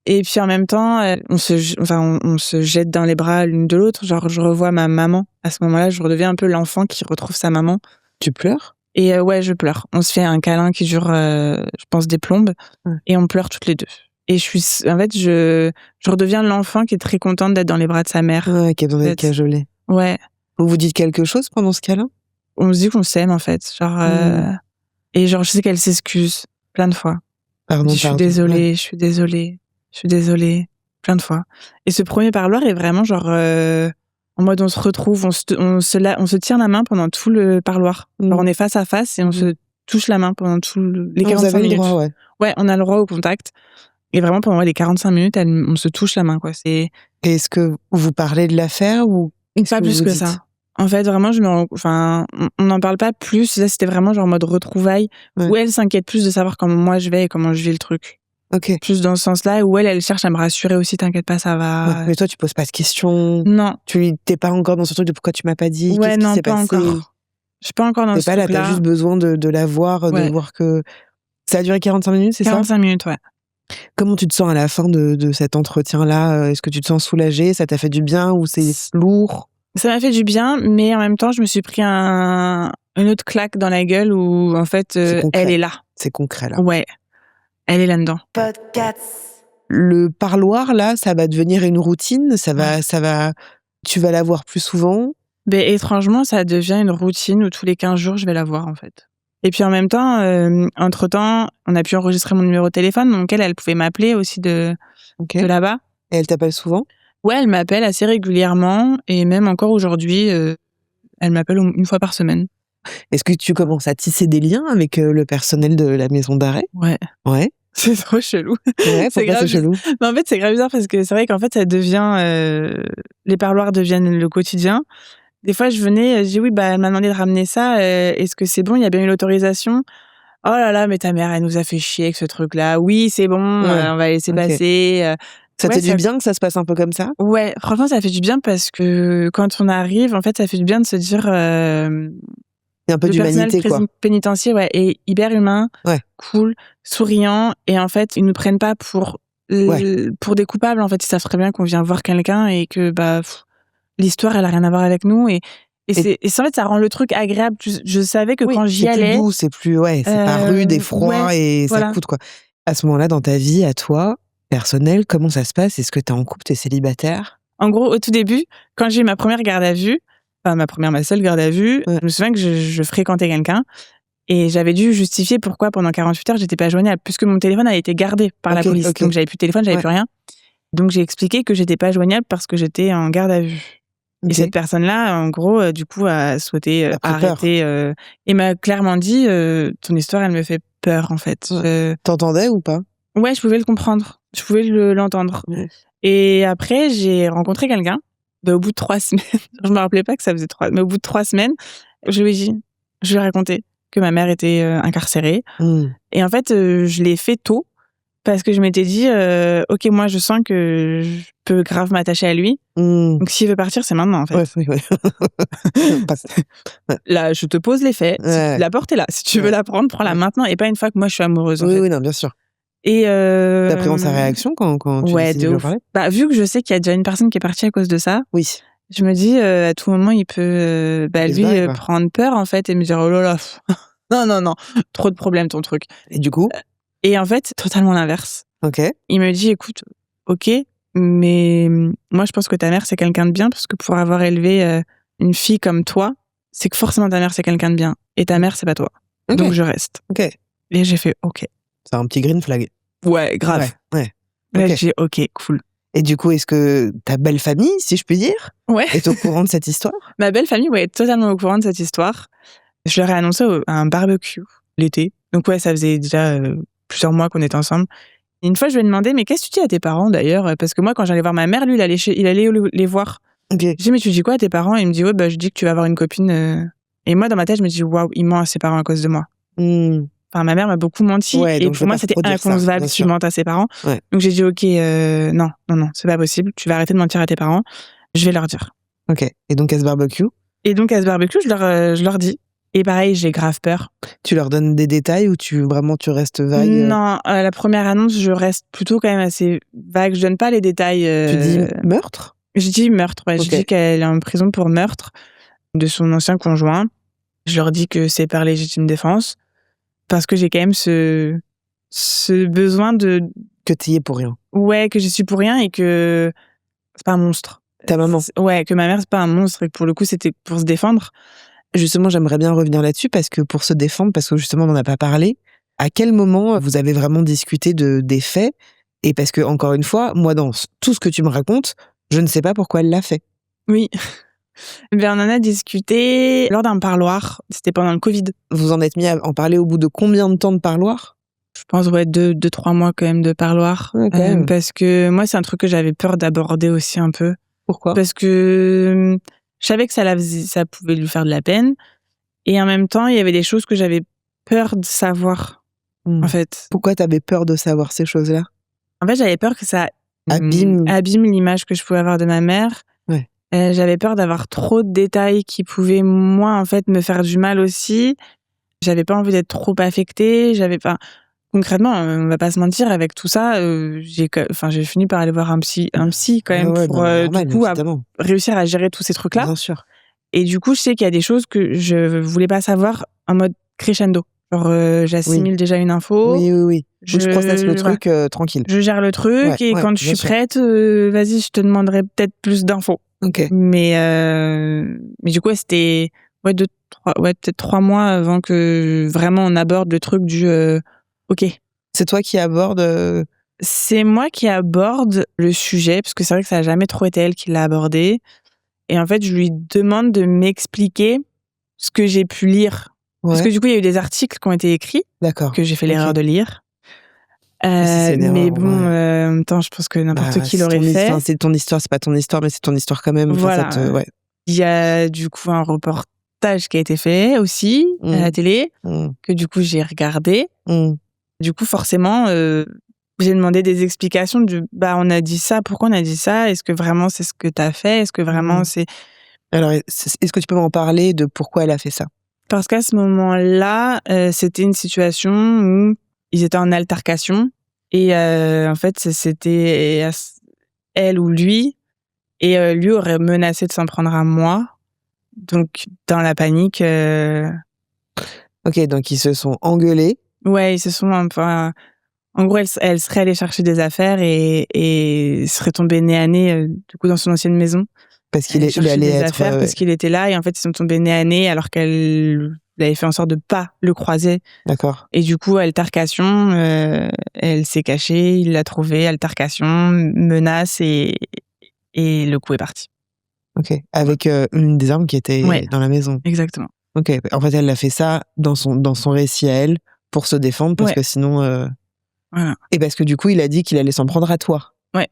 Et puis en même temps, on se jette dans les bras l'une de l'autre, genre je revois ma maman. À ce moment-là, je redeviens un peu l'enfant qui retrouve sa maman. Tu pleures? Et ouais, je pleure. On se fait un câlin qui dure je pense des plombes et on pleure toutes les deux. Et je redeviens l'enfant qui est très contente d'être dans les bras de sa mère. Ouais, qui a besoin d'être cajolée. Ouais. Vous vous dites quelque chose pendant ce câlin? On se dit qu'on s'aime en fait, genre et genre je sais qu'elle s'excuse plein de fois. Pardon, je suis désolée, je suis désolée, plein de fois. Et ce premier parloir est vraiment genre en mode on se retrouve, on se tient la main pendant tout le parloir. Genre on est face à face et on se touche la main pendant les 45 minutes. Vous avez le droit, ouais. Ouais, on a le droit au contact. Et vraiment pendant les 45 minutes, on se touche la main, quoi. Et est-ce que vous parlez de l'affaire ou pas plus que ça. En fait, vraiment, on n'en parle pas plus. Là, c'était vraiment genre en mode retrouvailles, où elle s'inquiète plus de savoir comment moi je vais et comment je vis le truc. Ok. Plus dans ce sens-là, où elle cherche à me rassurer aussi, t'inquiète pas, ça va. Ouais, mais toi, tu poses pas de questions. Non. T'es pas encore dans ce truc de pourquoi tu m'as pas dit. Ouais, qu'est-ce non, qui s'est pas passé. encore. Je suis pas encore dans ce truc-là. T'es pas là, t'as juste besoin de la voir, de voir que. Ça a duré 45 minutes, c'est ça? 45 minutes, ouais. Comment tu te sens à la fin de cet entretien-là? Est-ce que tu te sens soulagée? Ça t'a fait du bien ou c'est lourd? Ça m'a fait du bien, mais en même temps, je me suis pris une autre claque dans la gueule où, en fait, elle est là. C'est concret, là. Ouais. Elle est là-dedans. Le parloir, là, ça va devenir une routine? Tu vas la voir plus souvent? Étrangement, ça devient une routine où tous les 15 jours, je vais la voir, en fait. Et puis en même temps, entre-temps, on a pu enregistrer mon numéro de téléphone, donc elle pouvait m'appeler aussi de là-bas. Et elle t'appelle souvent? Ouais, elle m'appelle assez régulièrement, et même encore aujourd'hui, elle m'appelle une fois par semaine. Est-ce que tu commences à tisser des liens avec le personnel de la maison d'arrêt? Ouais. Ouais. C'est trop chelou. Ouais, pourquoi c'est chelou? Mais en fait, c'est grave bizarre parce que c'est vrai qu'en fait, ça devient... les parloirs deviennent le quotidien. Des fois, je dis oui, elle m'a demandé de ramener ça. Est-ce que c'est bon? Il y a bien eu l'autorisation? Oh là là, mais ta mère, elle nous a fait chier avec ce truc-là. Oui, c'est bon, on va laisser passer. Ça te fait du bien que ça se passe un peu comme ça? Ouais, franchement, ça fait du bien parce que quand on arrive, en fait, ça fait du bien de se dire... Il y a un peu d'humanité, quoi. Le personnel pénitentiaire, est hyper humain, cool, souriant, et en fait, ils nous prennent pas pour des coupables. En fait, ils savent très bien qu'on vient voir quelqu'un et que l'histoire, elle a rien à voir avec nous. Et en fait, ça rend le truc agréable. Je savais que quand j'y allais... c'est plus doux, c'est plus... c'est pas rude et froid et ça coûte, quoi. À ce moment-là, dans ta vie, à toi, personnelle, comment ça se passe? Est-ce que t'es en couple, t'es célibataire? En gros, au tout début, quand j'ai eu ma première garde à vue, ma seule garde à vue, je me souviens que je fréquentais quelqu'un et j'avais dû justifier pourquoi pendant 48 heures j'étais pas joignable, puisque mon téléphone a été gardé par la police. Donc j'avais plus de téléphone, j'avais plus rien. Donc j'ai expliqué que j'étais pas joignable parce que j'étais en garde à vue. Et cette personne-là, en gros, du coup, a souhaité arrêter et m'a clairement dit ton histoire, elle me fait peur, en fait. T'entendais ou pas? Ouais, je pouvais le comprendre, je pouvais l'entendre. Et après, j'ai rencontré quelqu'un. Au bout de 3 semaines, je me rappelais pas que ça faisait 3, mais au bout de 3 semaines, je lui ai raconté que ma mère était incarcérée. Et en fait, je l'ai fait tôt parce que je m'étais dit, ok, moi, je sens que je peux grave m'attacher à lui. Donc, s'il veut partir, c'est maintenant, en fait. Là, je te pose les faits. La porte est là. Si tu veux la prendre, prends-la maintenant et pas une fois que moi, je suis amoureuse. Oui, non, bien sûr. Et t'appréhendes sa réaction quand tu décides de lui parler? Vu que je sais qu'il y a déjà une personne qui est partie à cause de ça, je me dis à tout moment il peut prendre peur en fait et me dire oh là là non trop de problèmes ton truc. Et du coup? Et en fait totalement l'inverse. Il me dit écoute, ok, mais moi je pense que ta mère c'est quelqu'un de bien parce que pour avoir élevé une fille comme toi, c'est que forcément ta mère c'est quelqu'un de bien et ta mère c'est pas toi. Donc je reste. Et j'ai fait ok. C'est un petit green flag. Ouais, grave. Là, j'ai ok, cool. Et du coup, est-ce que ta belle famille, si je puis dire, est au courant de cette histoire? Ma belle famille, est totalement au courant de cette histoire. Je leur ai annoncé à un barbecue l'été. Donc ouais, ça faisait déjà plusieurs mois qu'on était ensemble. Et une fois, je lui ai demandé, mais qu'est-ce que tu dis à tes parents d'ailleurs? Parce que moi, quand j'allais voir ma mère, lui, il allait les voir. Okay. Je dis, mais tu dis quoi à tes parents? Et il me dit, ouais, bah, je dis que tu vas avoir une copine. Et moi, dans ma tête, je me dis, waouh, il ment à ses parents à cause de moi. Enfin, ma mère m'a beaucoup menti. Ouais, et pour moi, c'était inconcevable qu'il mente à ses parents. Ouais. Donc j'ai dit, ok, non, c'est pas possible. Tu vas arrêter de mentir à tes parents. Je vais leur dire. Ok. Et donc à ce barbecue? Je leur dis. Et pareil, j'ai grave peur. Tu leur donnes des détails ou tu restes vague? Non, la première annonce, je reste plutôt quand même assez vague. Je donne pas les détails. Tu dis meurtre? Je dis meurtre, ouais. Okay. Je dis qu'elle est en prison pour meurtre de son ancien conjoint. Je leur dis que c'est par légitime défense parce que j'ai quand même ce besoin de... Que t'y es pour rien. Ouais, que je suis pour rien et que c'est pas un monstre. Ta maman? Ouais, que ma mère, c'est pas un monstre et que pour le coup, c'était pour se défendre. Justement, j'aimerais bien revenir là-dessus parce que pour se défendre, parce que justement, on n'en a pas parlé, à quel moment vous avez vraiment discuté des faits? Et parce que, encore une fois, moi, dans tout ce que tu me racontes, je ne sais pas pourquoi elle l'a fait. Oui. Ben, on en a discuté lors d'un parloir. C'était pendant le Covid. Vous en êtes mis à en parler au bout de combien de temps de parloir? Je pense, ouais, 2-3 mois quand même de parloir. Ouais, parce que moi, c'est un truc que j'avais peur d'aborder aussi un peu. Pourquoi? Parce que je savais que ça pouvait lui faire de la peine. Et en même temps, il y avait des choses que j'avais peur de savoir, en fait. Pourquoi t'avais peur de savoir ces choses-là? En fait, j'avais peur que ça abîme l'image que je pouvais avoir de ma mère. Ouais. J'avais peur d'avoir trop de détails qui pouvaient, moi, en fait, me faire du mal aussi. J'avais pas envie d'être trop affectée. Concrètement, on va pas se mentir, avec tout ça, j'ai fini par aller voir un psy quand même pour normal, du coup réussir à gérer tous ces trucs-là. Bien sûr. Et du coup, je sais qu'il y a des choses que je voulais pas savoir en mode crescendo. Genre, j'assimile déjà une info. Oui. Je processe le truc tranquille. Je gère le truc et quand je suis prête, vas-y, je te demanderai peut-être plus d'infos. Ok. Mais du coup, c'était peut-être 3 mois avant que vraiment on aborde le truc du ok. C'est toi qui aborde C'est moi qui aborde le sujet, parce que c'est vrai que ça n'a jamais trop été elle qui l'a abordé. Et en fait, je lui demande de m'expliquer ce que j'ai pu lire. Ouais. Parce que du coup, il y a eu des articles qui ont été écrits, que j'ai fait l'erreur de lire. Mais bon, en même temps, je pense que n'importe qui l'aurait fait. C'est ton histoire, c'est pas ton histoire, mais c'est ton histoire quand même. Voilà. Il y a du coup un reportage qui a été fait aussi à la télé, que du coup j'ai regardé. Du coup, forcément, j'ai demandé des explications on a dit ça, pourquoi on a dit ça? Est-ce que vraiment c'est ce que t'as fait? Est-ce que vraiment c'est... Alors, est-ce que tu peux m'en parler de pourquoi elle a fait ça? Parce qu'à ce moment-là, c'était une situation où ils étaient en altercation et en fait, c'était elle ou lui, et lui aurait menacé de s'en prendre à moi. Donc, dans la panique... Ok, donc ils se sont engueulés. Ouais, ils se sont en gros, elle serait allée chercher des affaires et serait tombée nez à nez du coup dans son ancienne maison. Parce qu'il allait être... parce qu'il était là, et en fait, ils sont tombés nez à nez alors qu'elle avait fait en sorte de pas le croiser. D'accord. Et du coup, altercation, elle s'est cachée, il l'a trouvée, altercation, menace, et le coup est parti. Ok, avec une des armes qui était dans la maison. Exactement. Ok, en fait, elle a fait ça dans son récit à elle pour se défendre, parce que sinon... Voilà. Et parce que du coup, il a dit qu'il allait s'en prendre à toi. Ouais.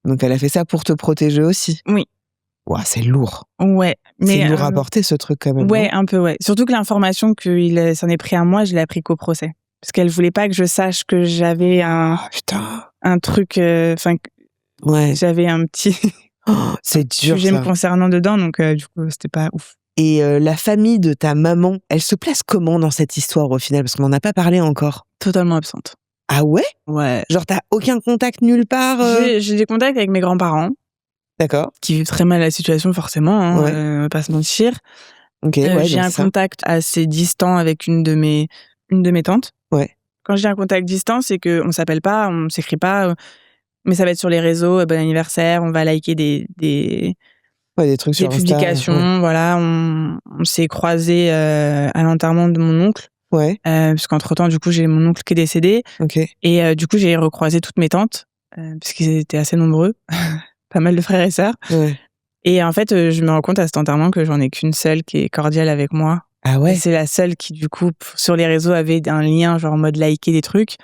Donc elle a fait ça pour te protéger aussi. Oui. Ouah, c'est lourd. Ouais. C'est lourd à porter, ce truc, quand même. Ouais, non? un peu, ouais. Surtout que l'information qu'il s'en est pris à moi, je l'ai appris qu'au procès. Parce qu'elle voulait pas que je sache que j'avais un truc... j'avais un petit... c'est dur, sujet ça. me concernant dedans, donc du coup, c'était pas ouf. Et la famille de ta maman, elle se place comment dans cette histoire, au final? Parce qu'on n'en a pas parlé encore. Totalement absente. Ah ouais? Ouais. Genre, t'as aucun contact nulle part? J'ai des contacts avec mes grands-parents. D'accord. Qui vivent très mal la situation, forcément, on va pas se mentir. Ok, j'ai un contact assez distant avec une de mes tantes. Ouais. Quand j'ai un contact distant, c'est qu'on s'appelle pas, on s'écrit pas, mais ça va être sur les réseaux, bon anniversaire, on va liker des trucs sur publications, Insta, voilà. On s'est croisés à l'enterrement de mon oncle. Ouais. Parce qu'entre-temps, du coup, j'ai mon oncle qui est décédé. Ok. Et du coup, j'ai recroisé toutes mes tantes, parce qu'ils étaient assez nombreux, pas mal de frères et sœurs. Ouais. Et en fait, je me rends compte à cet enterrement que j'en ai qu'une seule qui est cordiale avec moi. Ah ouais. Et c'est la seule qui, du coup, sur les réseaux, avait un lien, genre en mode liker des trucs.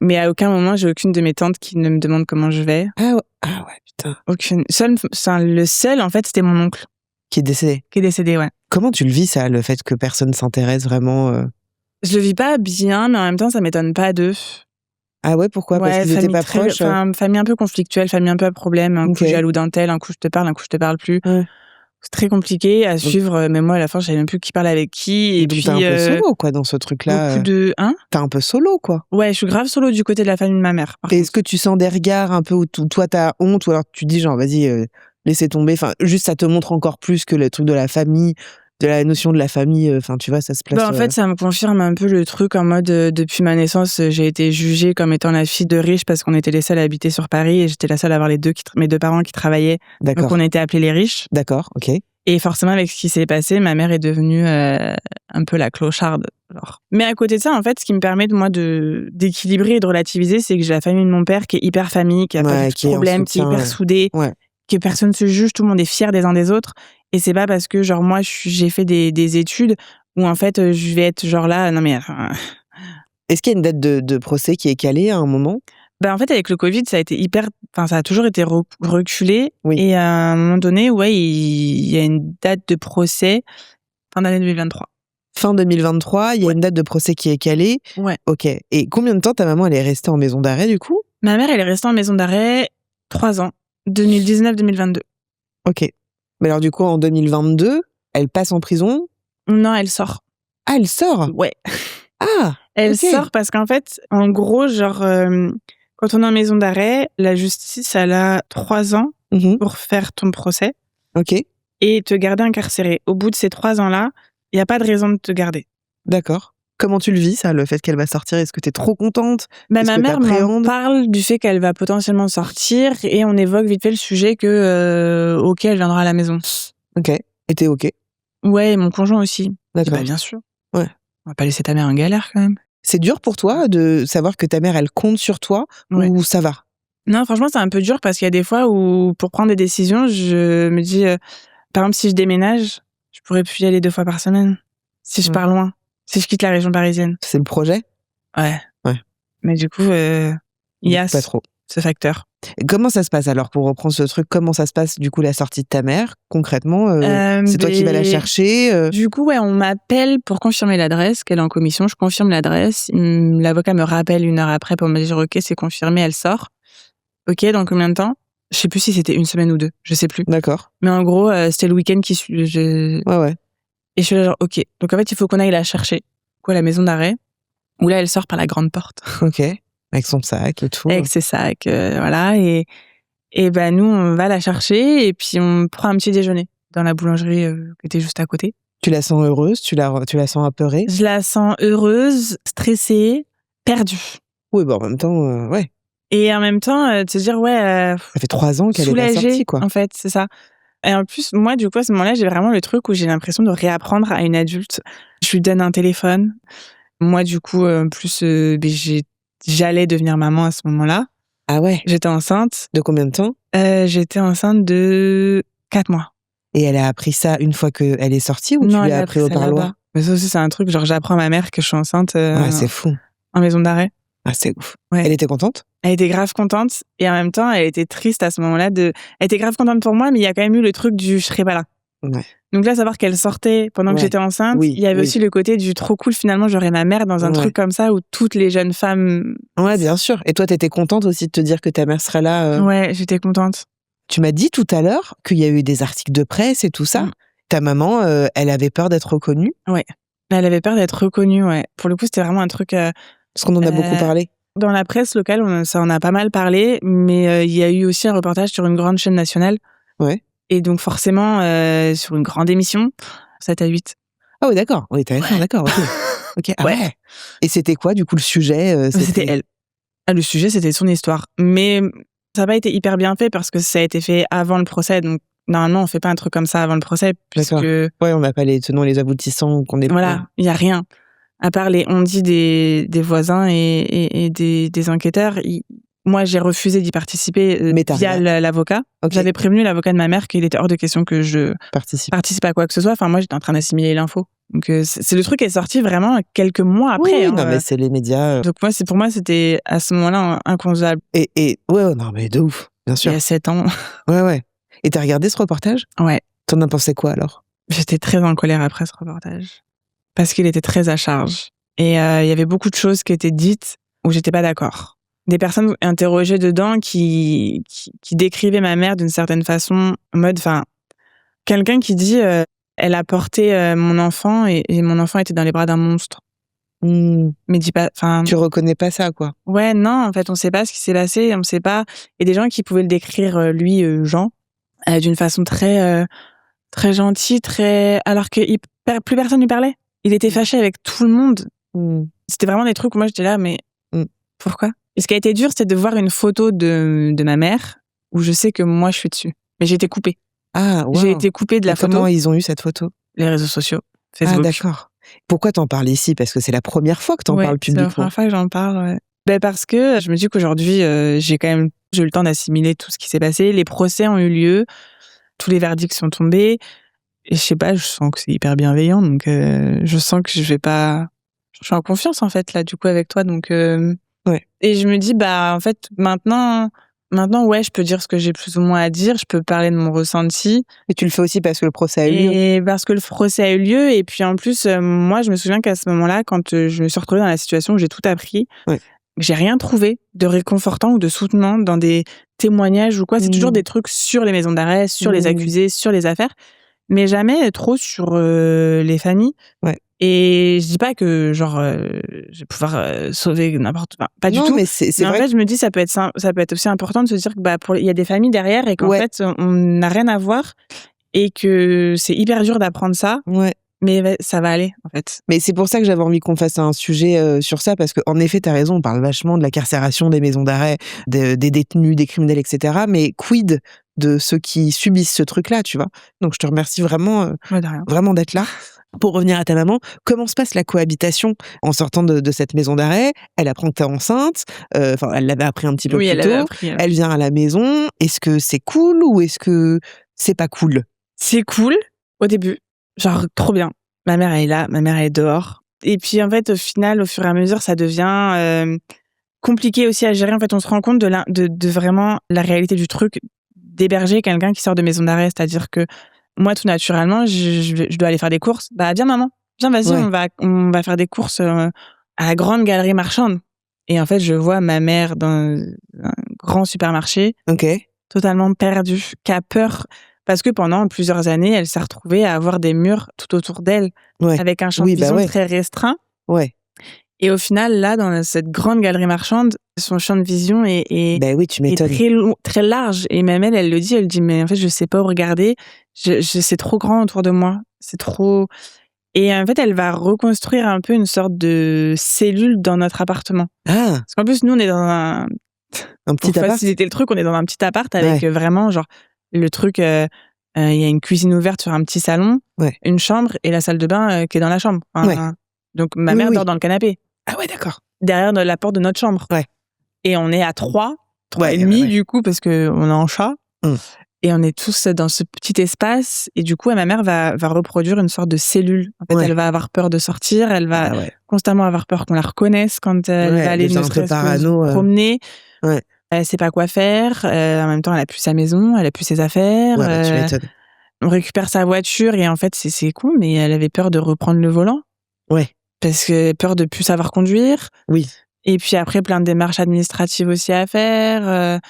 Mais à aucun moment, j'ai aucune de mes tantes qui ne me demande comment je vais. Ah ouais, putain. Aucune. Le seul, en fait, c'était mon oncle. Qui est décédé. Qui est décédé, ouais. Comment tu le vis, ça, le fait que personne s'intéresse vraiment Je le vis pas bien, mais en même temps, ça m'étonne pas d'eux. Ah ouais, pourquoi? Parce qu'ils étaient pas proches Famille un peu conflictuelle, famille un peu à problème. Un coup jaloux d'un tel, un coup je te parle, un coup je te parle plus. Ouais. C'est très compliqué à suivre, mais moi, à la fin, je savais même plus qui parle avec qui. Et donc puis, t'es un peu solo, quoi, dans ce truc-là. Beaucoup de... Hein? T'es un peu solo, quoi. Ouais, je suis grave solo du côté de la famille de ma mère. Et est-ce que tu sens des regards un peu où toi, t'as honte, ou alors tu dis genre, vas-y, laissez tomber. Enfin, juste, ça te montre encore plus que le truc de la famille, de la notion de la famille. Enfin, tu vois, ça se place. En fait, ça me confirme un peu le truc en mode, depuis ma naissance, j'ai été jugée comme étant la fille de riche parce qu'on était les seuls à habiter sur Paris et j'étais la seule à avoir mes deux parents qui travaillaient. D'accord. Donc, on était appelés les riches. D'accord, ok. Et forcément, avec ce qui s'est passé, ma mère est devenue un peu la clocharde. Alors. Mais à côté de ça, en fait, ce qui me permet d'équilibrer et de relativiser, c'est que j'ai la famille de mon père qui est hyper famille, qui a pas de problème, qui est hyper soudée, que personne se juge, tout le monde est fier des uns des autres. Et c'est pas parce que, genre, moi, j'ai fait des études où, en fait, je vais être genre là, non mais... Est-ce qu'il y a une date de procès qui est calée à un moment? En fait, avec le Covid, ça a toujours été reculé. Oui. Et à un moment donné, ouais, il y a une date de procès fin d'année 2023. Fin 2023, il y a une date de procès qui est calée. Ouais. Ok. Et combien de temps ta maman, elle est restée en maison d'arrêt, du coup? Ma mère, elle est restée en maison d'arrêt 3 ans. 2019-2022. Ok. Mais alors, du coup, en 2022, elle passe en prison? Non, elle sort. Ah, elle sort? Ouais. Ah! Elle sort parce qu'en fait, en gros, genre... quand on est en maison d'arrêt, la justice, elle a 3 ans pour faire ton procès. Ok. Et te garder incarcéré. Au bout de ces 3 ans-là, il n'y a pas de raison de te garder. D'accord. Comment tu le vis, ça, le fait qu'elle va sortir? Est-ce que t'es trop contente? Ma mère m'en parle du fait qu'elle va potentiellement sortir et on évoque vite fait le sujet ok, elle viendra à la maison. Ok. Et t'es ok? Ouais, et mon conjoint aussi. D'accord. Bien sûr. Ouais. On va pas laisser ta mère en galère, quand même. C'est dur pour toi de savoir que ta mère, elle compte sur toi, ou ça va? Non, franchement, c'est un peu dur parce qu'il y a des fois où, pour prendre des décisions, je me dis, par exemple, si je déménage, je pourrais plus y aller 2 fois par semaine. Si je pars loin. Si je quitte la région parisienne. C'est le projet? Ouais. Mais du coup, il y a ce facteur. Et comment ça se passe alors, pour reprendre ce truc, comment ça se passe du coup la sortie de ta mère concrètement? C'est toi qui vas la chercher? Du coup, on m'appelle pour confirmer l'adresse, qu'elle est en commission. Je confirme l'adresse. L'avocat me rappelle 1 heure après pour me dire ok, c'est confirmé, elle sort. Ok, dans combien de temps? Je sais plus si c'était 1 semaine ou 2, je sais plus. D'accord. Mais en gros, c'était le week-end qui suit. Ouais. Et je suis là genre ok. Donc en fait, il faut qu'on aille la chercher. Quoi, la maison d'arrêt? Où là, elle sort par la grande porte. Ok. Avec son sac et tout. Avec ses sacs, voilà. Et nous, on va la chercher et puis on prend un petit déjeuner dans la boulangerie qui était juste à côté. Tu la sens heureuse? Tu la sens apeurée? Je la sens heureuse, stressée, perdue. Oui, en même temps, ouais. Et en même temps, de se dire, ça fait 3 ans qu'elle est pas sortie, quoi. En fait, c'est ça. Et en plus, moi, du coup, à ce moment-là, j'ai vraiment le truc où j'ai l'impression de réapprendre à une adulte. Je lui donne un téléphone. Moi, du coup, en plus, j'allais devenir maman à ce moment-là. Ah ouais? J'étais enceinte. De combien de temps? J'étais enceinte de 4 mois. Et elle a appris ça une fois qu'elle est sortie, ou non, tu l'as appris au parloir? Mais ça aussi, c'est un truc, genre j'apprends à ma mère que je suis enceinte c'est fou. En maison d'arrêt. Ah, c'est ouf. Ouais. Elle était contente? Elle était grave contente et en même temps, elle était triste à ce moment-là. Elle était grave contente pour moi, mais il y a quand même eu le truc du je serai pas là. Ouais. Donc là, savoir qu'elle sortait pendant que j'étais enceinte, il y avait aussi le côté du trop cool, finalement, j'aurais ma mère dans un truc comme ça où toutes les jeunes femmes... Ouais, bien sûr. Et toi, t'étais contente aussi de te dire que ta mère serait là? Ouais, j'étais contente. Tu m'as dit tout à l'heure qu'il y a eu des articles de presse et tout ça. Ta maman, elle avait peur d'être reconnue? Ouais. Elle avait peur d'être reconnue, ouais. Pour le coup, c'était vraiment un truc... Parce qu'on en a beaucoup parlé. Dans la presse locale, ça en a pas mal parlé, mais il y a eu aussi un reportage sur une grande chaîne nationale. Ouais. Et donc forcément, sur une grande émission, 7-8. Ah oui, d'accord. On était d'accord, ok. Ah ouais. Et c'était quoi, du coup, le sujet? C'était elle. Le sujet, c'était son histoire. Mais ça n'a pas été hyper bien fait parce que ça a été fait avant le procès. Donc, normalement, on fait pas un truc comme ça avant le procès. Puisque... Ouais, on n'a pas les tenants, les aboutissants. Voilà, il n'y a rien. À part les on-dit des voisins et des enquêteurs, moi, j'ai refusé d'y participer via l'avocat. Okay. J'avais prévenu l'avocat de ma mère qu'il était hors de question que je participe à quoi que ce soit. Enfin, moi, j'étais en train d'assimiler l'info. Donc, c'est le truc qui est sorti vraiment quelques mois après. Oui, non, mais c'est les médias. Donc, pour moi, c'était à ce moment-là inconcevable. Et ouais, non, mais de ouf, bien sûr. Il y a 7 ans. Ouais. Et t'as regardé ce reportage ? Ouais. T'en as pensé quoi alors ? J'étais très en colère après ce reportage. Parce qu'il était très à charge. Et il y avait beaucoup de choses qui étaient dites où j'étais pas d'accord. Des personnes interrogées dedans qui décrivaient ma mère d'une certaine façon, en mode, quelqu'un qui dit elle a porté mon enfant et mon enfant était dans les bras d'un monstre. Mais dis pas, tu reconnais pas ça, quoi. Ouais, non, en fait, on sait pas ce qui s'est passé, on sait pas. Et des gens qui pouvaient le décrire, lui, Jean, d'une façon très, très gentille, alors que plus personne lui parlait. Il était fâché avec tout le monde. C'était vraiment des trucs où moi j'étais là, mais pourquoi ? Et ce qui a été dur, c'était de voir une photo de ma mère où je sais que moi je suis dessus. Mais j'ai été coupée. Ah, wow. J'ai été coupée de la photo. Comment ils ont eu cette photo ? Les réseaux sociaux, Facebook. Ah, d'accord. Pourquoi t'en parles ici ? Parce que c'est la première fois que t'en parles publiquement. C'est la première fois que j'en parle, ouais. Parce que je me dis qu'aujourd'hui, j'ai eu le temps d'assimiler tout ce qui s'est passé. Les procès ont eu lieu, tous les verdicts sont tombés. Et je sais pas, je sens que c'est hyper bienveillant, donc je sens que je vais pas... Je suis en confiance, en fait, là, du coup, avec toi, donc... Ouais. Et je me dis, en fait, maintenant, ouais, je peux dire ce que j'ai plus ou moins à dire, je peux parler de mon ressenti. Et tu le fais aussi parce que le procès a eu lieu. Et parce que le procès a eu lieu, et puis en plus, moi, je me souviens qu'à ce moment-là, quand je me suis retrouvée dans la situation où j'ai tout appris, j'ai rien trouvé de réconfortant ou de soutenant dans des témoignages ou quoi. C'est toujours des trucs sur les maisons d'arrêt, sur les accusés, sur les affaires, mais jamais trop sur les familles. Ouais. Et je dis pas que je vais pouvoir sauver n'importe quoi, pas du tout. Mais c'est mais vrai. En fait, je me dis ça peut être aussi important de se dire que il y a des familles derrière et qu'en fait on n'a rien à voir et que c'est hyper dur d'apprendre ça. Ouais. Mais ça va aller, en fait. Mais c'est pour ça que j'avais envie qu'on fasse un sujet sur ça, parce qu'en effet, t'as raison, on parle vachement de la carcération des maisons d'arrêt, des détenus, des criminels, etc. Mais quid de ceux qui subissent ce truc-là, tu vois ? Donc je te remercie vraiment, vraiment d'être là. Pour revenir à ta maman, comment se passe la cohabitation en sortant de cette maison d'arrêt ? Elle apprend que t'es enceinte, elle l'avait appris un petit peu plus tôt. Elle vient à la maison. Est-ce que c'est cool ou est-ce que c'est pas cool ? C'est cool au début. Genre, trop bien. Ma mère, elle est là, ma mère, elle est dehors. Et puis, en fait, au final, au fur et à mesure, ça devient compliqué aussi à gérer. En fait, on se rend compte de vraiment la réalité du truc, d'héberger quelqu'un qui sort de maison d'arrêt. C'est-à-dire que moi, tout naturellement, je dois aller faire des courses. Viens, maman. Viens, vas-y, on va faire des courses à la grande galerie marchande. Et en fait, je vois ma mère dans un grand supermarché, totalement perdue, qui a peur... Parce que pendant plusieurs années, elle s'est retrouvée à avoir des murs tout autour d'elle, avec un champ de vision très restreint. Ouais. Et au final, là, dans cette grande galerie marchande, son champ de vision est très large. Et même elle le dit, mais en fait, je sais pas où regarder. C'est trop grand autour de moi. C'est trop... Et en fait, elle va reconstruire un peu une sorte de cellule dans notre appartement. Ah. Parce qu'en plus, nous, on est dans un petit appart. Pour faciliter le truc, on est dans un petit appart avec vraiment, le truc, il y a une cuisine ouverte sur un petit salon, une chambre et la salle de bain qui est dans la chambre. Donc ma mère dort dans le canapé. Ah ouais, d'accord. Derrière la porte de notre chambre. Et on est à 3 et demi du coup parce que on est en chat. Et on est tous dans ce petit espace et du coup ma mère va reproduire une sorte de cellule. En fait, elle va avoir peur de sortir, elle va constamment avoir peur qu'on la reconnaisse quand elle va aller ne serait-ce que se promener. Elle sait pas quoi faire. En même temps, elle a plus sa maison, elle a plus ses affaires. Tu m'étonnes. On récupère sa voiture et en fait, c'est con, mais elle avait peur de reprendre le volant. Ouais. Parce que peur de plus savoir conduire. Oui. Et puis après, plein de démarches administratives aussi à faire.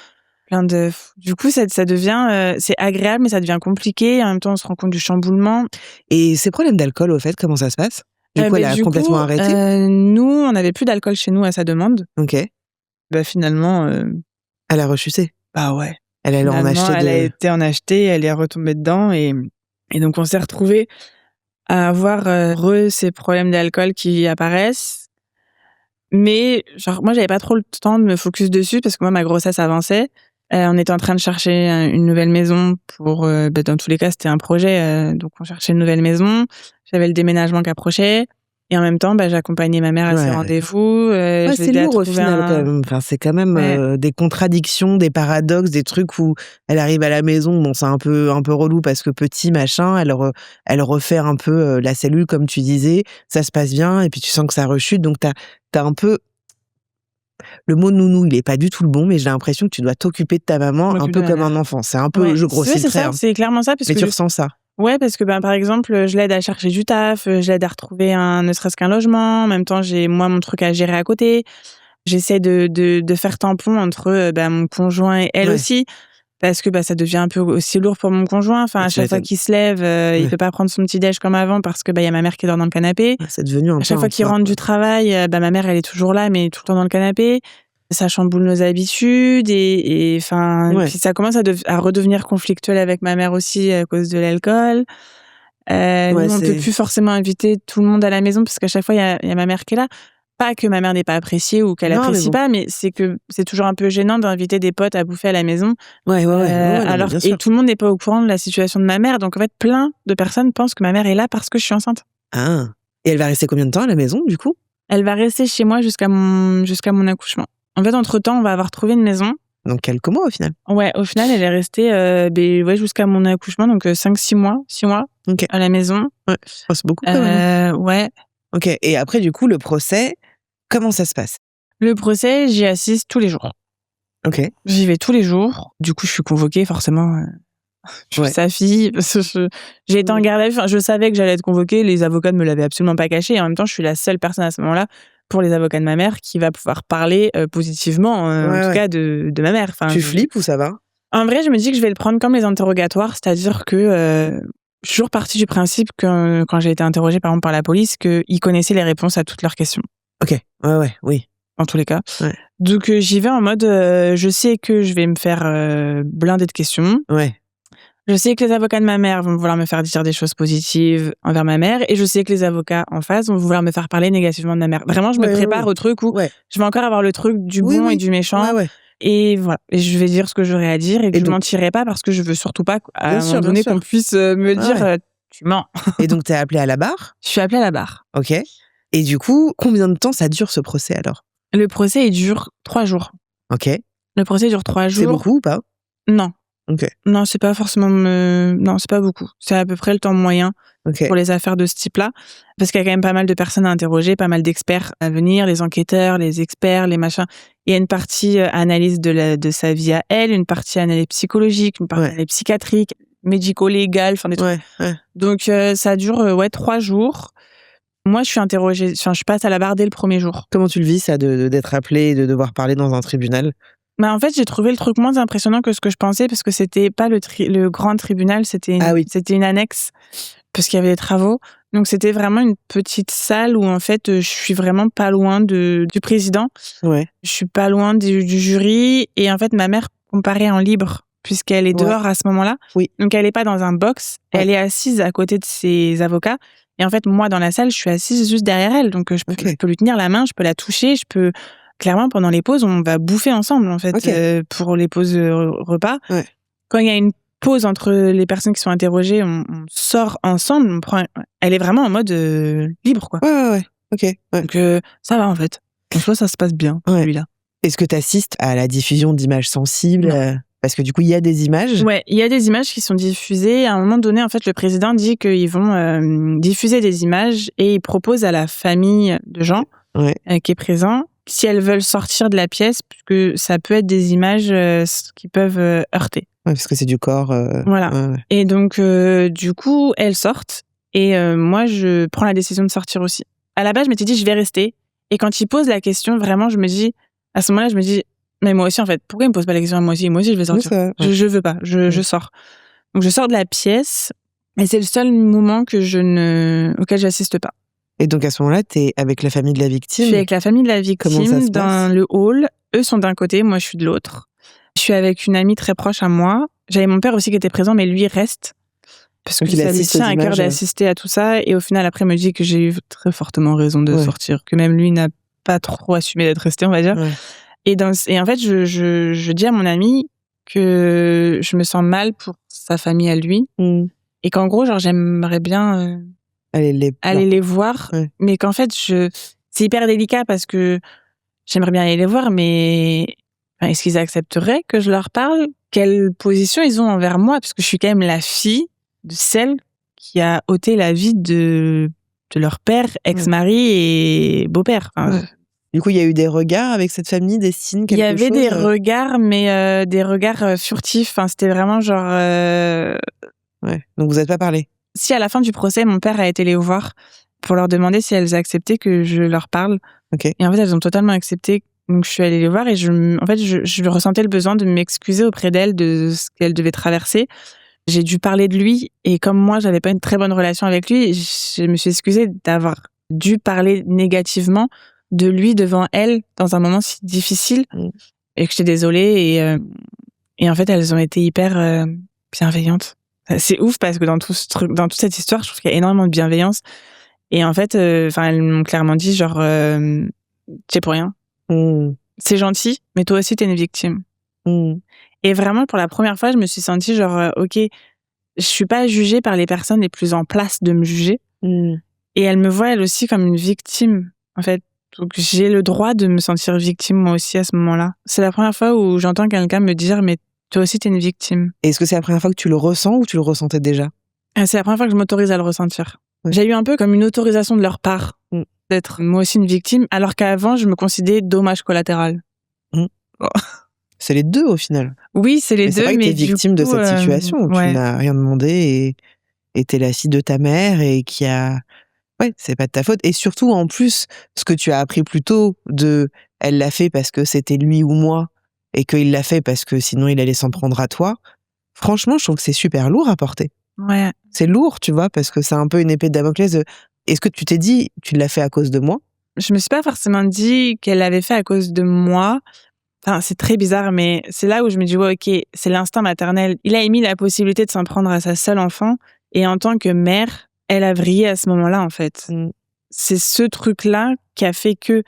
Du coup, ça devient, c'est agréable, mais ça devient compliqué. En même temps, on se rend compte du chamboulement. Et ces problèmes d'alcool, au fait, comment ça se passe ? Du coup, elle a complètement arrêté. Nous, on n'avait plus d'alcool chez nous à sa demande. Ok. Finalement. Elle a rechuté. Bah ouais. Elle a été en acheter, elle est retombée dedans et donc on s'est retrouvés à avoir ces problèmes d'alcool qui apparaissent. Mais moi, j'avais pas trop le temps de me focus dessus parce que moi, ma grossesse avançait. On était en train de chercher une nouvelle maison pour... dans tous les cas, c'était un projet. Donc, on cherchait une nouvelle maison. J'avais le déménagement qui approchait. Et en même temps, j'accompagnais ma mère à ses rendez-vous. C'est lourd au final quand même. Enfin, c'est quand même des contradictions, des paradoxes, des trucs où elle arrive à la maison, bon, c'est un peu relou parce que petit, machin, elle refait un peu la cellule comme tu disais, ça se passe bien et puis tu sens que ça rechute, donc t'as un peu... Le mot nounou, il est pas du tout le bon, mais j'ai l'impression que tu dois t'occuper de ta maman un peu comme un enfant. C'est un peu, je grossis le trait. C'est clairement ça. Mais tu ressens ça. Ouais, parce que par exemple, je l'aide à chercher du taf, je l'aide à retrouver ne serait-ce qu'un logement. En même temps, j'ai moi mon truc à gérer à côté. J'essaie de faire tampon entre mon conjoint et elle aussi, parce que ça devient un peu aussi lourd pour mon conjoint. Enfin, à chaque fois qu'il se lève, il peut pas prendre son petit déj comme avant parce que y a ma mère qui dort dans le canapé. C'est devenu un peu. À chaque fois qu'il rentre du travail, ma mère elle est toujours là, mais tout le temps dans le canapé. Ça chamboule nos habitudes et puis ça commence à redevenir conflictuel avec ma mère aussi à cause de l'alcool. Nous, on peut plus forcément inviter tout le monde à la maison parce qu'à chaque fois il y a ma mère qui est là. Pas que ma mère n'ait pas apprécié ou qu'elle apprécie pas, mais c'est que c'est toujours un peu gênant d'inviter des potes à bouffer à la maison. Alors et tout le monde n'est pas au courant de la situation de ma mère, donc en fait plein de personnes pensent que ma mère est là parce que je suis enceinte. Ah. Et elle va rester combien de temps à la maison du coup ? Elle va rester chez moi jusqu'à mon accouchement. En fait, entre-temps, on va avoir trouvé une maison. Donc, quelques mois, au final. Ouais, au final, elle est restée jusqu'à mon accouchement, donc 5-6 mois, 6 mois à la maison. Ouais, c'est beaucoup quand même. Ouais. Ok, et après, du coup, le procès, comment ça se passe ? Le procès, j'y assiste tous les jours. Ok. J'y vais tous les jours. Du coup, je suis convoquée, forcément. Je suis sa fille. J'ai été en garde à vue. Enfin, je savais que j'allais être convoquée. Les avocats ne me l'avaient absolument pas caché. Et en même temps, je suis la seule personne à ce moment-là pour les avocats de ma mère qui va pouvoir parler positivement, en tout cas, de ma mère. Enfin, tu flippes ou ça va ? En vrai, je me dis que je vais le prendre comme les interrogatoires, c'est-à-dire que je suis toujours partie du principe que quand j'ai été interrogée par exemple par la police, qu'ils connaissaient les réponses à toutes leurs questions. Ok, oui. En tous les cas. Ouais. Donc j'y vais en mode, je sais que je vais me faire blinder de questions. Ouais. Je sais que les avocats de ma mère vont vouloir me faire dire des choses positives envers ma mère, et je sais que les avocats en face vont vouloir me faire parler négativement de ma mère. Vraiment, je me prépare au truc où je vais encore avoir le truc du bon et du méchant. Et voilà. Et je vais dire ce que j'aurai à dire et que je mentirai pas parce que je veux surtout pas à un moment donné qu'on puisse me dire tu mens. Et donc t'es appelée à la barre ? Je suis appelée à la barre. Ok. Et du coup, combien de temps ça dure ce procès alors ? Le procès il dure 3 jours. Ok. Le procès dure 3 jours. C'est beaucoup ou pas ? Non. Ok. Non, c'est pas forcément. Non, c'est pas beaucoup. C'est à peu près le temps moyen pour les affaires de ce type-là, parce qu'il y a quand même pas mal de personnes à interroger, pas mal d'experts à venir, les enquêteurs, les experts, les machins. Il y a une partie analyse de sa vie à elle, une partie analyse psychologique, une partie analyse psychiatrique, médico-légale, enfin des trucs. Donc ça dure 3 jours. Moi, je suis interrogée. Enfin, je passe à la barre dès le premier jour. Comment tu le vis ça d'être appelée et de devoir parler dans un tribunal ? En fait, j'ai trouvé le truc moins impressionnant que ce que je pensais parce que c'était pas le grand tribunal, c'était une annexe parce qu'il y avait des travaux. Donc c'était vraiment une petite salle où en fait je suis vraiment pas loin du président. Ouais. Je suis pas loin du jury et en fait ma mère comparait en libre puisqu'elle est dehors à ce moment-là. Oui. Donc elle est pas dans un box, elle est assise à côté de ses avocats et en fait moi dans la salle, je suis assise juste derrière elle donc je peux lui tenir la main, je peux la toucher, je peux clairement, pendant les pauses, on va bouffer ensemble, en fait, pour les pauses repas. Ouais. Quand il y a une pause entre les personnes qui sont interrogées, on sort ensemble, elle est vraiment en mode libre, quoi. Ouais. Ok. Ouais. Donc, ça va, en fait. En soi, ça se passe bien, celui-là. Est-ce que tu assistes à la diffusion d'images sensibles ? Parce que du coup, il y a des images. Ouais, il y a des images qui sont diffusées. À un moment donné, en fait, le président dit qu'ils vont diffuser des images et il propose à la famille de Jean, qui est présent, si elles veulent sortir de la pièce, puisque ça peut être des images qui peuvent heurter. Ouais, parce que c'est du corps. Voilà. Et donc, du coup, elles sortent. Et moi, je prends la décision de sortir aussi. À la base, je m'étais dit, je vais rester. Et quand il pose la question, vraiment, à ce moment-là, je me dis, mais moi aussi, en fait, pourquoi il me pose pas la question à moi aussi ? Moi aussi, je vais sortir. Je veux pas. Je sors. Donc, je sors de la pièce. Et c'est le seul moment auquel j'assiste pas. Et donc, à ce moment-là, t'es avec la famille de la victime ? Je suis avec la famille de la victime. Comment ça se passe ? Dans le hall. Eux sont d'un côté, moi, je suis de l'autre. Je suis avec une amie très proche à moi. J'avais mon père aussi qui était présent, mais lui reste. Parce que ça lui tient à cœur d'assister à tout ça. Et au final, après, me dit que j'ai eu très fortement raison de sortir. Que même lui n'a pas trop assumé d'être resté, on va dire. Ouais. Et en fait, je dis à mon ami que je me sens mal pour sa famille à lui. Et qu'en gros, genre, j'aimerais bien aller les voir, ouais. mais qu'en fait, c'est hyper délicat parce que j'aimerais bien aller les voir, mais est-ce qu'ils accepteraient que je leur parle? Quelle position ils ont envers moi? Parce que je suis quand même la fille de celle qui a ôté la vie de leur père, ex-mari et beau-père. Enfin, Du coup, il y a eu des regards avec cette famille, des signes, quelque chose? Il y avait des regards, mais des regards furtifs. Enfin, c'était vraiment genre... Ouais, donc vous n'êtes pas parlé? Si, à la fin du procès, mon père a été les voir pour leur demander si elles acceptaient que je leur parle. Okay. Et en fait, elles ont totalement accepté. Donc, je suis allée les voir et je ressentais le besoin de m'excuser auprès d'elles de ce qu'elles devaient traverser. J'ai dû parler de lui et comme moi, j'avais pas une très bonne relation avec lui, je me suis excusée d'avoir dû parler négativement de lui devant elle dans un moment si difficile et que j'étais désolée et en fait elles ont été hyper bienveillantes. C'est ouf parce que dans tout ce truc, dans toute cette histoire, je trouve qu'il y a énormément de bienveillance et en fait elles m'ont clairement dit genre t'es pour rien. C'est gentil, mais toi aussi t'es une victime. Et vraiment pour la première fois, je me suis sentie genre OK, je suis pas jugée par les personnes les plus en place de me juger. Et elles me voient elles aussi comme une victime en fait. Donc j'ai le droit de me sentir victime moi aussi à ce moment-là. C'est la première fois où j'entends quelqu'un me dire mais toi aussi t'es une victime. Et est-ce que c'est la première fois que tu le ressens ou tu le ressentais déjà? C'est la première fois que je m'autorise à le ressentir. J'ai eu un peu comme une autorisation de leur part d'être moi aussi une victime, alors qu'avant je me considérais dommage collatéral. C'est les deux au final. Oui, c'est les deux. C'est vrai que t'es victime de cette situation où tu n'as rien demandé et t'es la fille de ta mère et qui a... Ouais, c'est pas de ta faute. Et surtout, en plus, ce que tu as appris plus tôt elle l'a fait parce que c'était lui ou moi et qu'il l'a fait parce que sinon il allait s'en prendre à toi. Franchement, je trouve que c'est super lourd à porter. Ouais. C'est lourd, tu vois, parce que c'est un peu une épée de Damoclès. Est-ce que tu t'es dit, tu l'as fait à cause de moi? Je me suis pas forcément dit qu'elle l'avait fait à cause de moi. Enfin, c'est très bizarre, mais c'est là où je me dis, ouais, ok, c'est l'instinct maternel. Il a émis la possibilité de s'en prendre à sa seule enfant et en tant que mère, elle a vrillé à ce moment-là, en fait. C'est ce truc-là qui a fait que...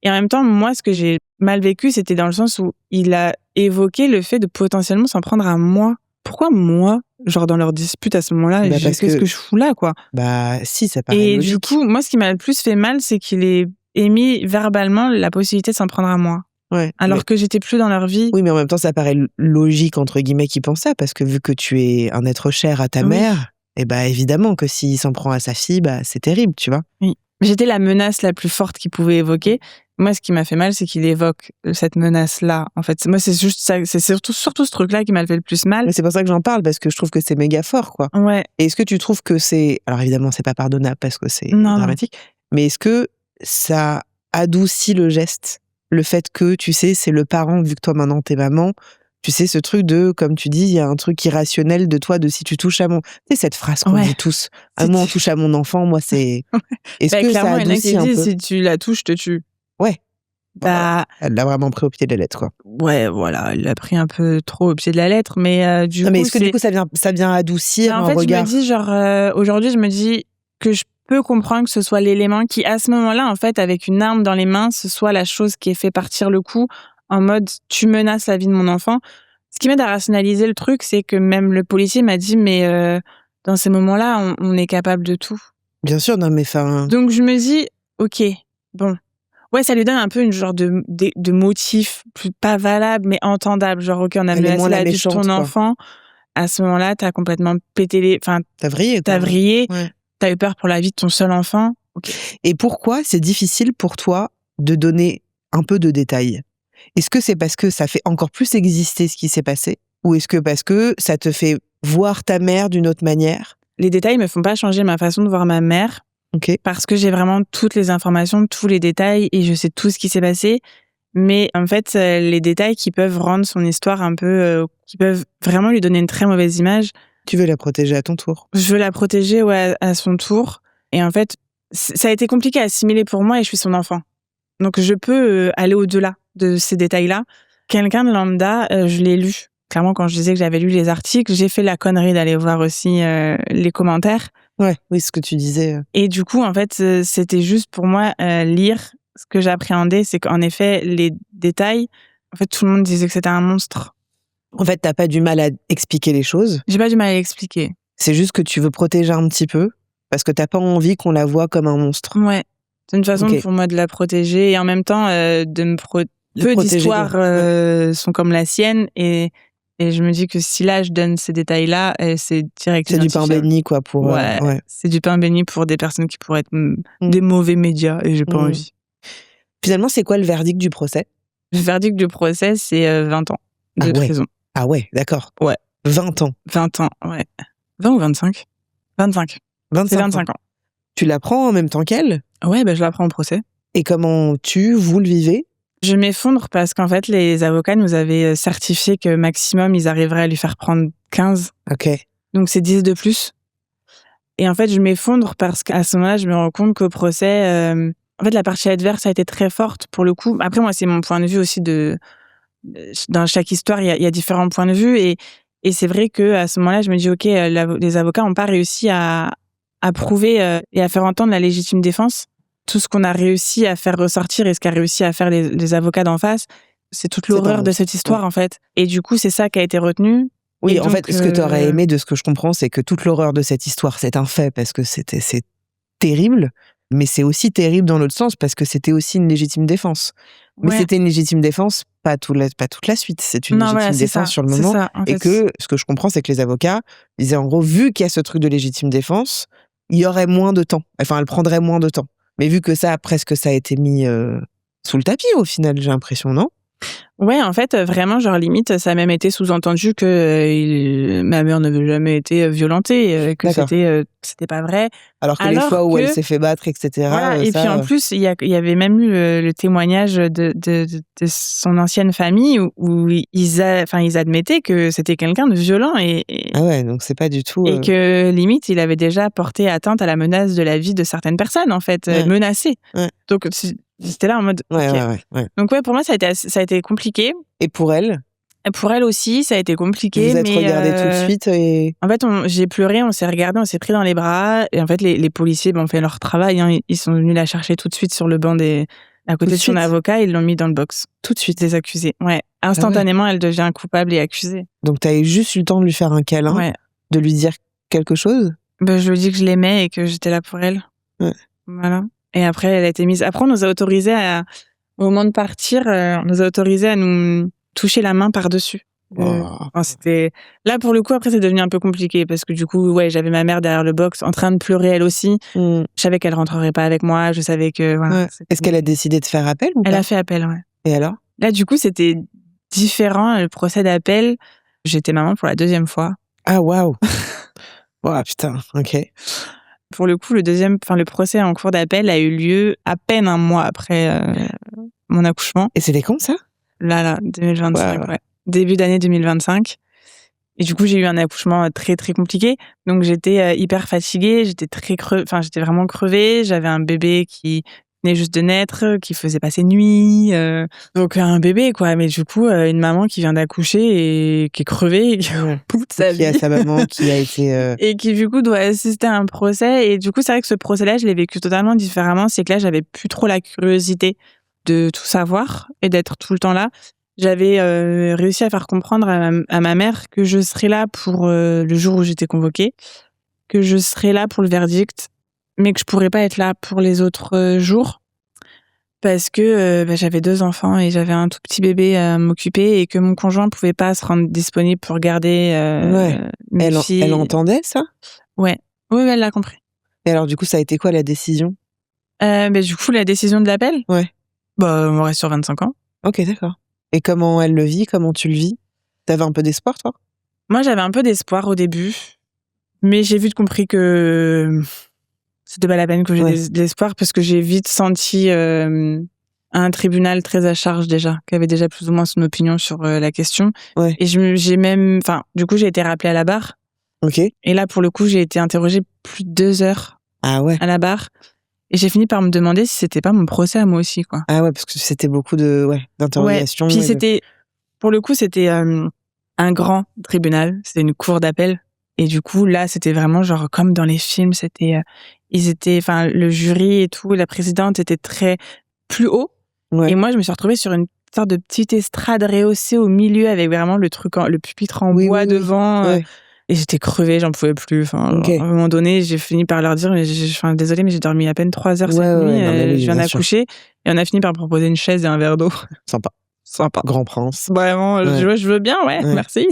Et en même temps, moi, ce que j'ai mal vécu, c'était dans le sens où il a évoqué le fait de potentiellement s'en prendre à moi. Pourquoi moi? Genre dans leur dispute à ce moment-là, qu'est-ce que je fous là, quoi? Bah si, ça paraît logique. Et du coup, moi, ce qui m'a le plus fait mal, c'est qu'il ait émis verbalement la possibilité de s'en prendre à moi. Ouais, alors que j'étais plus dans leur vie. Oui, mais en même temps, ça paraît logique, entre guillemets, qu'il pense ça, parce que vu que tu es un être cher à ta mère, et bah évidemment que s'il s'en prend à sa fille, bah c'est terrible, tu vois. Oui. J'étais la menace la plus forte qu'il pouvait évoquer. Moi, ce qui m'a fait mal, c'est qu'il évoque cette menace-là. En fait, moi, c'est juste ça, c'est surtout ce truc-là qui m'a fait le plus mal. Mais c'est pour ça que j'en parle, parce que je trouve que c'est méga fort, quoi. Ouais. Et est-ce que tu trouves que c'est... Alors évidemment, c'est pas pardonnable parce que c'est dramatique, mais est-ce que ça adoucit le geste? Le fait que, tu sais, c'est le parent, vu que toi maintenant t'es maman, tu sais, ce truc de, comme tu dis, il y a un truc irrationnel de toi, de si tu touches à mon... Tu sais, cette phrase qu'on dit tous, moi on touche à mon enfant, moi c'est... Est-ce que ça adoucit un peu? Si tu la touches, je te tue. Ouais. Bah... Elle l'a vraiment pris au pied de la lettre, quoi. Ouais, voilà, elle l'a pris un peu trop au pied de la lettre, mais du coup... Mais est-ce que du coup ça vient adoucir un regard? En fait, je me dis, genre, aujourd'hui, je me dis que je peux comprendre que ce soit l'élément qui, à ce moment-là, en fait, avec une arme dans les mains, ce soit la chose qui ait fait partir le coup, en mode, tu menaces la vie de mon enfant. Ce qui m'aide à rationaliser le truc, c'est que même le policier m'a dit, mais dans ces moments-là, on est capable de tout. Bien sûr, non, mais enfin... Donc, je me dis, ok, bon. Ouais, ça lui donne un peu une genre de motif, pas valable, mais entendable. Genre, ok, on a menacé la vie de ton enfant. À ce moment-là, t'as complètement pété les... Enfin, t'as vrillé. Ouais. T'as eu peur pour la vie de ton seul enfant. Okay. Et pourquoi c'est difficile pour toi de donner un peu de détails? Est-ce que c'est parce que ça fait encore plus exister ce qui s'est passé? Ou est-ce que parce que ça te fait voir ta mère d'une autre manière? Les détails me font pas changer ma façon de voir ma mère. Parce que j'ai vraiment toutes les informations, tous les détails et je sais tout ce qui s'est passé. Mais en fait, les détails qui peuvent rendre son histoire un peu... qui peuvent vraiment lui donner une très mauvaise image. Tu veux la protéger à ton tour? Je veux la protéger, ouais, à son tour. Et en fait, ça a été compliqué à assimiler pour moi et je suis son enfant. Donc, je peux aller au-delà de ces détails-là. Quelqu'un de lambda, je l'ai lu. Clairement, quand je disais que j'avais lu les articles, j'ai fait la connerie d'aller voir aussi les commentaires. Ouais, oui, ce que tu disais. Et du coup, en fait, c'était juste pour moi lire. Ce que j'appréhendais, c'est qu'en effet, les détails, en fait, tout le monde disait que c'était un monstre. En fait, t'as pas du mal à expliquer les choses. J'ai pas du mal à l'expliquer. C'est juste que tu veux protéger un petit peu. Parce que t'as pas envie qu'on la voie comme un monstre. Ouais. C'est une façon pour moi de la protéger et en même temps de me peu d'histoires sont comme la sienne et je me dis que si là je donne ces détails-là, c'est direct. C'est du pain béni quoi pour. Ouais. C'est du pain béni pour des personnes qui pourraient être des mauvais médias et j'ai pas envie. Finalement, c'est quoi le verdict du procès ? Le verdict du procès, c'est 20 ans de prison. Ah ouais, d'accord. Ouais. 20 ans. 20 ans, ouais. 20 ou 25 ? 25. C'est 25 ans. Tu l'apprends en même temps qu'elle ? Ouais, je l'apprends au procès. Et comment vous le vivez ? Je m'effondre parce qu'en fait, les avocats nous avaient certifié que maximum, ils arriveraient à lui faire prendre 15. Ok. Donc, c'est 10 de plus. Et en fait, je m'effondre parce qu'à ce moment-là, je me rends compte qu'au procès, en fait, la partie adverse a été très forte pour le coup. Après, moi, c'est mon point de vue aussi dans chaque histoire, il y a différents points de vue. Et c'est vrai qu'à ce moment-là, je me dis, OK, les avocats n'ont pas réussi à prouver et à faire entendre la légitime défense. Tout ce qu'on a réussi à faire ressortir et ce qu'a réussi à faire les avocats d'en face, c'est toute l'horreur de cette histoire, en fait. Et du coup, c'est ça qui a été retenu. Oui, en fait, ce que tu aurais aimé, de ce que je comprends, c'est que toute l'horreur de cette histoire, c'est un fait, parce que c'est terrible, mais c'est aussi terrible dans l'autre sens, parce que c'était aussi une légitime défense. Mais c'était une légitime défense, pas toute la suite. C'est une légitime défense sur le moment. Ça, et que, ce que je comprends, c'est que les avocats disaient, en gros, vu qu'il y a ce truc de légitime défense, il y aurait moins de temps. Enfin, elle prendrait moins de temps. Mais vu que ça a été mis sous le tapis, au final, j'ai l'impression, non ? Ouais, en fait, vraiment, genre, limite, ça a même été sous-entendu que ma mère n'avait jamais été violentée, que c'était pas vrai. Alors que les fois où elle s'est fait battre, etc. Voilà, et puis en plus, il y avait même eu le témoignage de son ancienne famille où ils admettaient que c'était quelqu'un de violent Ah ouais, donc c'est pas du tout. Et que limite, il avait déjà porté atteinte à la menace de la vie de certaines personnes, en fait, menacées. Ouais. Donc c'était là en mode. Ouais. Donc pour moi, ça a été compliqué. Et pour elle ? Pour elle aussi, ça a été compliqué. Vous êtes regardés tout de suite et... En fait, j'ai pleuré, on s'est regardé, on s'est pris dans les bras. Et en fait, les policiers ont fait leur travail. Hein, ils sont venus la chercher tout de suite sur le banc à côté de son avocat. Ils l'ont mis dans le box. Tout de suite. Des accusés. Ouais. Instantanément, elle devient coupable et accusée. Donc t'as juste eu le temps de lui faire un câlin, de lui dire quelque chose ? Je lui ai dit que je l'aimais et que j'étais là pour elle. Ouais. Voilà. Et après, elle a été mise. Après, on nous a autorisé au moment de partir, on nous a autorisé à nous toucher la main par-dessus. Enfin, c'était là pour le coup. Après, c'est devenu un peu compliqué parce que du coup, j'avais ma mère derrière le box en train de pleurer elle aussi. Je savais qu'elle rentrerait pas avec moi. Je savais que voilà. Est-ce qu'elle a décidé de faire appel ou pas ? Elle a fait appel, ouais. Et alors ? Là, du coup, c'était différent. Le procès d'appel, j'étais maman pour la 2e fois. Ah waouh. Oh putain, ok. Pour le coup, le procès en cours d'appel a eu lieu à peine un mois après mon accouchement. Et c'était quand ça ? Là, 2025, ouais. Début d'année 2025. Et du coup, j'ai eu un accouchement très, très compliqué. Donc, j'étais hyper fatiguée, j'étais j'étais vraiment crevée. J'avais un bébé qui venait juste de naître, qui faisait passer nuit. Donc, un bébé, quoi. Mais du coup, une maman qui vient d'accoucher et qui est crevée, et qui toute sa vie. Qui a sa maman qui a été... Et qui, du coup, doit assister à un procès. Et du coup, c'est vrai que ce procès-là, je l'ai vécu totalement différemment. C'est que là, j'avais plus trop la curiosité de tout savoir et d'être tout le temps là. J'avais réussi à faire comprendre à ma mère que je serais là pour le jour où j'étais convoquée, que je serais là pour le verdict, mais que je pourrais pas être là pour les autres jours parce que j'avais 2 enfants et j'avais un tout petit bébé à m'occuper et que mon conjoint pouvait pas se rendre disponible pour garder mes filles. Elle entendait ça ? Ouais. Oui, elle l'a compris. Et alors, du coup, ça a été quoi la décision ? Du coup, la décision de l'appel ? Ouais. On reste sur 25 ans. Ok, d'accord. Et comment elle le vit ? Comment tu le vis ? T'avais un peu d'espoir, toi ? Moi, j'avais un peu d'espoir au début, mais j'ai vite compris que c'était pas la peine que j'ai de l'espoir parce que j'ai vite senti un tribunal très à charge déjà, qui avait déjà plus ou moins son opinion sur la question. Ouais. Et du coup, j'ai été rappelée à la barre. Ok. Et là, pour le coup, j'ai été interrogée plus de 2 heures à la barre. Et j'ai fini par me demander si c'était pas mon procès à moi aussi, quoi. Ah ouais, parce que c'était beaucoup d'interrogations. Ouais. Puis pour le coup, c'était un grand tribunal. C'était une cour d'appel. Et du coup, là, c'était vraiment genre comme dans les films. Le jury et tout, la présidente était très plus haut. Ouais. Et moi, je me suis retrouvée sur une sorte de petite estrade rehaussée au milieu avec vraiment le pupitre en bois devant. Ouais. Et j'étais crevée, j'en pouvais plus. Enfin, Ok. à un moment donné, j'ai fini par leur dire, mais désolée, mais j'ai dormi à peine 3 heures cette nuit, non, mais oui, je viens bien sûr. d'accoucher. Et on a fini par me proposer une chaise et un verre d'eau. Sympa. Sympa. Grand prince. Vraiment, Ouais. je veux bien, ouais, Ouais. merci.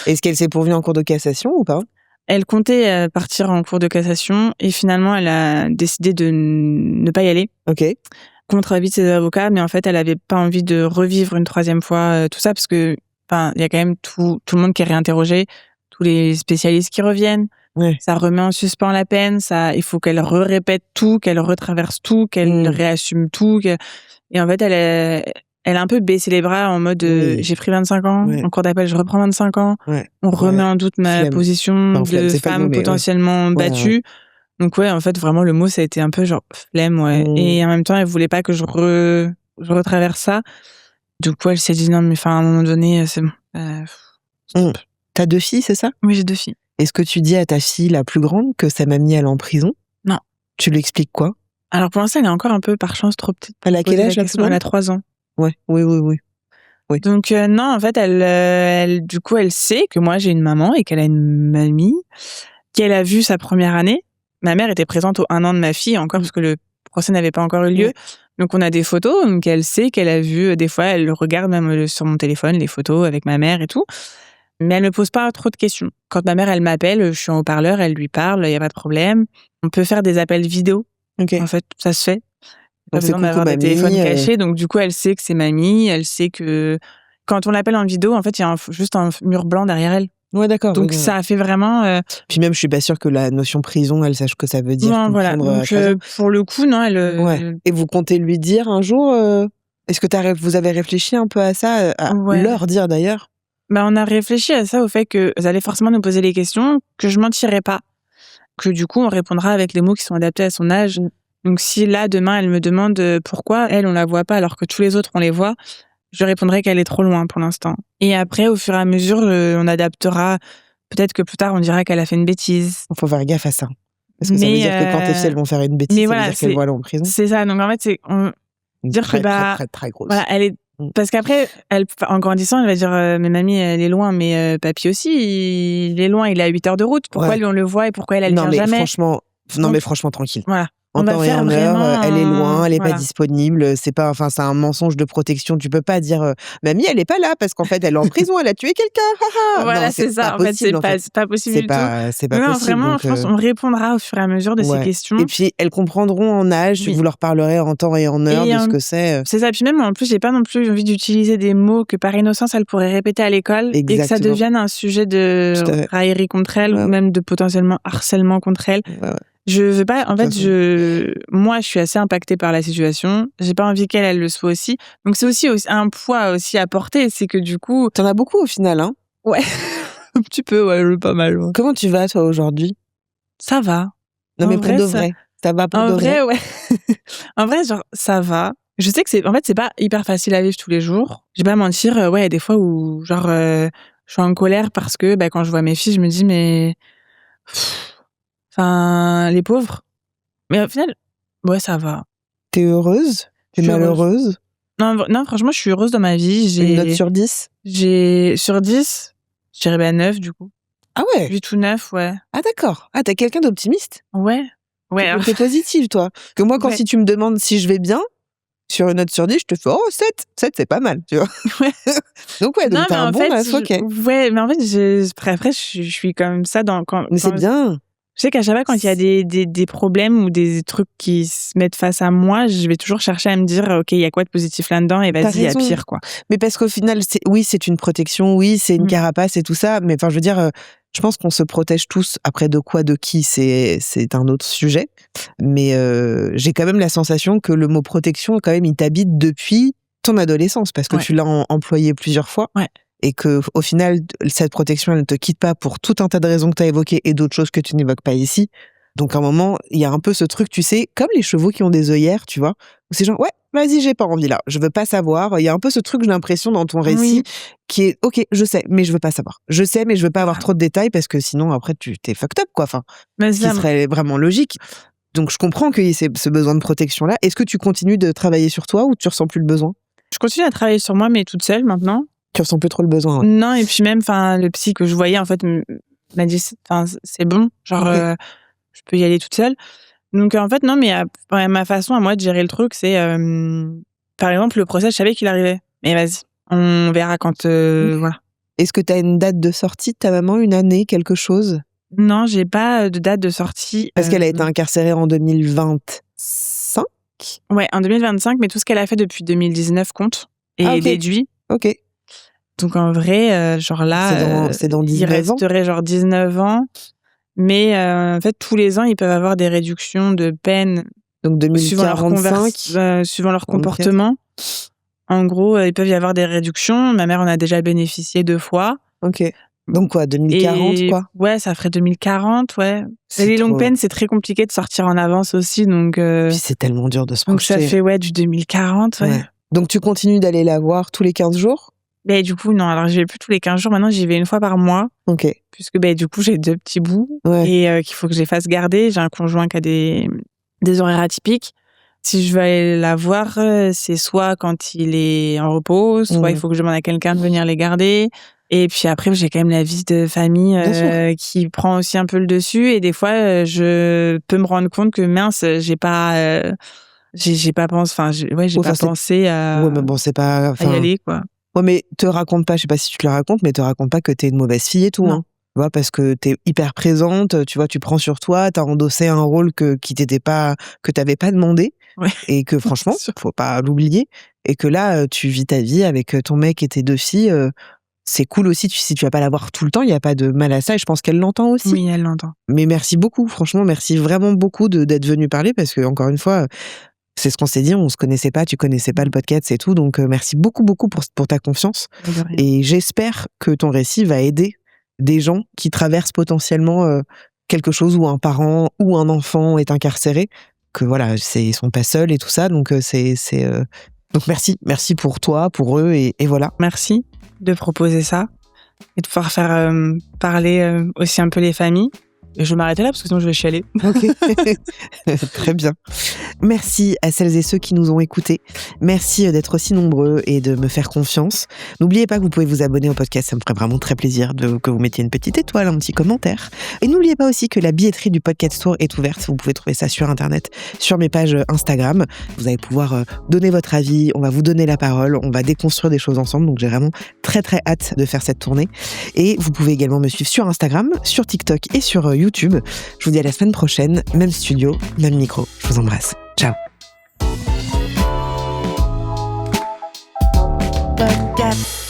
Est-ce qu'elle s'est pourvue en cour de cassation ou pas? Elle comptait partir en cour de cassation et finalement, elle a décidé de ne pas y aller. Ok. Contre l'avis de ses avocats, mais en fait, elle avait pas envie de revivre une 3e fois tout ça parce que, enfin, il y a quand même tout le monde qui est réinterrogé, tous les spécialistes qui reviennent. Ouais. Ça remet en suspens la peine, il faut qu'elle répète tout, qu'elle retraverse tout, qu'elle réassume tout. Et en fait, elle a un peu baissé les bras en mode j'ai pris 25 ans, en cour d'appel, je reprends 25 ans. Ouais. On remet en doute ma Flemme. position Enfin, flemme, de c'est pas le mot, femme mais potentiellement battue. Donc ouais, en fait, vraiment, le mot, ça a été un peu genre flemme, ouais. Et en même temps, elle voulait pas que je retraverse ça. Du coup, elle s'est dit non, mais enfin, à un moment donné, c'est bon. Stop. T'as 2 filles, c'est ça? Oui, j'ai 2 filles. Est-ce que tu dis à ta fille la plus grande que sa mamie, elle est en prison? Non. Tu lui expliques quoi? Alors pour l'instant, elle est encore un peu, par chance, trop petite. Elle a quel âge, la plus grande? Elle a 3 ans. Ouais, oui. Donc non, en fait, elle du coup, elle sait que moi j'ai une maman et qu'elle a une mamie qu'elle a vue sa première année. Ma mère était présente au 1 an de ma fille encore parce que le procès n'avait pas encore eu lieu. Donc on a des photos, donc elle sait qu'elle a vu des fois, elle regarde même sur mon téléphone les photos avec ma mère et tout. Mais elle me pose pas trop de questions. Quand ma mère elle m'appelle, je suis en haut-parleur, elle lui parle, il y a pas de problème. On peut faire des appels vidéo. Ok. En fait, ça se fait. Pas Donc c'est besoin coucou d'avoir des mamie. téléphones cachés, donc du coup, elle sait que c'est mamie, elle sait que quand on l'appelle en vidéo, en fait, il y a juste un mur blanc derrière elle. Ouais, d'accord. Donc ça a fait vraiment. Puis même, je suis pas sûre que la notion prison, elle sache ce que ça veut dire. Non, voilà. Donc pour le coup, non, elle. Ouais. Et vous comptez lui dire un jour est-ce que vous avez réfléchi un peu à ça, à leur dire d'ailleurs? Bah, on a réfléchi à ça, au fait qu'elles allaient forcément nous poser les questions, que je mentirais pas, que du coup on répondra avec les mots qui sont adaptés à son âge. Donc si là demain elle me demande pourquoi elle on la voit pas alors que tous les autres on les voit, je répondrai qu'elle est trop loin pour l'instant. Et après au fur et à mesure on adaptera. Peut-être que plus tard on dira qu'elle a fait une bêtise. Faut faire gaffe à ça. Parce que ça veut dire que quand tes filles elles vont faire une bêtise, ça veut dire qu'elles vont aller en prison. C'est ça. Donc en fait c'est dire très, que très grosse. Voilà, elle est. Parce qu'après, en grandissant, elle va dire mais mamie, elle est loin, mais papy aussi, il est loin, il est à 8 heures de route. Pourquoi lui on le voit et pourquoi elle vient jamais? Mais franchement, tranquille. Voilà. En temps et en heure, elle est loin, elle est pas voilà. disponible. C'est un mensonge de protection. Tu peux pas dire mamie, elle est pas là parce qu'en fait, elle est en prison, elle a tué quelqu'un. Voilà, non, c'est ça. En fait, c'est pas possible du tout. C'est pas non, possible. Vraiment, donc, je pense qu'on répondra au fur et à mesure de ces questions. Et puis, elles comprendront en âge. Vous leur parlerez en temps et en heure de ce que c'est. C'est ça. Puis même, en plus, j'ai pas non plus envie d'utiliser des mots que par innocence, elle pourrait répéter à l'école. Exactement. Et que ça devienne un sujet de raillerie contre elle ou même de potentiellement harcèlement contre elle. Je veux pas, en fait, moi, je suis assez impactée par la situation. J'ai pas envie qu'elle le soit aussi. Donc, c'est aussi un poids aussi à porter. C'est que du coup. T'en as beaucoup au final, hein? Ouais. Un petit peu, ouais, pas mal. Ouais. Comment tu vas, toi, aujourd'hui? Ça va. Non, mais pour de vrai. Ça va pour de vrai? En vrai, ouais. En vrai, genre, ça va. Je sais que c'est pas hyper facile à vivre tous les jours. Je vais pas mentir, ouais, il y a des fois où, genre, je suis en colère parce que, quand je vois mes filles, je me dis, mais. Enfin, les pauvres. Mais au final, ouais, ça va. T'es heureuse? T'es malheureuse? Non, franchement, je suis heureuse dans ma vie. Une note sur 10? Sur 10, je dirais 9, du coup. Ah ouais? 8 ou 9, ouais. Ah d'accord. Ah, t'es quelqu'un d'optimiste? Ouais. T'es positive, toi. Que moi, si tu me demandes si je vais bien, sur une note sur 10, je te fais 7. 7, c'est pas mal, tu vois. Ouais. donc t'as un bon 9, ok. Ouais, mais en fait, après, je suis comme ça Mais c'est bien. Je sais qu'à chaque fois, quand il y a des problèmes ou des trucs qui se mettent face à moi, je vais toujours chercher à me dire, OK, il y a quoi de positif là-dedans? Et vas-y, il y a pire, quoi. Mais parce qu'au final, c'est une protection, oui, c'est une carapace et tout ça. Mais enfin, je veux dire, je pense qu'on se protège tous. Après, de quoi, de qui, c'est un autre sujet. Mais j'ai quand même la sensation que le mot protection, quand même, il t'habite depuis ton adolescence. Parce que tu l'as employé plusieurs fois. Ouais. Et que au final, cette protection, elle ne te quitte pas pour tout un tas de raisons que tu as évoquées et d'autres choses que tu n'évoques pas ici. Donc à un moment, il y a un peu ce truc, tu sais, comme les chevaux qui ont des œillères, tu vois, où c'est genre, ouais, vas-y, j'ai pas envie là, je veux pas savoir. Il y a un peu ce truc, j'ai l'impression, dans ton récit, qui est, ok, je sais, mais je veux pas savoir. Je sais, mais je veux pas avoir trop de détails parce que sinon, après, t'es fucked up, quoi. Enfin, ce qui serait vraiment logique. Donc je comprends qu'il y ait ce besoin de protection-là. Est-ce que tu continues de travailler sur toi ou tu ressens plus le besoin? Je continue à travailler sur moi, mais toute seule maintenant. Tu ressens plus trop le besoin, ouais. Non, et puis même, le psy que je voyais, en fait, On a dit, c'est bon, genre, je peux y aller toute seule. Donc, en fait, non, mais ma façon à moi de gérer le truc, c'est, par exemple, le procès, je savais qu'il arrivait. Mais vas-y, on verra quand, voilà. Est-ce que tu as une date de sortie de ta maman, une année, quelque chose? Non, j'ai pas de date de sortie. Parce qu'elle a été incarcérée en 2025? Ouais, en 2025, mais tout ce qu'elle a fait depuis 2019 compte et déduit. Ok. Donc, en vrai, genre là, c'est dans 19 il resterait genre 19 ans. Mais en fait, tous les ans, ils peuvent avoir des réductions de peine. Donc 2045 suivant leur comportement. En gros, il peut y avoir des réductions. Ma mère en a déjà bénéficié 2 fois. Ok. Donc quoi, 2040 quoi? Ouais, ça ferait 2040, ouais. Et les longues peines, c'est très compliqué de sortir en avance aussi, donc. Puis c'est tellement dur de se projeter. Donc ça fait du 2040, ouais. Donc tu continues d'aller la voir tous les 15 jours? Mais du coup, non. Alors j'y vais plus tous les 15 jours. Maintenant, j'y vais 1 fois par mois. Ok. Puisque du coup, j'ai 2 petits bouts et qu'il faut que je les fasse garder. J'ai un conjoint qui a des horaires atypiques. Si je veux aller la voir, c'est soit quand il est en repos, soit il faut que je demande à quelqu'un de venir les garder. Et puis après, j'ai quand même la vie de famille qui prend aussi un peu le dessus. Et des fois, je peux me rendre compte que mince, j'ai pas pensé à. Ouais, mais bon, c'est pas. À y aller, quoi. Ouais, mais te raconte pas, je sais pas si tu te le racontes, mais te raconte pas que t'es une mauvaise fille et tout, hein. Tu vois, parce que t'es hyper présente, tu vois, tu prends sur toi, t'as endossé un rôle que t'avais pas demandé. Ouais. Et que franchement, faut pas l'oublier. Et que là, tu vis ta vie avec ton mec et tes 2 filles. C'est cool aussi, si tu vas pas la voir tout le temps, il y a pas de mal à ça, et je pense qu'elle l'entend aussi. Oui, elle l'entend. Mais merci beaucoup, franchement, merci vraiment beaucoup d'être venue parler, parce que, encore une fois, c'est ce qu'on s'est dit, on se connaissait pas, tu connaissais pas le podcast et tout, donc merci beaucoup pour ta confiance. Et j'espère que ton récit va aider des gens qui traversent potentiellement quelque chose où un parent ou un enfant est incarcéré, que voilà, ils sont pas seuls et tout ça, donc donc merci pour toi, pour eux, et voilà. Merci de proposer ça et de pouvoir faire parler aussi un peu les familles. Et je vais m'arrêter là parce que sinon je vais chialer. Ok. Très bien. Merci à celles et ceux qui nous ont écoutés. Merci d'être aussi nombreux et de me faire confiance. N'oubliez pas que vous pouvez vous abonner au podcast, ça me ferait vraiment très plaisir que vous mettiez une petite étoile, un petit commentaire. Et n'oubliez pas aussi que la billetterie du Podcast Tour est ouverte. Vous pouvez trouver ça sur Internet, sur mes pages Instagram. Vous allez pouvoir donner votre avis, on va vous donner la parole, on va déconstruire des choses ensemble. Donc j'ai vraiment très très hâte de faire cette tournée. Et vous pouvez également me suivre sur Instagram, sur TikTok et sur YouTube. Je vous dis à la semaine prochaine, même studio, même micro. Je vous embrasse. Ciao. Podcast.